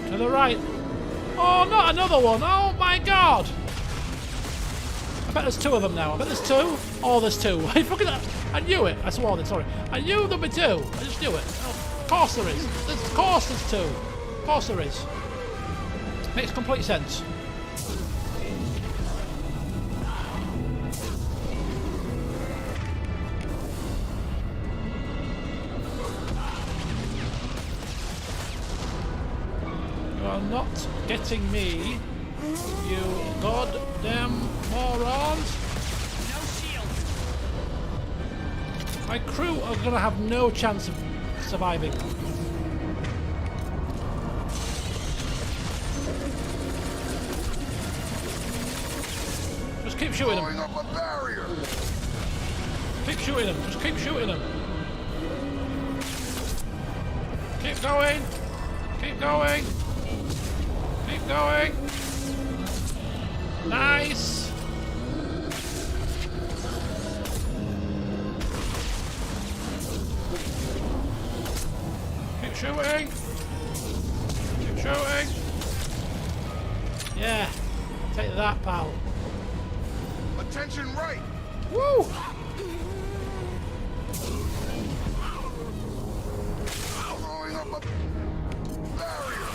To the right. Oh, not another one. Oh my god. I bet there's two of them now. I bet there's two. Oh, there's two. I fucking... I knew it. I swore it, sorry. I knew there'd be two. I just knew it. Oh, of course there is. Of course there's two. Of course there is. Makes complete sense. You are not getting me, you goddamn morons. My crew are going to have no chance of surviving. Just keep shooting them. Up a barrier. Keep shooting them. Just keep shooting them. Keep going. Keep going. Keep going. Nice. Keep shooting. Keep shooting. Yeah. Take that, pal. Attention right. Woo! Throwing up a barrier.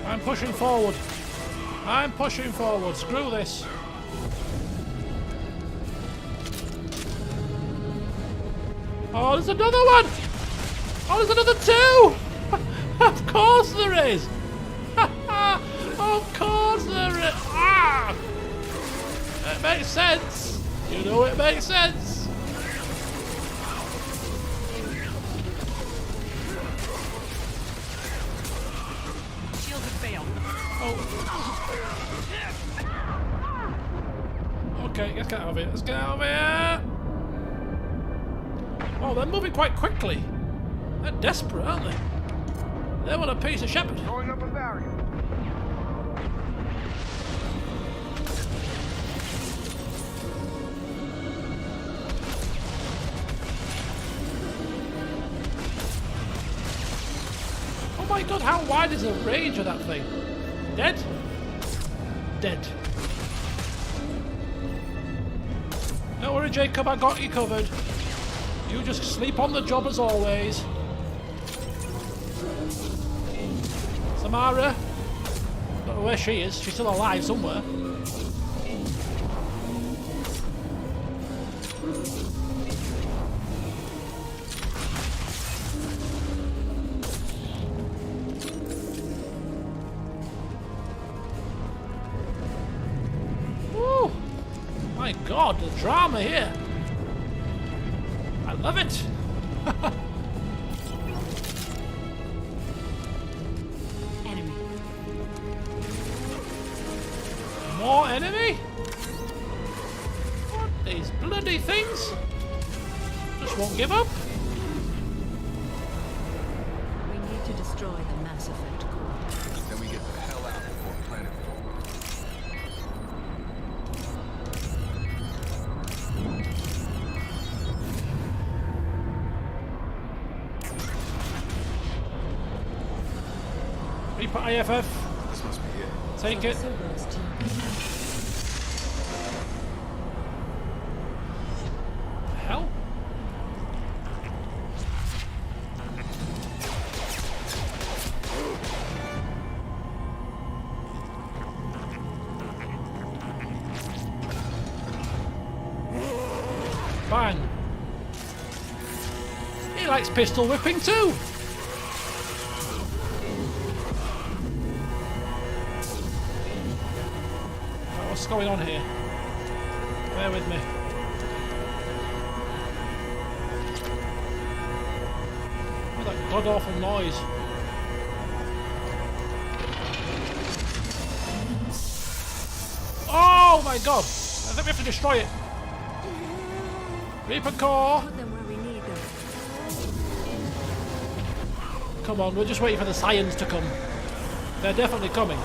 I'm pushing forward. I'm pushing forward. Screw this. Oh, there's another one! Oh, there's another two! Of course there is! Of course there is! Ah! It makes sense! You know it makes sense! Shields have failed. Oh. Okay, let's get out of here. Let's get out of here! Oh, they're moving quite quickly. They're desperate, aren't they? They want a piece of shepherd. Throwing up a barrier. Oh my god, how wide is the range of that thing? Dead? Dead. Don't worry, Jacob, I got you covered. You just sleep on the job as always. Samara. Don't know where she is. She's still alive somewhere. Woo! My god, the drama here. I love it! Enemy. More enemy? What? These bloody things? Just won't give up? We need to destroy the Mass Effect core. Then we get the hell out before planet fall. Reaper IFF. This must be it. Take it. likes pistol whipping too. Right, what's going on here? Bear with me. What's that god-awful noise? Oh my god! I think we have to destroy it. Reaper core! Put them where we need them. Come on, we're just waiting for the scions to come. They're definitely coming.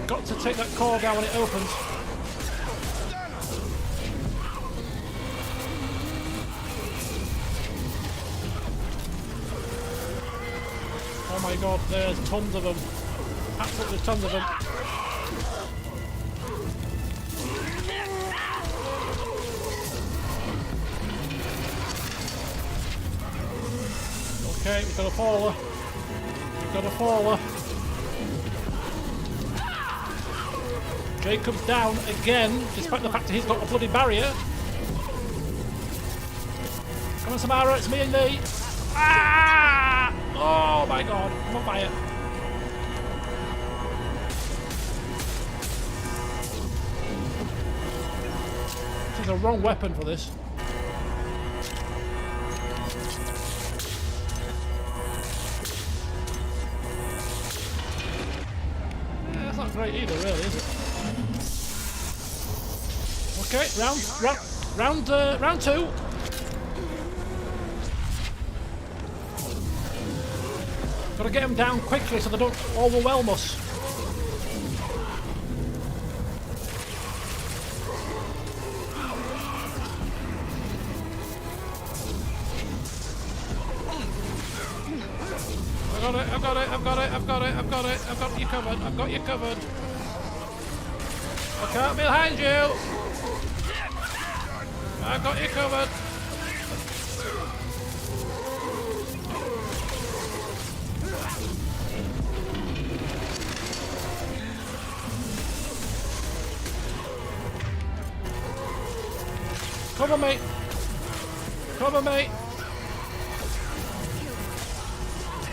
Got to take that core down when it opens. Oh my god, there's tons of them. Absolutely tons of them. Okay, we've got a faller. We've got a faller. Jacob's down again, despite the fact that he's got a bloody barrier. Come on, Samara, it's me and thee. Ah! Oh my god, I'm on fire. This is the wrong weapon for this. Yeah, that's not great either, really, is it? Okay, round two. Got to get them down quickly so they don't overwhelm us. I've got you covered. I've got you covered. I can't be behind you. I've got you covered. Cover me! Cover me!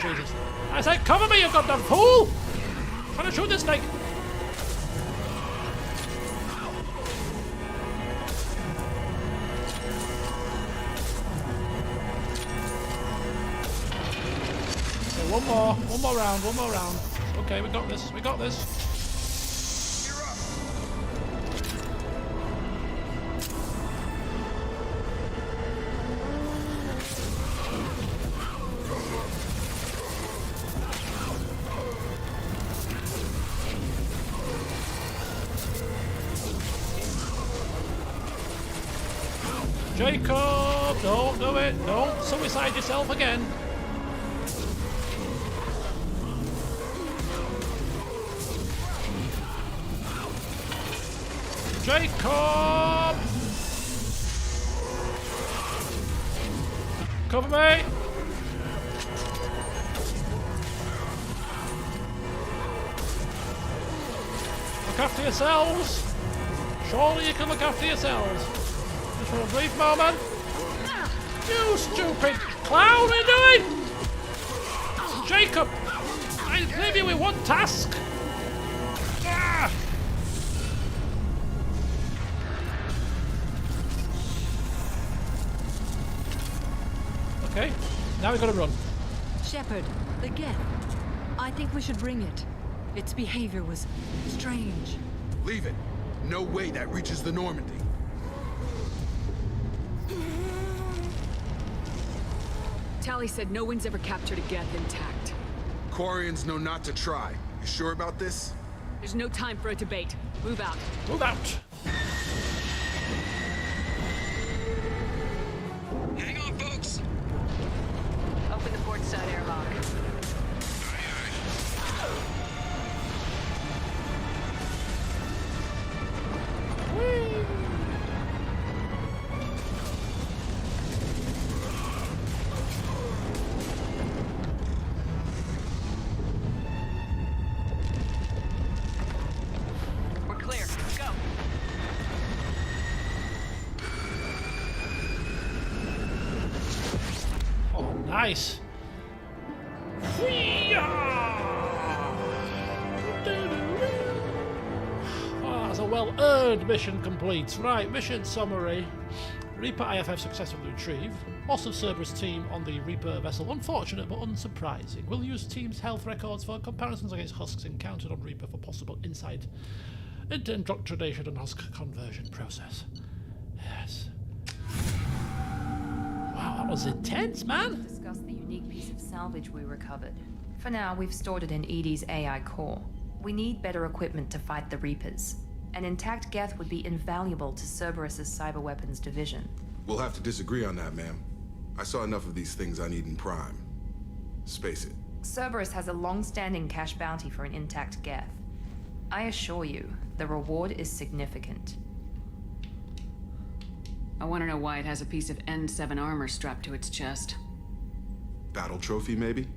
Jesus. I said cover me, you goddamn fool! I'm trying to shoot this thing! Okay, one more round. Okay, we got this. Jacob, don't do it. Don't suicide yourself again. Jacob! Cover me! Look after yourselves! Surely you can look after yourselves. Just for a brief moment. You stupid clown, what are you doing? Jacob! I leave you with one task. Ah! Okay, now we've got to run. Shepard, the Geth. I think we should bring it. Its behavior was strange. Leave it. No way that reaches the Normandy. Tally said no one's ever captured a Geth intact. Quarians know not to try. You sure about this? There's no time for a debate. Move out. Move out! Hang on, folks! Open the port side airlock. We're clear. Go. Nice. Oh, that's a well-earned mission complete. Right, mission summary. Reaper IFF successfully retrieved. Loss of Cerberus team on the Reaper vessel. Unfortunate but unsurprising. We'll use team's health records for comparisons against husks encountered on Reaper for possible insight into indoctrination and husk conversion process. Yes. Wow, that was intense, man. Discuss the unique piece of salvage we recovered. For now, we've stored it in Edie's AI core. We need better equipment to fight the Reapers. An intact Geth would be invaluable to Cerberus's cyber weapons division. We'll have to disagree on that, ma'am. I saw enough of these things I need in Prime. Space it. Cerberus has a long-standing cash bounty for an intact Geth. I assure you, the reward is significant. I want to know why it has a piece of N7 armor strapped to its chest. Battle trophy, maybe?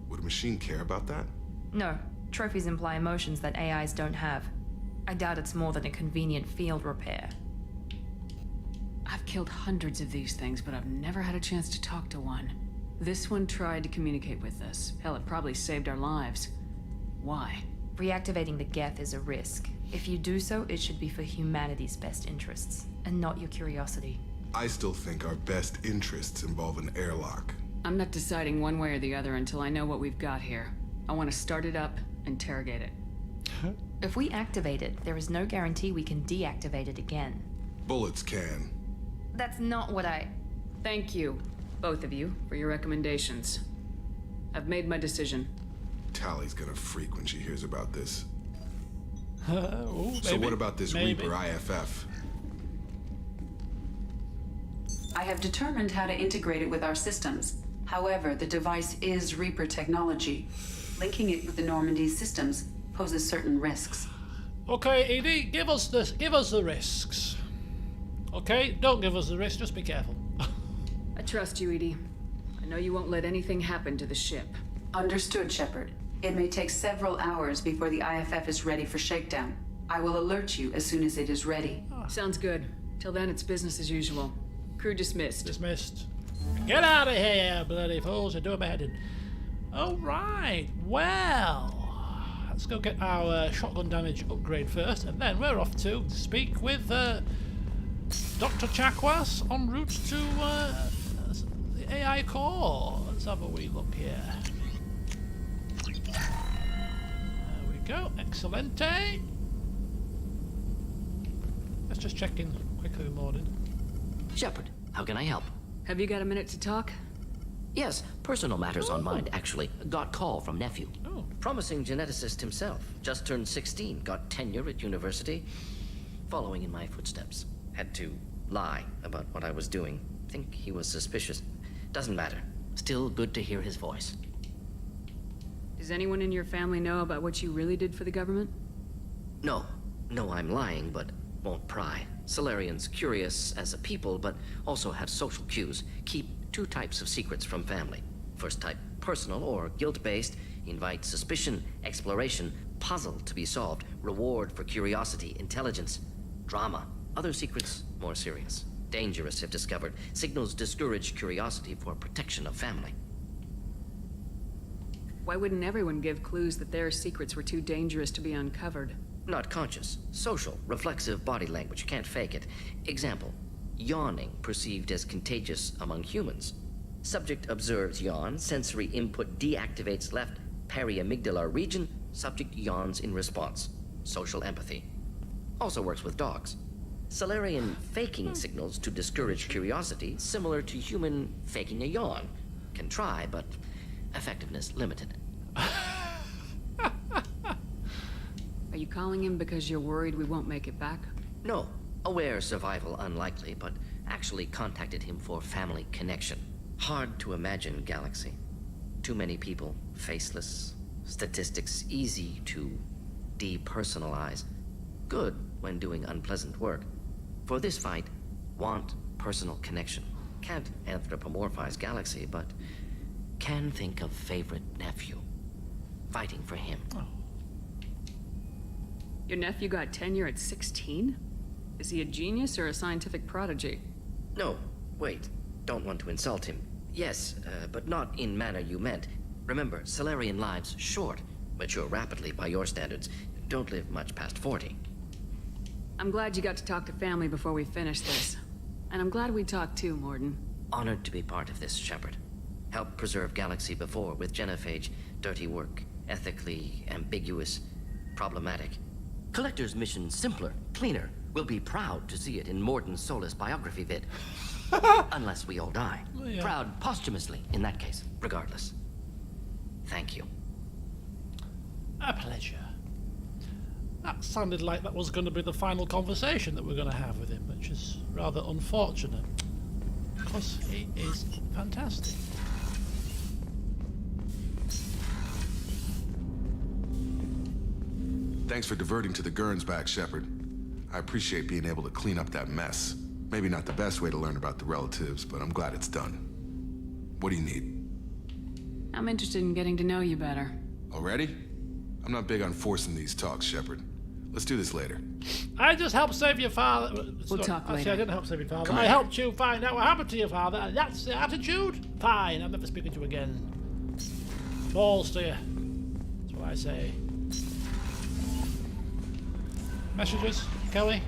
Would a machine care about that? No. Trophies imply emotions that AIs don't have. I doubt it's more than a convenient field repair. I've killed hundreds of these things, but I've never had a chance to talk to one. This one tried to communicate with us. Hell, it probably saved our lives. Why? Reactivating the Geth is a risk. If you do so, it should be for humanity's best interests, and not your curiosity. I still think our best interests involve an airlock. I'm not deciding one way or the other until I know what we've got here. I want to start it up, interrogate it. If we activate it, there is no guarantee we can deactivate it again. Bullets can. That's not what I... Thank you, both of you, for your recommendations. I've made my decision. Tally's gonna freak when she hears about this. Ooh, so what about this maybe. Reaper IFF? I have determined how to integrate it with our systems. However, the device is Reaper technology. Linking it with the Normandy's systems poses certain risks. Okay, Edie, give us the risks. Okay, don't give us the risks, just be careful. I trust you, Edie. I know you won't let anything happen to the ship. Understood, Shepard. It may take several hours before the IFF is ready for shakedown. I will alert you as soon as it is ready. Sounds good. Till then, it's business as usual. Crew dismissed. Dismissed. Get out of here, bloody fools. You're doing my head in. Alright, well, let's go get our shotgun damage upgrade first, and then we're off to speak with Dr. Chakwas en route to the AI core. Let's have a wee look here. There we go, excelente. Let's just check in quickly in the morning. Shepard, how can I help? Have you got a minute to talk? Yes, personal matters on mind, actually. Got call from nephew. Oh. Promising geneticist himself. Just turned 16, got tenure at university. Following in my footsteps. Had to lie about what I was doing. Think he was suspicious. Doesn't matter. Still good to hear his voice. Does anyone in your family know about what you really did for the government? No. No, I'm lying, but won't pry. Solarians curious as a people, but also have social cues. Keep two types of secrets from family. First type, personal or guilt-based, invite suspicion, exploration, puzzle to be solved, reward for curiosity, intelligence, drama. Other secrets, more serious. Dangerous if discovered. Signals discourage curiosity for protection of family. Why wouldn't everyone give clues that their secrets were too dangerous to be uncovered? Not conscious. Social, reflexive body language. Can't fake it. Example. Yawning perceived as contagious among humans. Subject observes yawn. Sensory input deactivates left periamygdalar region. Subject yawns in response. Social empathy. Also works with dogs. Solarian faking signals to discourage curiosity, similar to human faking a yawn. Can try, but effectiveness limited. Are you calling him because you're worried we won't make it back? No. Aware survival unlikely, but actually contacted him for family connection. Hard to imagine galaxy. Too many people, faceless. Statistics easy to depersonalize. Good when doing unpleasant work. For this fight, want personal connection. Can't anthropomorphize galaxy, but can think of favorite nephew. Fighting for him. Oh. Your nephew got tenure at 16? Is he a genius or a scientific prodigy? No, wait. Don't want to insult him. Yes, but not in manner you meant. Remember, Solarian lives short, mature rapidly by your standards, don't live much past 40. I'm glad you got to talk to family before we finish this. And I'm glad we talked too, Morden. Honored to be part of this, Shepard. Helped preserve Galaxy before with genophage. Dirty work. Ethically ambiguous. Problematic. Collector's mission simpler, cleaner. We'll be proud to see it in Morden's Solus biography vid. Unless we all die. Oh, yeah. Proud posthumously, in that case. Regardless. Thank you. A pleasure. That sounded like that was going to be the final conversation that we're going to have with him, which is rather unfortunate. Because he is fantastic. Thanks for diverting to the Gurns back, Shepard. I appreciate being able to clean up that mess. Maybe not the best way to learn about the relatives, but I'm glad it's done. What do you need? I'm interested in getting to know you better. Already? I'm not big on forcing these talks, Shepard. Let's do this later. I just helped save your father. We'll talk Actually, later. I didn't help save your father. Come I on. helped you find out what happened to your father, and that's the attitude? Fine, I'm never speaking to you again. Balls to you. That's what I say. Messages? Kelly?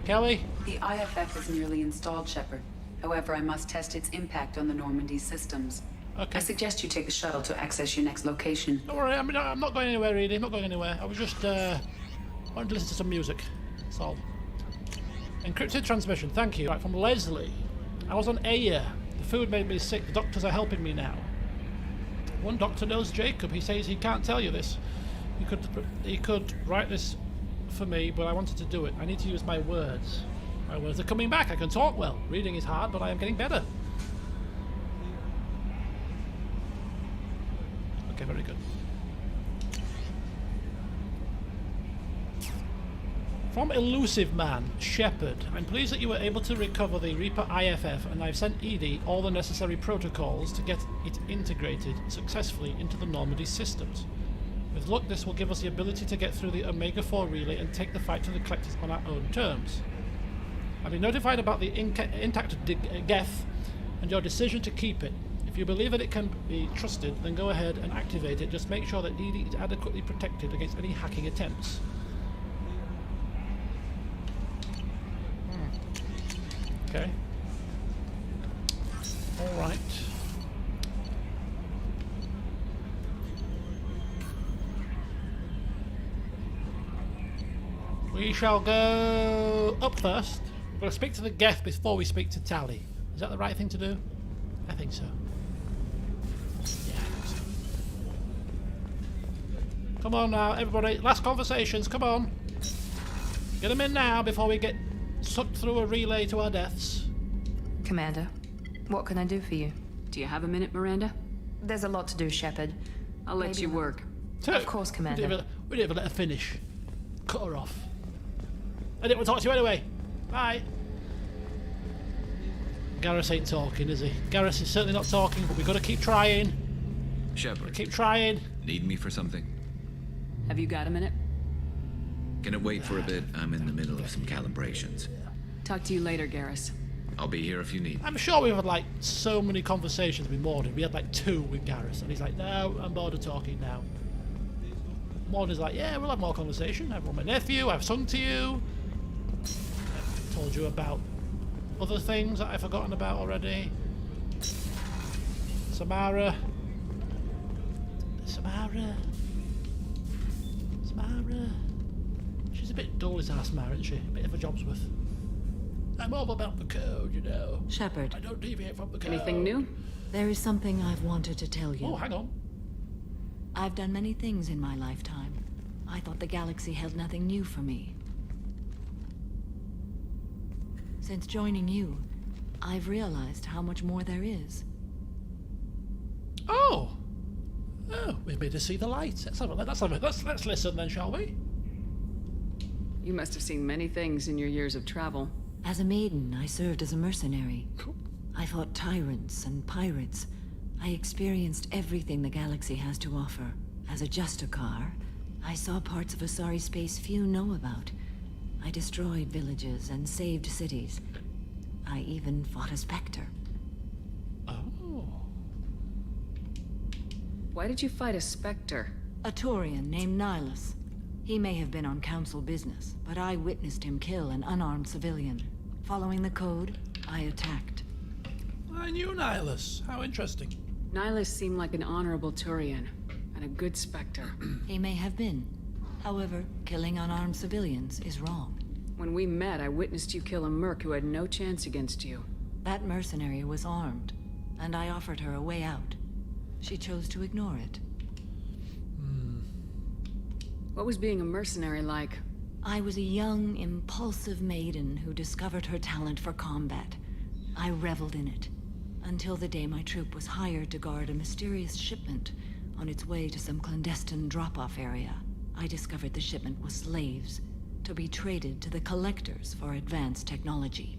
Kelly? The IFF is nearly installed, Shepard. However, I must test its impact on the Normandy systems. Okay. I suggest you take the shuttle to access your next location. Don't worry, I'm not going anywhere, really. I'm not going anywhere. I was just, wanted to listen to some music. That's all. Encrypted transmission, thank you. Right, from Leslie. I was on air. The food made me sick. The doctors are helping me now. One doctor knows Jacob. He says he can't tell you this. He could write this for me, but I wanted to do it. I need to use my words. My words are coming back. I can talk well. Reading is hard, but I am getting better. Okay, very good. From Elusive Man, Shepard, I'm pleased that you were able to recover the Reaper IFF, and I've sent EDI all the necessary protocols to get it integrated successfully into the Normandy systems. With luck, this will give us the ability to get through the Omega-4 relay and take the fight to the Collectors on our own terms. I've been notified about the intact Geth and your decision to keep it. If you believe that it can be trusted, then go ahead and activate it. Just make sure that EDI is adequately protected against any hacking attempts. Okay. Alright. We shall go up first. We're going to speak to the Geth before we speak to Tally. Is that the right thing to do? I think so. Yeah, I think so. Come on now, everybody. Last conversations, come on. Get them in now before we get sucked through a relay to our deaths. Commander, what can I do for you? Do you have a minute, Miranda? There's a lot to do, Shepard. I'll let you work. Of course, Commander. We didn't even let her finish. Cut her off. I didn't want to talk to you anyway. Bye. Garrus ain't talking, is he? Garrus is certainly not talking, but we've got to keep trying. Shepard. Keep trying. Need me for something? Have you got a minute? Can it wait for a bit? I'm in the middle of some calibrations. Talk to you later, Garrus. I'll be here if you need me. I'm sure we've had like so many conversations with Morden. We had like 2 with Garrus, and he's like, no, I'm bored of talking now. Morden's like, yeah, we'll have more conversation. I've run my nephew, I've sung to you. I've told you about other things that I've forgotten about already. Samara. She's a bit dull, is our Samara, isn't she? A bit of a job's worth. I'm all about the code, you know. Shepard. I don't deviate from the code. Anything new? There is something I've wanted to tell you. Oh, hang on. I've done many things in my lifetime. I thought the galaxy held nothing new for me. Since joining you, I've realized how much more there is. Oh, we've made her see the light. Let's listen then, shall we? You must have seen many things in your years of travel. As a maiden, I served as a mercenary. I fought tyrants and pirates. I experienced everything the galaxy has to offer. As a Justicar, I saw parts of a sorry space few know about. I destroyed villages and saved cities. I even fought a Spectre. Why did you fight a Spectre? A Turian named Nihilus. He may have been on council business, but I witnessed him kill an unarmed civilian. Following the code, I attacked. I knew Nihilus. How interesting. Nihilus seemed like an honorable Turian, and a good Spectre. He may have been. However, killing unarmed civilians is wrong. When we met, I witnessed you kill a merc who had no chance against you. That mercenary was armed, and I offered her a way out. She chose to ignore it. What was being a mercenary like? I was a young, impulsive maiden who discovered her talent for combat. I reveled in it, until the day my troop was hired to guard a mysterious shipment on its way to some clandestine drop-off area. I discovered the shipment was slaves, to be traded to the collectors for advanced technology.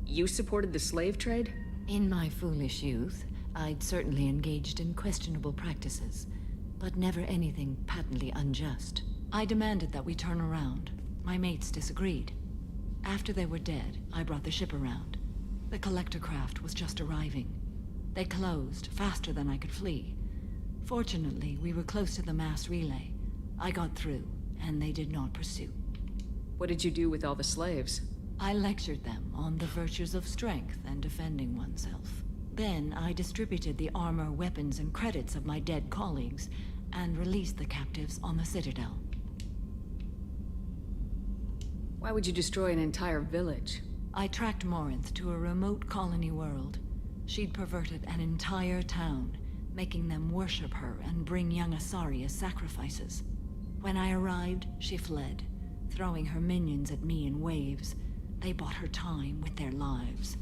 You supported the slave trade? In my foolish youth, I'd certainly engaged in questionable practices, but never anything patently unjust. I demanded that we turn around. My mates disagreed. After they were dead, I brought the ship around. The collector craft was just arriving. They closed faster than I could flee. Fortunately, we were close to the mass relay. I got through, and they did not pursue. What did you do with all the slaves? I lectured them on the virtues of strength and defending oneself. Then I distributed the armor, weapons, and credits of my dead colleagues, and released the captives on the Citadel. Why would you destroy an entire village? I tracked Morinth to a remote colony world. She'd perverted an entire town, making them worship her and bring young Asari as sacrifices. When I arrived, she fled, throwing her minions at me in waves. They bought her time with their lives.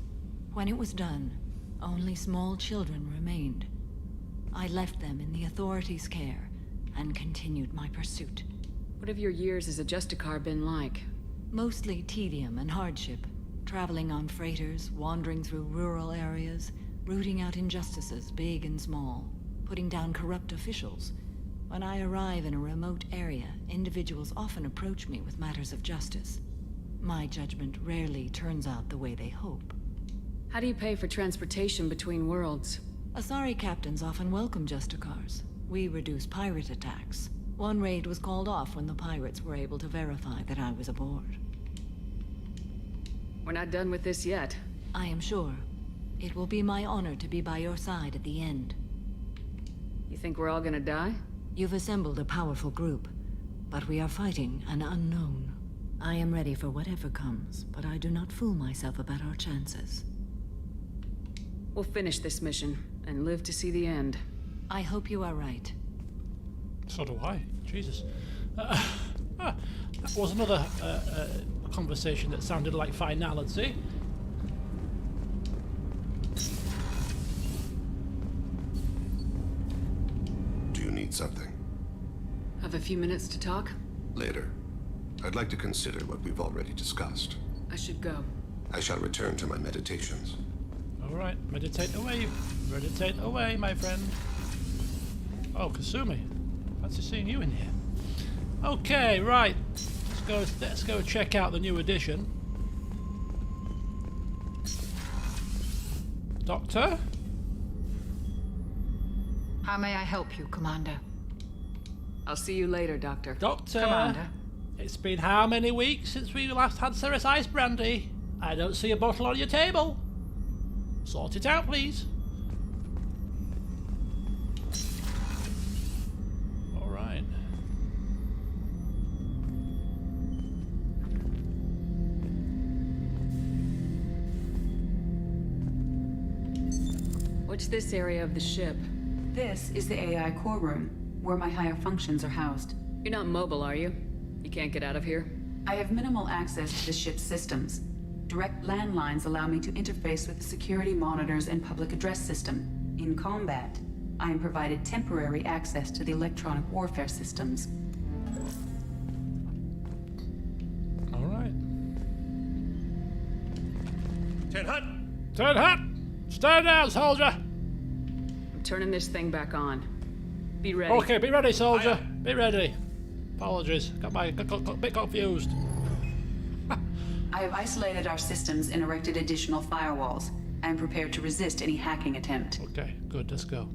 When it was done, only small children remained. I left them in the authorities' care and continued my pursuit. What have your years as a Justicar been like? Mostly tedium and hardship. Traveling on freighters, wandering through rural areas, rooting out injustices, big and small, putting down corrupt officials. When I arrive in a remote area, individuals often approach me with matters of justice. My judgment rarely turns out the way they hope. How do you pay for transportation between worlds? Asari captains often welcome Justicars. We reduce pirate attacks. One raid was called off when the pirates were able to verify that I was aboard. We're not done with this yet. I am sure. It will be my honor to be by your side at the end. You think we're all gonna die? You've assembled a powerful group, but we are fighting an unknown. I am ready for whatever comes, but I do not fool myself about our chances. We'll finish this mission, and live to see the end. I hope you are right. So do I. Jesus. That was another conversation that sounded like finality. Do you need something? Have a few minutes to talk? Later. I'd like to consider what we've already discussed. I should go. I shall return to my meditations. Alright, meditate away. Meditate away, my friend. Oh, Kasumi. Fancy seeing you in here. Okay, right. Let's go check out the new edition. Doctor? How may I help you, Commander? I'll see you later, Doctor. Doctor? Commander? It's been how many weeks since we last had Ceres Ice Brandy? I don't see a bottle on your table. Sort it out, please. Alright. What's this area of the ship? This is the AI core room, where my higher functions are housed. You're not mobile, are you? You can't get out of here? I have minimal access to the ship's systems. Direct landlines allow me to interface with the security monitors and public address system. In combat, I am provided temporary access to the electronic warfare systems. Alright. 10 hut! 10 hut! Stand down, soldier! I'm turning this thing back on. Be ready. Okay, be ready, soldier. Be ready. Apologies. Got a bit confused. I have isolated our systems and erected additional firewalls. I am prepared to resist any hacking attempt. Okay, good, let's go.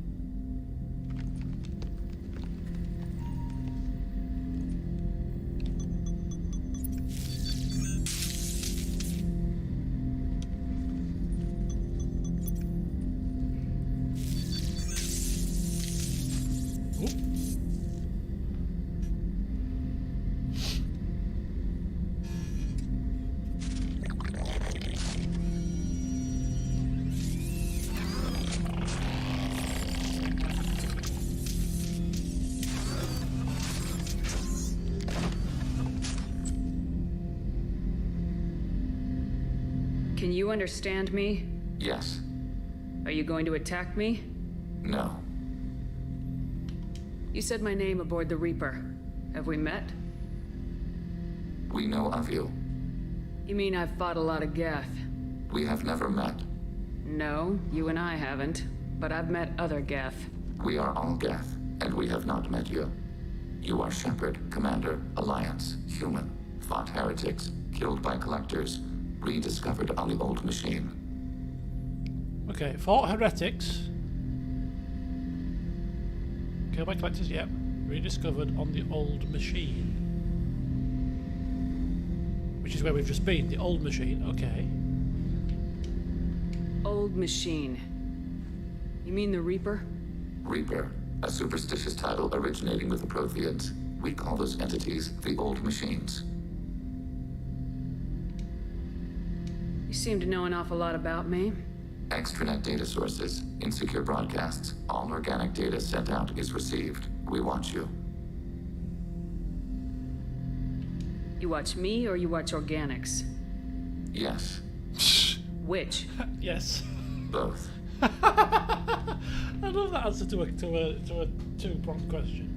Can you understand me? Yes. Are you going to attack me? No. You said my name aboard the Reaper. Have we met? We know of you. You mean I've fought a lot of Geth? We have never met. No, you and I haven't. But I've met other Geth. We are all Geth, and we have not met you. You are Shepard, Commander, Alliance, human, fought heretics, killed by collectors, rediscovered on the old machine. Okay, fought heretics. Killed by collectors, yep. Rediscovered on the old machine. Which is where we've just been, the old machine, okay. Old machine. You mean the Reaper? Reaper, a superstitious title originating with the Protheans. We call those entities the old machines. You seem to know an awful lot about me. Extranet data sources, insecure broadcasts, all organic data sent out is received. We watch you. You watch me or you watch organics? Yes. Which? Yes. Both. I love that answer to a two-pronged question.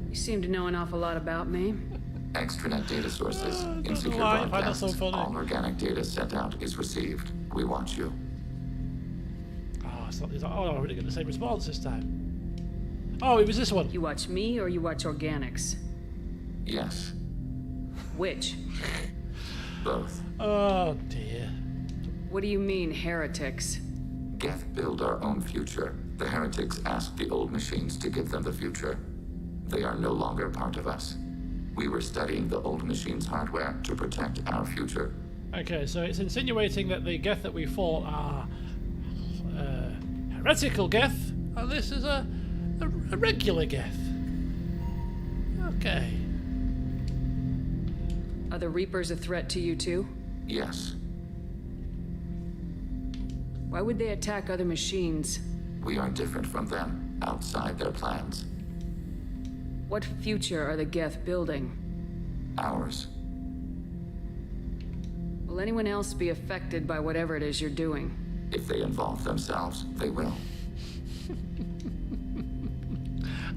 You seem to know an awful lot about me. Extranet data sources, insecure broadcasts, all organic data sent out is received. We watch you. Oh, it's not, I already got the same response this time. Oh, it was this one. You watch me or you watch organics? Yes. Which? Both. Oh, dear. What do you mean, heretics? Geth build our own future. The heretics asked the old machines to give them the future. They are no longer part of us. We were studying the old machine's hardware to protect our future. Okay, so it's insinuating that the Geth that we fought are heretical Geth, and this is a regular Geth. Okay. Are the Reapers a threat to you too? Yes. Why would they attack other machines? We are different from them, outside their plans. What future are the Geth building? Ours. Will anyone else be affected by whatever it is you're doing? If they involve themselves, they will.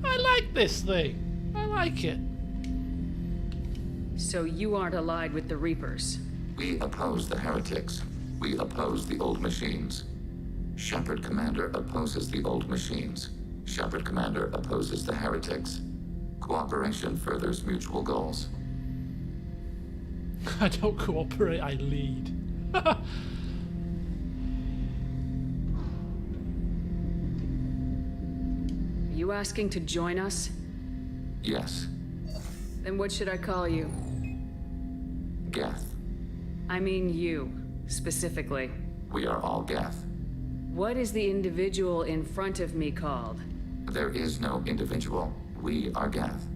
I like this thing. I like it. So you aren't allied with the Reapers? We oppose the heretics. We oppose the old machines. Shepard Commander opposes the old machines. Shepard Commander opposes the heretics. Cooperation furthers mutual goals. I don't cooperate, I lead. Are you asking to join us? Yes. Then what should I call you? Geth. I mean you, specifically. We are all Geth. What is the individual in front of me called? There is no individual. We are Geth.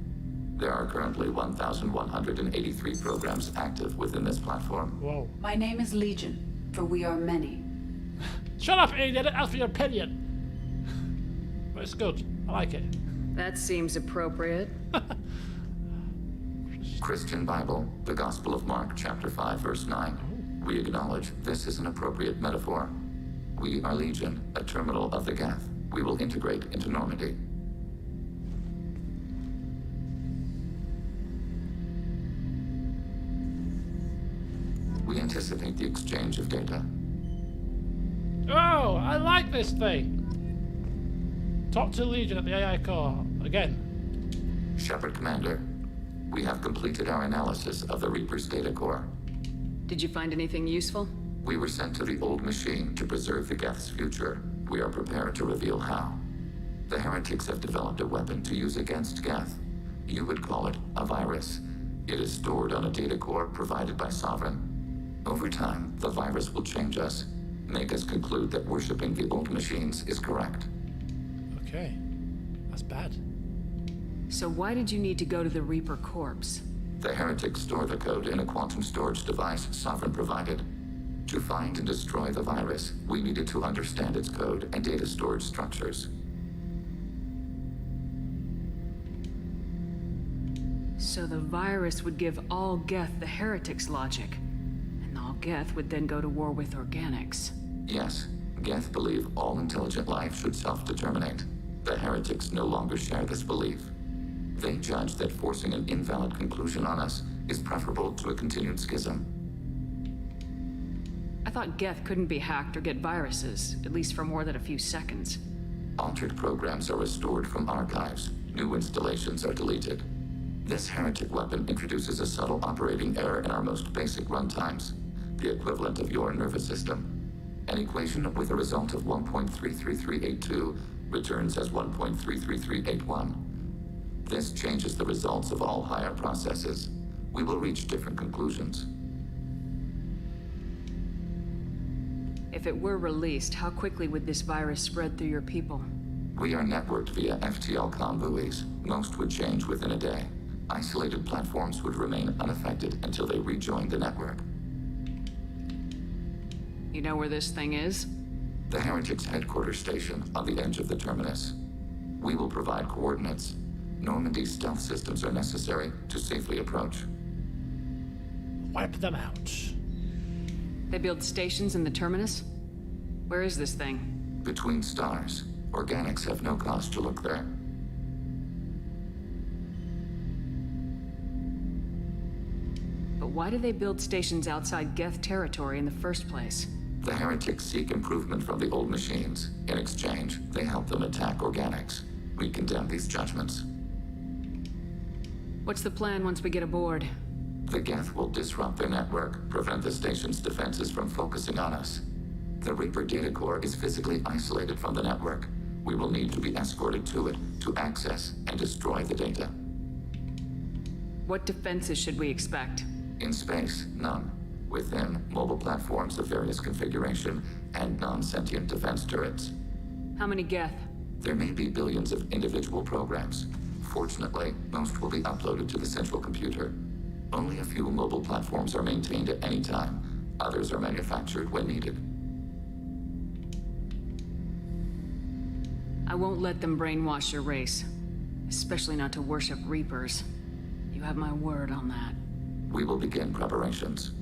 There are currently 1,183 programs active within this platform. Whoa. My name is Legion, for we are many. Shut up, idiot! Ask for your opinion. But it's good. I like it. That seems appropriate. Christian Bible, the Gospel of Mark, chapter 5, verse 9. We acknowledge this is an appropriate metaphor. We are Legion, a terminal of the Geth. We will integrate into Normandy. We anticipate the exchange of data. Oh, I like this thing. Talk to Legion at the AI core. Again. Shepard Commander, We have completed our analysis of the Reaper's data core. Did you find anything useful? We were sent to the old machine to preserve the Geth's future. We are prepared to reveal how. The heretics have developed a weapon to use against Geth. You would call it a virus. It is stored on a data core provided by Sovereign. Over time, the virus will change us, make us conclude that worshipping the old machines is correct. Okay, that's bad. So why did you need to go to the Reaper corpse? The heretics store the code in a quantum storage device Sovereign provided. To find and destroy the virus, we needed to understand its code and data storage structures. So the virus would give all Geth the heretics' logic, and all Geth would then go to war with organics. Yes, Geth believe all intelligent life should self-determinate. The heretics no longer share this belief. They judge that forcing an invalid conclusion on us is preferable to a continued schism. I thought Geth couldn't be hacked or get viruses, at least for more than a few seconds. Altered programs are restored from archives. New installations are deleted. This heretic weapon introduces a subtle operating error in our most basic runtimes, the equivalent of your nervous system. An equation with a result of 1.33382 returns as 1.33381. This changes the results of all higher processes. We will reach different conclusions. If it were released, how quickly would this virus spread through your people? We are networked via FTL buoys. Most would change within a day. Isolated platforms would remain unaffected until they rejoined the network. You know where this thing is? The Heretics headquarters station on the edge of the terminus. We will provide coordinates. Normandy's stealth systems are necessary to safely approach. Wipe them out. They build stations in the terminus? Where is this thing? Between stars. Organics have no cause to look there. But why do they build stations outside Geth territory in the first place? The Heretics seek improvement from the old machines. In exchange, they help them attack organics. We condemn these judgments. What's the plan once we get aboard? The Geth will disrupt their network, prevent the station's defenses from focusing on us. The Reaper data core is physically isolated from the network. We will need to be escorted to it to access and destroy the data. What defenses should we expect? In space, none. Within, mobile platforms of various configuration and non-sentient defense turrets. How many Geth? There may be billions of individual programs. Fortunately, most will be uploaded to the central computer. Only a few mobile platforms are maintained at any time. Others are manufactured when needed. I won't let them brainwash your race. Especially not to worship Reapers. You have my word on that. We will begin preparations.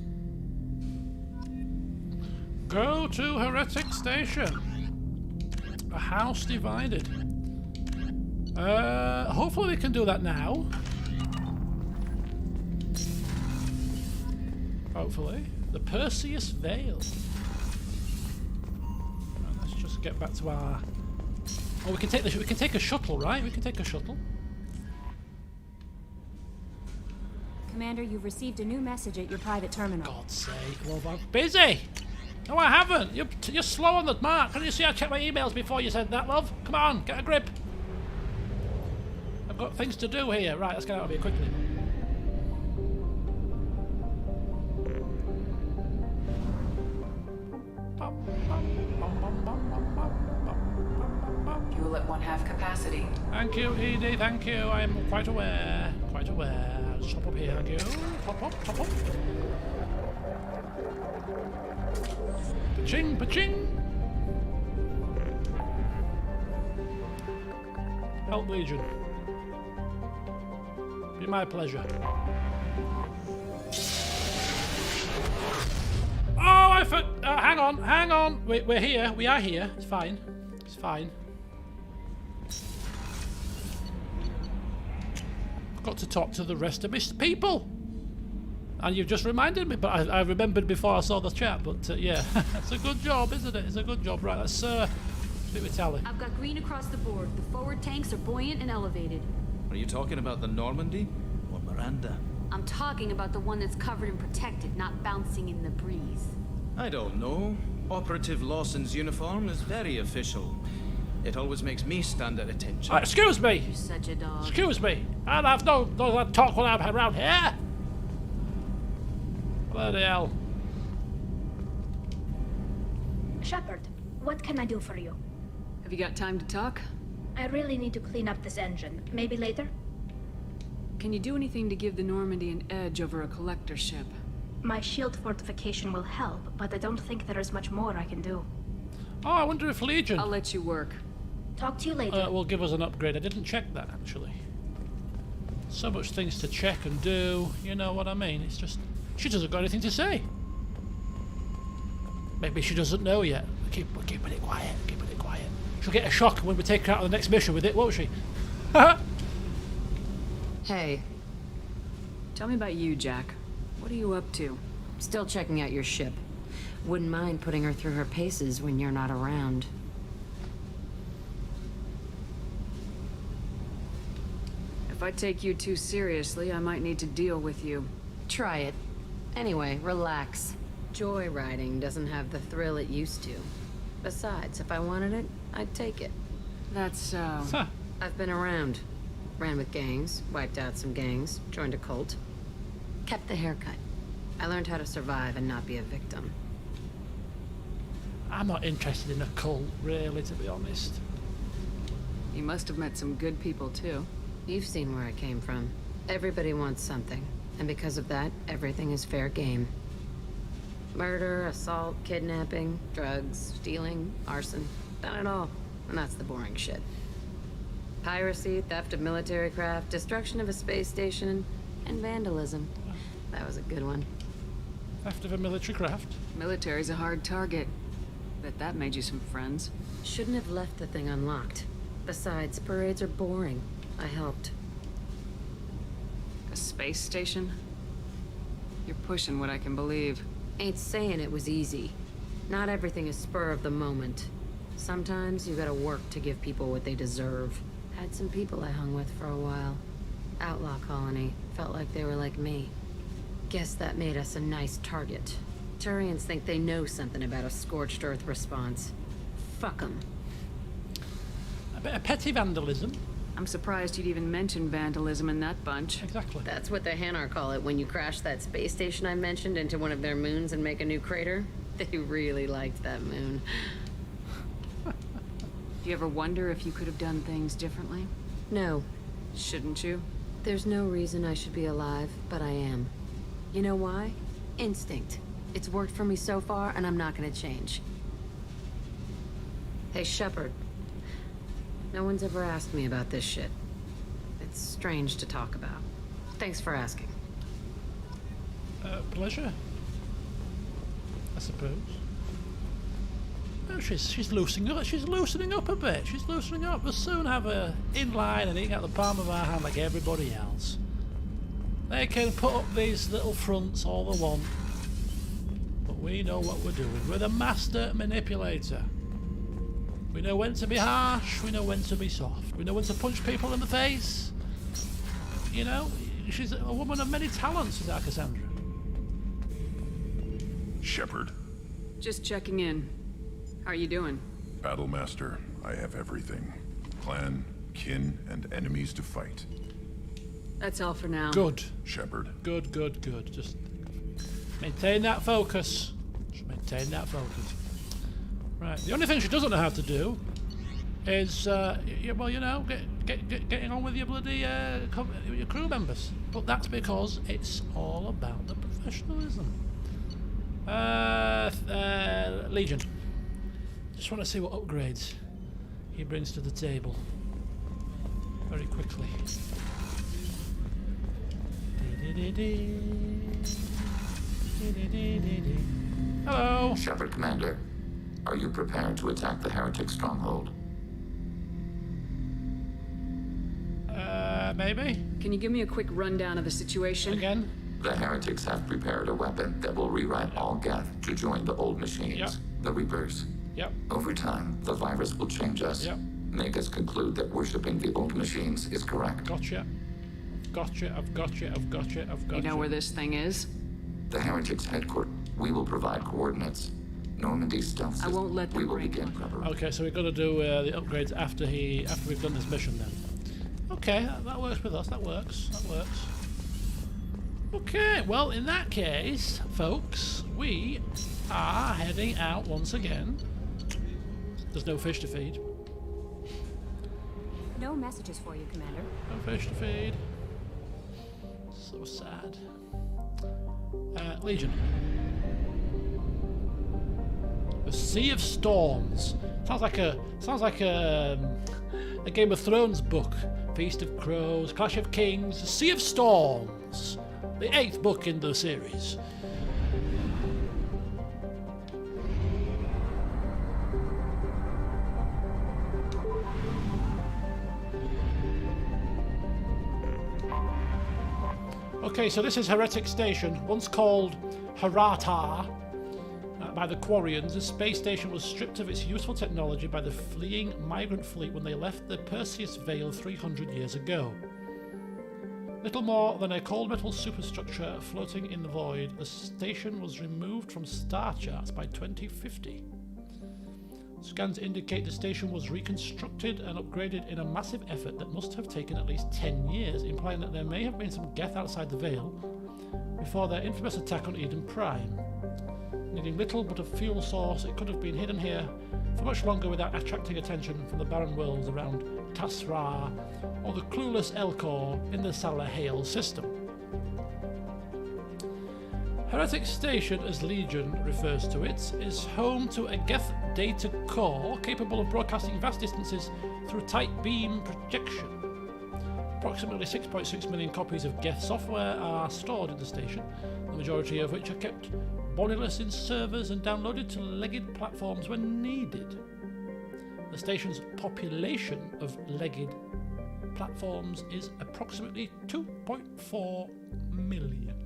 Go to Heretic Station. A house divided. Hopefully we can do that now. Hopefully. The Perseus Veil. Right, let's just get back to our... Oh, we can take a shuttle, right? We can take a shuttle. Commander, you've received a new message at your private terminal. God's sake, love, I'm busy! No, I haven't! You're slow on the mark. Can you see I checked my emails before you said that, love? Come on, get a grip. I've got things to do here. Right, let's get out of here quickly. Fuel at 1/2 capacity. Thank you, Edie, thank you. I'm quite aware. Quite aware. Just hop up here, thank you. Hop up, hop up. Pa-ching, pa-ching. Help Legion. Be my pleasure. Oh, hang on. We're here. We are here. It's fine. It's fine. I've got to talk to the rest of my people. And you've just reminded me, but I remembered before I saw the chat, but yeah. It's a good job, isn't it? It's a good job. Right, let's speak with Tally. I've got green across the board. The forward tanks are buoyant and elevated. Are you talking about the Normandy? What Miranda. I'm talking about the one that's covered and protected, not bouncing in the breeze. I don't know. Operative Lawson's uniform is very official. It always makes me stand at attention. Excuse me! You're such a dog. Excuse me! I'll have no talk when I'm around here! Bloody hell. Shepard, what can I do for you? Have you got time to talk? I really need to clean up this engine. Maybe later? Can you do anything to give the Normandy an edge over a collector ship? My shield fortification will help, but I don't think there is much more I can do. Oh, I wonder if Legion... I'll let you work. Talk to you later. Will give us an upgrade. I didn't check that, actually. So much things to check and do. You know what I mean? It's just... She doesn't got anything to say. Maybe she doesn't know yet. We're keeping it quiet. Keeping it quiet. She'll get a shock when we take her out on the next mission with it, won't she? Hey. Tell me about you, Jack. What are you up to? Still checking out your ship. Wouldn't mind putting her through her paces when you're not around. If I take you too seriously, I might need to deal with you. Try it. Anyway, relax. Joyriding doesn't have the thrill it used to. Besides, if I wanted it, I'd take it. That's so... Huh. I've been around. Ran with gangs, wiped out some gangs, joined a cult. Kept the haircut. I learned how to survive and not be a victim. I'm not interested in a cult, really, to be honest. You must have met some good people, too. You've seen where I came from. Everybody wants something, and because of that, everything is fair game. Murder, assault, kidnapping, drugs, stealing, arson. Done it all. And that's the boring shit. Piracy, theft of military craft, destruction of a space station, and vandalism. That was a good one. Theft of a military craft? Military's a hard target. Bet that made you some friends. Shouldn't have left the thing unlocked. Besides, parades are boring. I helped. A space station? You're pushing what I can believe. Ain't saying it was easy. Not everything is spur of the moment. Sometimes you gotta work to give people what they deserve. Had some people I hung with for a while. Outlaw colony. Felt like they were like me. Guess that made us a nice target. Turians think they know something about a scorched earth response. Fuck 'em. A bit of petty vandalism. I'm surprised you'd even mention vandalism in that bunch. Exactly. That's what the Hanar call it when you crash that space station I mentioned into one of their moons and make a new crater. They really liked that moon. Do you ever wonder if you could have done things differently? No. Shouldn't you? There's no reason I should be alive, but I am. You know why? Instinct. It's worked for me so far, and I'm not gonna change. Hey, Shepard. No one's ever asked me about this shit. It's strange to talk about. Thanks for asking. Pleasure. I suppose. Oh, she's loosening up. She's loosening up a bit. She's loosening up. We'll soon have her in line and eating out the palm of our hand like everybody else. They can put up these little fronts all they want, but we know what we're doing. We're the master manipulator. We know when to be harsh, we know when to be soft, we know when to punch people in the face. You know, she's a woman of many talents, is our Cassandra. Shepard. Just checking in. How are you doing? Battlemaster, I have everything. Clan, kin, and enemies to fight. That's all for now. Good. Shepard. Good, good, good. Just maintain that focus. Just maintain that focus. Right. The only thing she doesn't know how to do is, well, you know, getting on with your bloody your crew members. But that's because it's all about the professionalism. Legion. Just want to see what upgrades he brings to the table. Very quickly. Hello. Shepard, Commander. Are you prepared to attack the heretic stronghold? Maybe? Can you give me a quick rundown of the situation? Again? The heretics have prepared a weapon that will rewrite all Geth to join the old machines, the Reapers. Yep. Over time, the virus will change us, make us conclude that worshipping the old machines is correct. Gotcha. gotcha. You know where this thing is? The Heretics' headquarters. We will provide coordinates. Normandy stealth system. I won't let them We will break begin preparation. Okay, so we've got to do the upgrades after we've done this mission then. Okay, that works with us. That works. Okay, well in that case, folks, we are heading out once again. There's no fish to feed. No messages for you, Commander. No fish to feed. So sad. Legion. The Sea of Storms. Sounds like a Game of Thrones book. Feast of Crows, Clash of Kings, The Sea of Storms. The 8th book in the series. Okay, so this is Heretic Station, once called Harata by the Quarians. This space station was stripped of its useful technology by the fleeing migrant fleet when they left the Perseus Veil 300 years ago. Little more than a cold metal superstructure floating in the void, the station was removed from star charts by 2050. Scans indicate the station was reconstructed and upgraded in a massive effort that must have taken at least 10 years, implying that there may have been some Geth outside the Veil before their infamous attack on Eden Prime. Needing little but a fuel source, it could have been hidden here for much longer without attracting attention from the barren worlds around Tasra or the clueless Elcor in the Salahale system. Heretic Station, as Legion refers to it, is home to a Geth data core capable of broadcasting vast distances through tight beam projection. Approximately 6.6 million copies of Geth software are stored in the station, the majority of which are kept bodiless in servers and downloaded to legged platforms when needed. The station's population of legged platforms is approximately 2.4 million.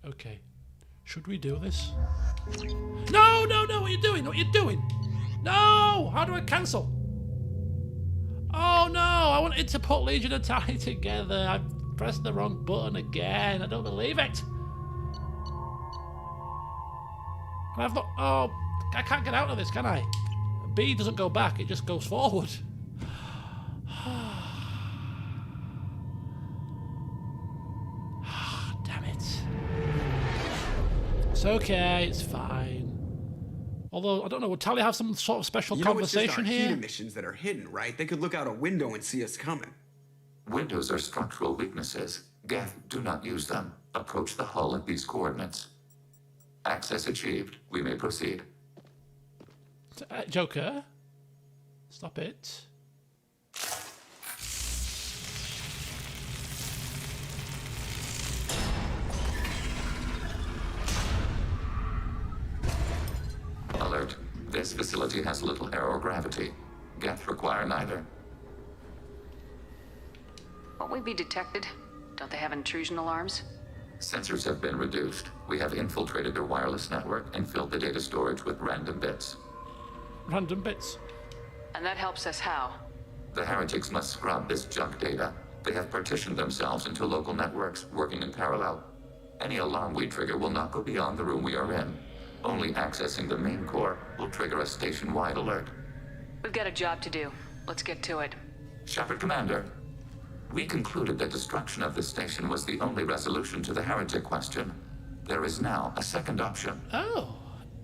Okay, should we do this? No, what are you doing? No, how do I cancel? Oh no, I wanted to put Legion and Tally together. I pressed the wrong button again. I don't believe it. And I've not, I can't get out of this, can I? B doesn't go back, it just goes forward. Damn it. It's okay, it's fine. Although, I don't know, would Tally have some sort of special conversation it's just our here? heat emissions that are hidden, right? They could look out a window and see us coming. Windows are structural weaknesses. Geth, do not use them. Approach the hull at these coordinates. Access achieved. We may proceed. Joker? Stop it. Alert. This facility has little aerogravity. Geth require neither. Won't we be detected? Don't they have intrusion alarms? Sensors have been reduced. We have infiltrated their wireless network and filled the data storage with random bits. Random bits? And that helps us how? The heretics must scrub this junk data. They have partitioned themselves into local networks, working in parallel. Any alarm we trigger will not go beyond the room we are in. Only accessing the main core will trigger a station-wide alert. We've got a job to do. Let's get to it. Shepard Commander, we concluded that destruction of the station was the only resolution to the heretic question. There is now a second option. Oh.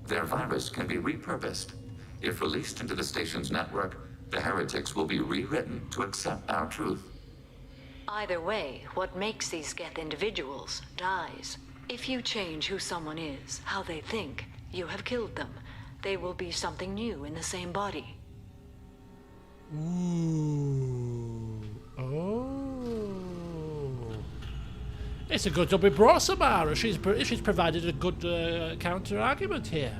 Their virus can be repurposed. If released into the station's network, the heretics will be rewritten to accept our truth. Either way, what makes these Geth individuals dies. If you change who someone is, how they think, you have killed them. They will be something new in the same body. Ooh. Oh. It's a good job we brought Samara. She's provided a good counter-argument here.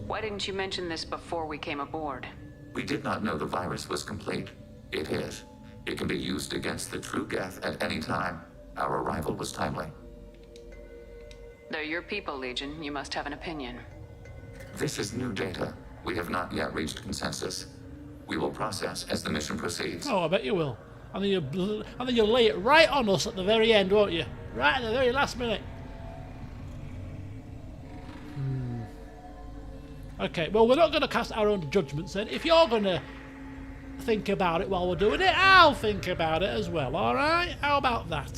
Why didn't you mention this before we came aboard? We did not know the virus was complete. It is. It can be used against the true Geth at any time. Our arrival was timely. They're your people, Legion. You must have an opinion. This is new data. We have not yet reached consensus. We will process as the mission proceeds. Oh, I bet you will. And then you'll lay it right on us at the very end, won't you? Right at the very last minute. Okay, well, we're not going to cast our own judgments then. If you're going to think about it while we're doing it, I'll think about it as well, alright? How about that?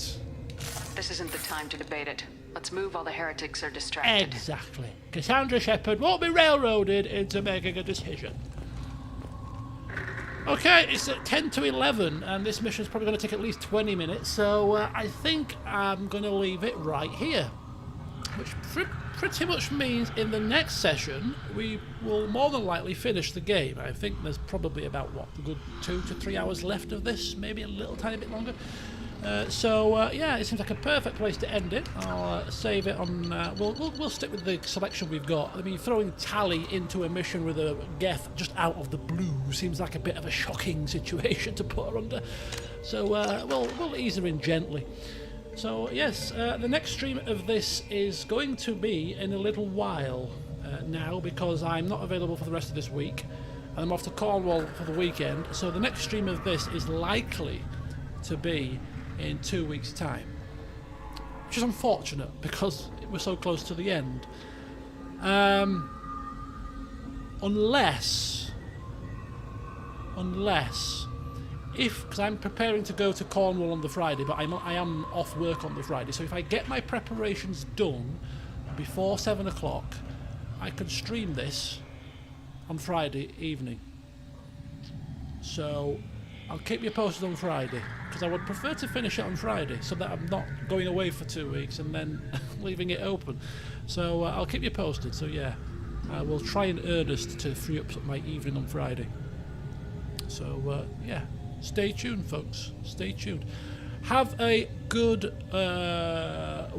This isn't the time to debate it. Let's move while the heretics are distracted. Exactly. Cassandra Shepard won't be railroaded into making a decision. Okay, it's at 10 to 11, and this mission's probably going to take at least 20 minutes, so I think I'm going to leave it right here. Which pretty much means in the next session, we will more than likely finish the game. I think there's probably about, what, a good 2 to 3 hours left of this, maybe a little tiny bit longer. Yeah, it seems like a perfect place to end it. I'll save it on. We'll stick with the selection we've got. I mean, throwing Tally into a mission with a Geth just out of the blue seems like a bit of a shocking situation to put her under. So we'll ease her in gently. So yes, the next stream of this is going to be in a little while now, because I'm not available for the rest of this week, and I'm off to Cornwall for the weekend. So the next stream of this is likely to be in 2 weeks' time, which is unfortunate because we're so close to the end. Unless, because I'm preparing to go to Cornwall on the Friday, but I am off work on the Friday, so if I get my preparations done before 7 o'clock, I can stream this on Friday evening. So I'll keep you posted on Friday, because I would prefer to finish it on Friday so that I'm not going away for 2 weeks and then leaving it open. So I'll keep you posted. So yeah, I will try in earnest to free up my evening on Friday. So yeah, stay tuned, folks. Stay tuned. Have a good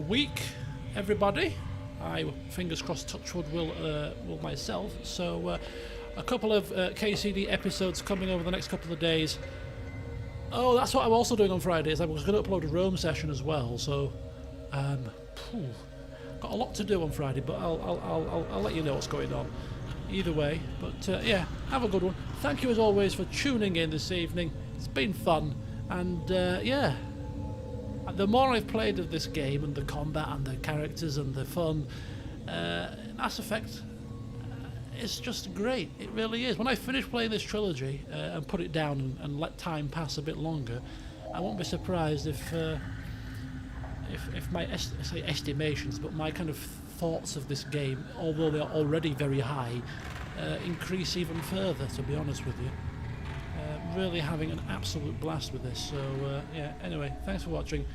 week, everybody. I, fingers crossed, touchwood, will myself. So a couple of KCD episodes coming over the next couple of days. Oh, that's what I'm also doing on Fridays. I was going to upload a Rome session as well, so got a lot to do on Friday, but I'll let you know what's going on either way. But yeah, have a good one. Thank you as always for tuning in this evening. It's been fun, and yeah, the more I've played of this game and the combat and the characters and the fun, Mass Effect, it's just great. It really is. When I finish playing this trilogy and put it down and let time pass a bit longer, I won't be surprised if my estimations, but my kind of thoughts of this game, although they're already very high, increase even further, to be honest with you. Really having an absolute blast with this. So yeah, anyway, thanks for watching,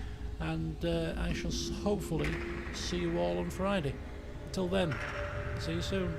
and I shall hopefully see you all on Friday. Until then, see you soon.